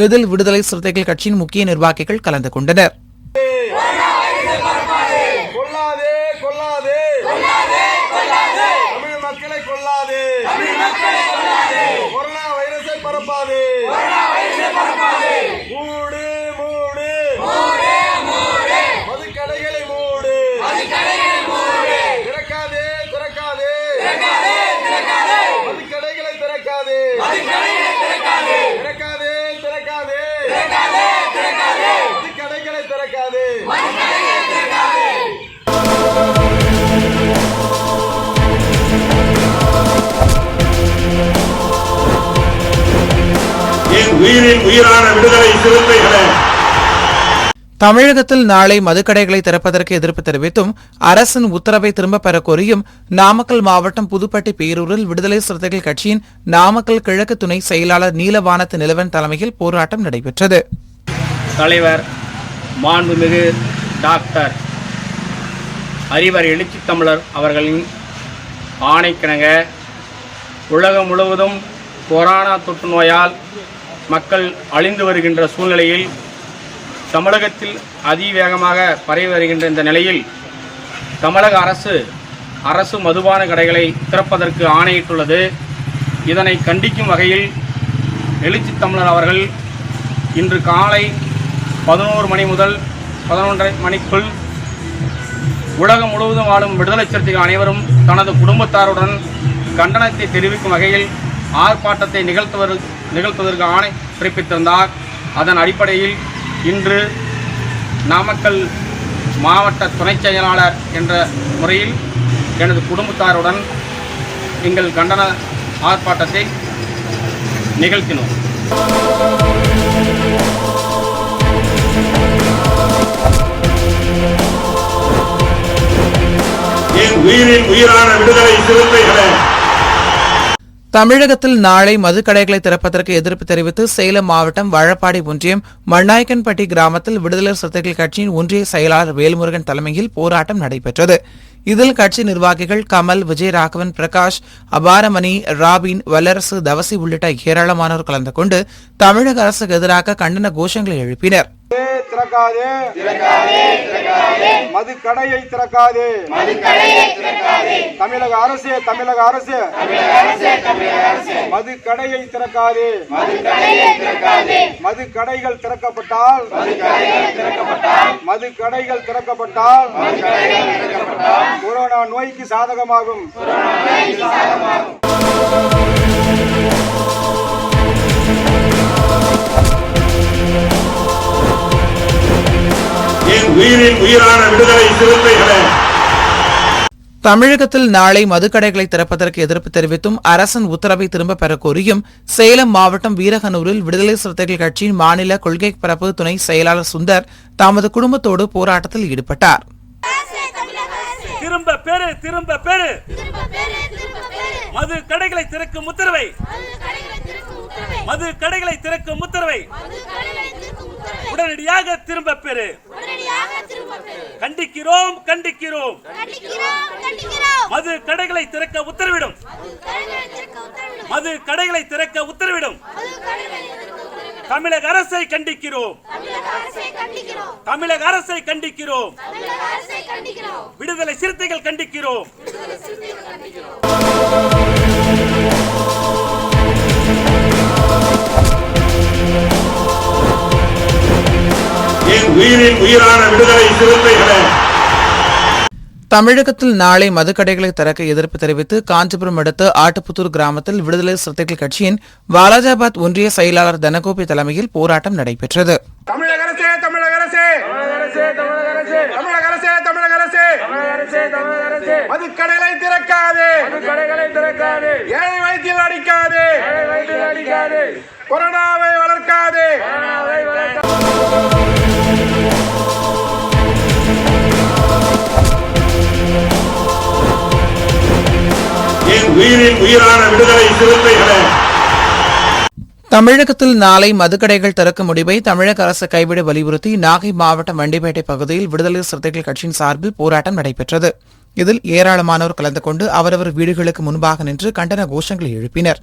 இதில் விடுதலை சிறுத்தைகள் கட்சியின் முக்கிய நிர்வாகிகள் கலந்து கொண்டனர். கொரோனா வைரஸை பரப்பாதே, மூடு, மூடு, உயிரின் உயிரான விடுதலை சிறுத்தைகளே, தமிழகத்தில் நாளை மதுக்கடைகளை திறப்பதற்கு எதிர்ப்பு தெரிவித்தும் அரசின் உத்தரவை திரும்பப் பெற கோரியும் நாமக்கல் மாவட்டம் புதுப்பட்டி பேரூரில் விடுதலை சிறுத்தைகள் கட்சியின் நாமக்கல் கிழக்கு துணை செயலாளர் நீலவானத்து நிலவன் தலைமையில் போராட்டம் நடைபெற்றது. தலைவர் மாண்புமிகு டாக்டர் அறிவர் எழுச்சி தமிழர் அவர்களின் ஆணைக்கிணங்க உலகம் முழுவதும் கொரோனா தொற்று நோயால் மக்கள் அழிந்து வருகின்ற சூழ்நிலையில் தமிழகத்தில் அதிவேகமாக பரவி வருகின்ற இந்த நிலையில் தமிழக அரசு மதுபான கடைகளை திறப்பதற்கு ஆணையிட்டுள்ளது. இதனை கண்டிக்கும் வகையில் எழுச்சி தமிழர் அவர்கள் இன்று காலை 11 மணி முதல் 11:30 மணிக்குள் உலகம் முழுவதும் வாழும் விடுதலை சிறுத்தைகள் அனைவரும் தனது குடும்பத்தாருடன் கண்டனத்தை தெரிவிக்கும் வகையில் ஆர்ப்பாட்டத்தை நிகழ்த்துவதற்கு ஆணை பிறப்பித்திருந்தார். அதன் அடிப்படையில் இன்று நாமக்கல் மாவட்ட துணைச் செயலாளர் என்ற முறையில் எனது குடும்பத்தாருடன் எங்கள் கண்டன ஆர்ப்பாட்டத்தை நிகழ்த்தினோம். என் உயிரின் உயிரான விடுதலை சிறுத்தைகளே, தமிழகத்தில் நாளை மதுக்கடைகளை திறப்பதற்கு எதிர்ப்பு தெரிவித்து சேலம் மாவட்டம் வாழப்பாடி ஒன்றியம் மண்ணாய்க்கன்பட்டி கிராமத்தில் விடுதலை சிறுத்தைகள் கட்சியின் ஒன்றிய செயலாளர் வேல்முருகன் தலைமையில் போராட்டம் நடைபெற்றது. இதில் கட்சி நிர்வாகிகள் கமல், விஜயராகவன், பிரகாஷ், அபாரமணி, ராபின், வல்லரசு, தவசி உள்ளிட்ட ஏராளமானோர் கலந்து கொண்டு தமிழக அரசுக்கு எதிராக கண்டன கோஷங்களை எழுப்பினர். மதுக்கடையை திறக்காதே, தமிழக அரசு மதுக்கடையை திறக்காதே. மதுக்கடைகள் திறக்கப்பட்டால் கொரோனா நோய்க்கு சாதகமாகும். என் உயிரின் உயிரான விடுதலை சிறுத்தைகளே, தமிழகத்தில் நாளை மதுக்கடைகளை திறப்பதற்கு எதிர்ப்பு தெரிவித்தும் அரசின் உத்தரவை திரும்பப் பெற கோரியும் சேலம் மாவட்டம் வீரகனூரில் விடுதலை சிறுத்தைகள் கட்சியின் மாநில கொள்கை பரப்பு துணை செயலாளர் சுந்தர் தமது குடும்பத்தோடு போராட்டத்தில் ஈடுபட்டார். திரும்ப பெறு மது கடைகளை திறக்கும் உத்தரவை உடனடியாக திரும்ப பெறு. கண்டிக்கிறோம். மது கடைகளை திறக்க உத்தரவிடும். தமிழக அரசை கண்டிக்கிறோம். விடுதலை சிறுத்தைகள் கண்டிக்கிறோம். என் உயிரின் உயிரான விடுதலை சிறுத்தைகளே, தமிழகத்தில் நாளை மதுக்கடைகளை திறக்க எதிர்ப்பு தெரிவித்து காஞ்சிபுரம் அடுத்த ஆட்டுப்புத்தூர் கிராமத்தில் விடுதலை சிறுத்தைகள் கட்சியின் வாலாஜாபாத் ஒன்றிய செயலாளர் தனகோபி தலைமையில் போராட்டம் நடைபெற்றது. மதுக்கடைகளை திறக்காதே, ஏழை வயிற்றில் அடிக்காதே, கொரோனாவை வளர்க்காதே. என் உயிரின் உயிரான விடுதலை சிறுத்தைகளே, தமிழகத்தில் நாளை மதுக்கடைகள் திறக்கும் முடிவை தமிழக அரசு கைவிட வலியுறுத்தி நாகை மாவட்டம் வண்டிப்பேட்டை பகுதியில் விடுதலை சிறுத்தைகள் கட்சியின் சார்பில் போராட்டம் நடைபெற்றது. இதில் ஏராளமானோர் கலந்து கொண்டு அவரவர் வீடுகளுக்கு முன்பாக நின்று கண்டன கோஷங்களை எழுப்பினர்.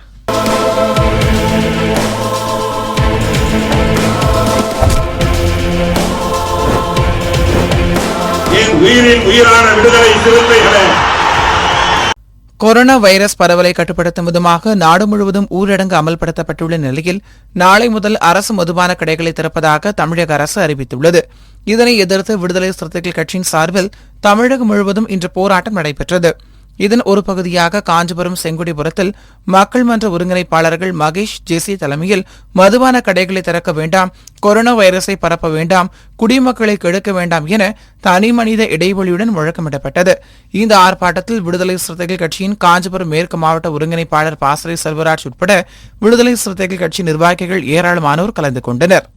என் உயிரின் உயிரான விடுதலை சிறுத்தைகளே, கொரோனா வைரஸ் பரவலை கட்டுப்படுத்தும் விதமாக நாடு முழுவதும் ஊரடங்கு அமல்படுத்தப்பட்டுள்ள நிலையில் நாளை முதல் அரசு மதுபான கடைகளை திறப்பதாக தமிழக அரசு அறிவித்துள்ளது. இதனை எதிர்த்து விடுதலை சிறுத்தைகள் கட்சியின் சார்பில் தமிழகம் முழுவதும் இன்று போராட்டம் நடைபெற்றது. இதன் ஒரு பகுதியாக காஞ்சிபுரம் செங்குடிபுரத்தில் மக்கள் மன்ற ஒருங்கிணைப்பாளர்கள் மகேஷ் ஜெசி தலைமையில் மதுபான கடைகளை திறக்க வேண்டாம், கொரோனா வைரஸை பரப்ப வேண்டாம், குடிமக்களை கெடுக்க வேண்டாம் என தனிமனித இடைவெளியுடன் முழக்கமிடப்பட்டது. இந்த ஆர்ப்பாட்டத்தில் விடுதலை சிறுத்தைகள் கட்சியின் காஞ்சிபுரம் மேற்கு மாவட்ட ஒருங்கிணைப்பாளர் பாசறை செல்வராஜ் உட்பட விடுதலை சிறுத்தைகள் கட்சி நிர்வாகிகள் ஏராளமானோர் கலந்து கொண்டனர்.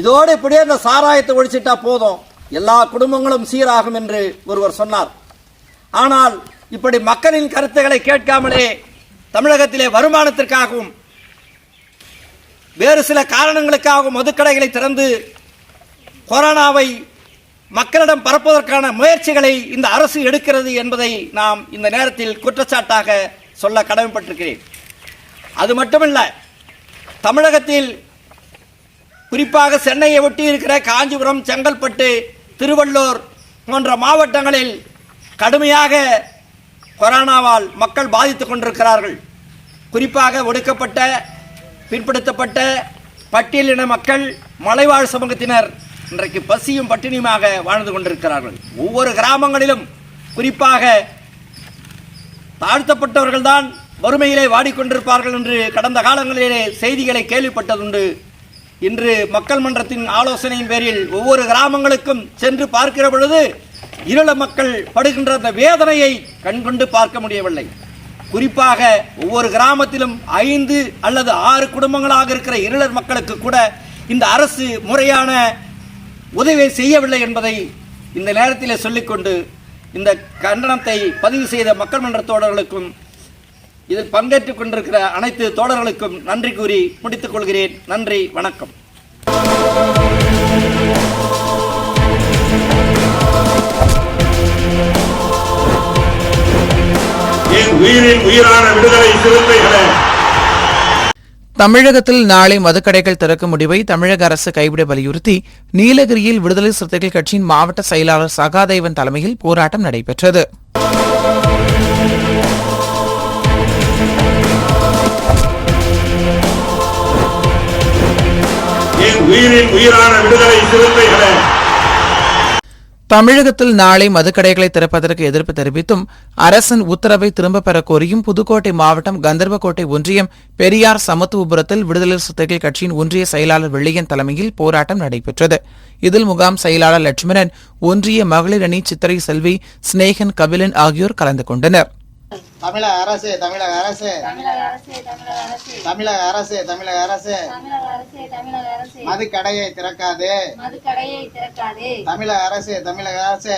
இதோடு இப்படியே இந்த சாராயத்தை ஒழிச்சிட்டா போதும், எல்லா குடும்பங்களும் சீராகும் என்று ஒருவர் சொன்னார். ஆனால் இப்படி மக்களின் கருத்துக்களை கேட்காமலே தமிழகத்திலே வருமானத்திற்காகவும் வேறு சில காரணங்களுக்காகவும் மதுக்கடைகளை திறந்து கொரோனாவை மக்களிடம் பரப்புவதற்கான முயற்சிகளை இந்த அரசு எடுக்கிறது என்பதை நாம் இந்த நேரத்தில் குற்றச்சாட்டாக சொல்ல கடமைப்பட்டிருக்கிறேன். அது மட்டுமல்ல, தமிழகத்தில் குறிப்பாக சென்னையை ஒட்டி இருக்கிற காஞ்சிபுரம், செங்கல்பட்டு, திருவள்ளூர் போன்ற மாவட்டங்களில் கடுமையாக கொரோனாவால் மக்கள் பாதித்துக் கொண்டிருக்கிறார்கள். குறிப்பாக ஒடுக்கப்பட்ட, பிற்படுத்தப்பட்ட, பட்டியலின மக்கள், மலைவாழ் சமூகத்தினர் இன்றைக்கு பசியும் பட்டினியுமாக வாழ்ந்து கொண்டிருக்கிறார்கள். ஒவ்வொரு கிராமங்களிலும் குறிப்பாக தாழ்த்தப்பட்டவர்கள்தான் வறுமையிலே வாடிக்கொண்டிருப்பார்கள் என்று கடந்த காலங்களிலே செய்திகளை கேள்விப்பட்டதுண்டு. இன்று மக்கள் மன்றத்தின் ஆலோசனையின் பேரில் ஒவ்வொரு கிராமங்களுக்கும் சென்று பார்க்கிற பொழுது இருள மக்கள் படுகின்ற அந்த வேதனையை கண்கொண்டு பார்க்க முடியவில்லை. குறிப்பாக ஒவ்வொரு கிராமத்திலும் 5 அல்லது 6 குடும்பங்களாக இருக்கிற இருளர் மக்களுக்கு கூட இந்த அரசு முறையான உதவியை செய்யவில்லை என்பதை இந்த நேரத்தில் சொல்லிக்கொண்டு இந்த கண்டனத்தை பதிவு செய்த மக்கள் மன்ற தோழர்களுக்கும் இதில் பங்கேற்றுக் கொண்டிருக்கிற அனைத்து தோழர்களுக்கும் நன்றி கூறி முடித்துக் கொள்கிறேன். நன்றி, வணக்கம். உயிரின் உயிரான விடுதலை சிறுத்தைகளே, தமிழகத்தில் நாளை மதுக்கடைகள் திறக்கும் முடிவை தமிழக அரசு கைவிட வலியுறுத்தி நீலகிரியில் விடுதலை சிறுத்தைகள் கட்சியின் மாவட்ட செயலாளர் சகாதேவன் தலைமையில் போராட்டம் நடைபெற்றது. உயிரின் உயிரான விடுதலை சிறுத்தைகளே, தமிழகத்தில் நாளை மதுக்கடைகளை திறப்பதற்கு எதிர்ப்பு தெரிவித்தும் அரசின் உத்தரவை திரும்பப் பெறக் கோரியும் புதுக்கோட்டை மாவட்டம் கந்தர்வக்கோட்டை ஒன்றியம் பெரியார் சமத்துவபுரத்தில் விடுதலை சிறுத்தைகள் கட்சியின் ஒன்றிய செயலாளர் வெள்ளையன் தலைமையில் போராட்டம் நடைபெற்றது. இதில் முகாம் செயலாளர் லட்சுமணன், ஒன்றிய மகளிர் அணி சித்திரை செல்வி, ஸ்னேகன், கபிலன் ஆகியோர் கலந்து கொண்டனர். தமிழக அரசு, தமிழக அரசு, தமிழக அரசு, தமிழக அரசு, மதுக்கடையை திறக்காது, தமிழக அரசு, தமிழக அரசு,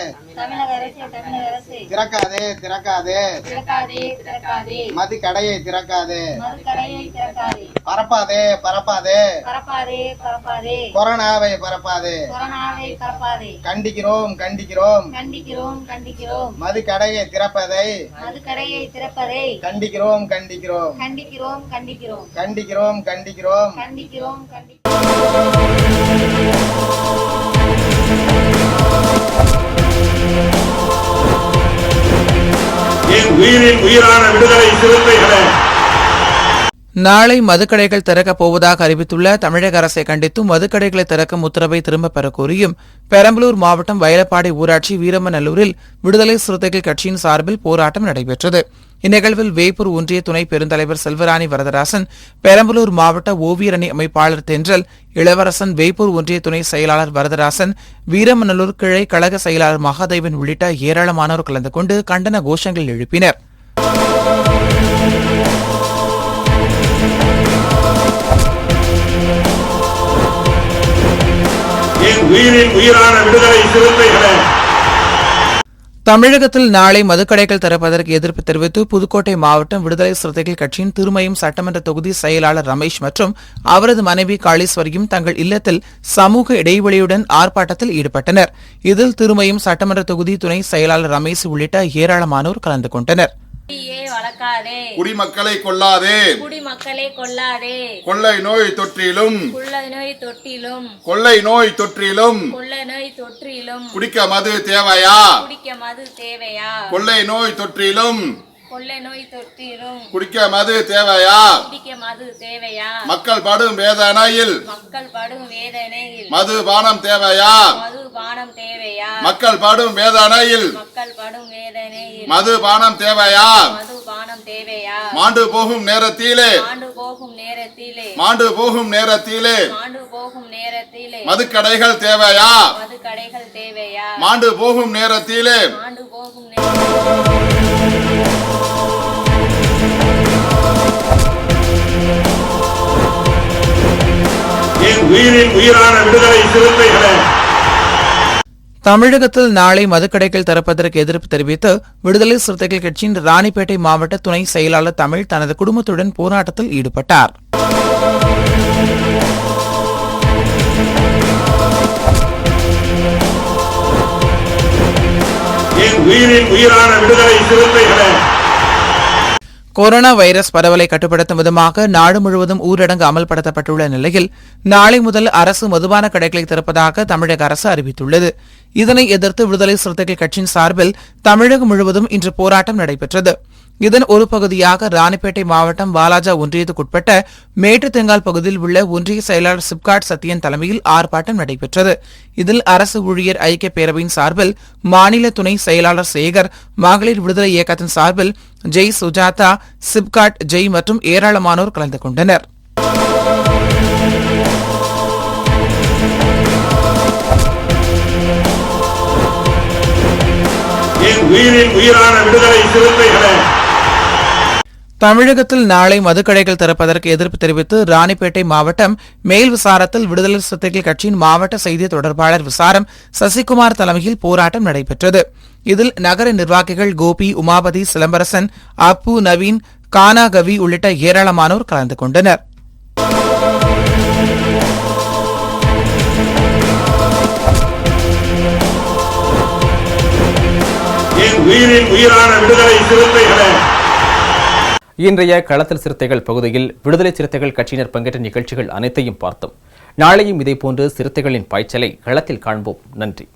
திறக்காது, திறக்காது, மதுக்கடையை திறக்காது, பரப்பாது, பரப்பாது, கொரோனாவை பரப்பாது, கண்டிக்கிறோம், கண்டிக்கிறோம், மதுக்கடையை திறப்பதை கண்டிக்கிறோம், கண்டிக்கிறோம், கண்டிக்கிறோம், கண்டிக்கிறோம், கண்டிக்கிறோம், கண்டிக்கிறோம். உயிரின் உயிரான விடுதலை சிறுத்தைகளே, நாளை மதுக்கடைகள் திறக்கப் போவதாக அறிவித்துள்ள தமிழக அரசை கண்டித்தும் மதுக்கடைகளை திறக்கும் உத்தரவை திரும்பப் பெறக் கோரியும் பெரம்பலூர் மாவட்டம் வயலப்பாடி ஊராட்சி வீரமநல்லூரில் விடுதலை சிறுத்தைகள் கட்சியின் சார்பில் போராட்டம் நடைபெற்றது. இந்நிகழ்வில் வேப்பூர் ஒன்றிய துணை பெருந்தலைவர் செல்வராணி வரதராசன், பெரம்பலூர் மாவட்ட ஓவியர் அணி அமைப்பாளர் தென்றல் இளவரசன், வேப்பூர் ஒன்றிய துணை செயலாளர் வரதராசன், வீரமநல்லூர் கிளை கழக செயலாளர் மகாதேவன் உள்ளிட்ட ஏராளமானோர் கலந்து கொண்டு கண்டன கோஷங்கள் எழுப்பினர். உயிரின் உயிரான விடுதலை சிறுத்தைகளே, தமிழகத்தில் நாளை மதுக்கடைகள் திறப்பதற்கு எதிர்ப்பு தெரிவித்து புதுக்கோட்டை மாவட்டம் விடுதலை சிறுத்தைகள் கட்சியின் திருமயம் சட்டமன்ற தொகுதி செயலாளர் ரமேஷ் மற்றும் அவரது மனைவி காளீஸ்வரியும் தங்கள் இல்லத்தில் சமூக இடைவெளியுடன் ஆர்ப்பாட்டத்தில் ஈடுபட்டனர். இதில் திருமயம் சட்டமன்ற தொகுதி துணை செயலாளர் ரமேஷ் உள்ளிட்ட ஏராளமானோர் கலந்து கொண்டனர். வளர்க்காதே, குடிமக்களை கொல்லாதே, குடிமக்களை கொல்லாதே, கொள்ளை நோய் தொற்றிலும், கொள்ளை நோய் தொற்றிலும், கொள்ளை நோய் தொற்றிலும், கொள்ளை நோய் தொற்றிலும், குடிக்க மது தேவையா, குடிக்க மது தேவையா, கொள்ளை நோய் தொற்றிலும், கொள்ளை நோய் தொற்றிலும், குடிக்க மது தேவையா, குடிக்க மது தேவையா, மக்கள் படும் வேதனையில், மக்கள் படும் வேதனையில், மது பானம் தேவையா, மது பானம் தேவையா, மக்கள் படும் வேதனையில், மக்கள் படும் வேதனையில், மதுபானம் தேவையா? மதுபானம் தேவையா? மாண்டு போகும் நேரத்திலே மாண்டு போகும் நேரத்திலே மாண்டு போகும் நேரத்திலே மாண்டு போகும் நேரத்திலே மதுக்கடைகள் தேவையா? மதுக்கடைகள் தேவையா? மாண்டு போகும் நேரத்திலே மாண்டு போகும் நேரத்திலே என் உயிரின் உயிரான விடுதலை சிறுத்தைகளே, தமிழகத்தில் நாளை மதுக்கடைகள் திறப்பதற்கு எதிர்ப்பு தெரிவித்து விடுதலை சிறுத்தைகள் கட்சியின் ராணிப்பேட்டை மாவட்ட துணை செயலாளர் தமிழ் தனது குடும்பத்துடன் போராட்டத்தில் ஈடுபட்டார். என் உயிரின் உயிரான விடுதலை சிறுத்தைகளே, கொரோனா வைரஸ் பரவலை கட்டுப்படுத்தும் விதமாக நாடு முழுவதும் ஊரடங்கு அமல்படுத்தப்பட்டுள்ள நிலையில் நாளை முதல் அரசு மதுபான கடைகளை திறப்பதாக தமிழக அரசு அறிவித்துள்ளது. இதனை எதிர்த்து விடுதலை சிறுத்தைகள் கட்சியின் சார்பில் தமிழகம் முழுவதும் இன்று போராட்டம் நடைபெற்றது. இதன் ஒரு பகுதியாக ராணிப்பேட்டை மாவட்டம் வாலாஜா ஒன்றியத்துக்குட்பட்ட மேட்டுத்தெங்கால் பகுதியில் உள்ள ஒன்றிய செயலாளர் சிப்காட் சத்தியன் தலைமையில் ஆர்ப்பாட்டம் நடைபெற்றது. இதில் அரசு ஊழியர் ஐக்கிய பேரவையின் சார்பில் மாநில துணை செயலாளர் சேகர், மகளிர் விடுதலை இயக்கத்தின் சார்பில் ஜெய் சுஜாதா, சிப்காட் ஜெய் மற்றும் ஏராளமானோர் கலந்து கொண்டனர். என் உயிரின் உயிரான விடுதலை சிறுத்தைகளே, தமிழகத்தில் நாளை மதுக்கடைகள் திறப்பதற்கு எதிர்ப்பு தெரிவித்து ராணிப்பேட்டை மாவட்டம் மேல் விசாரத்தில் விடுதலை சிறுத்தைகள் கட்சியின் மாவட்ட செய்தி தொடர்பாளர் விசாரம் சசிகுமார் தலைமையில் போராட்டம் நடைபெற்றது. இதில் நகர நிர்வாகிகள் கோபி, உமாபதி, சிலம்பரசன், அப்பு, நவீன், கானா கவி உள்ளிட்ட ஏராளமானோர் கலந்து கொண்டனர். என் உயிரின் உயிரான விடுதலை சிறுத்தைகளே, இன்றைய களத்தில் சிறுத்தைகள் பகுதியில் விடுதலை சிறுத்தைகள் கட்சியினர் பங்கேற்ற நிகழ்ச்சிகள் அனைத்தையும் பார்த்தோம். நாளையும் இதேபோன்று சிறுத்தைகளின் பாய்ச்சலை களத்தில் காண்போம். நன்றி.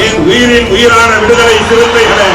என் உயிரின் உயிரான விடுதலை சிறுத்தைகளே.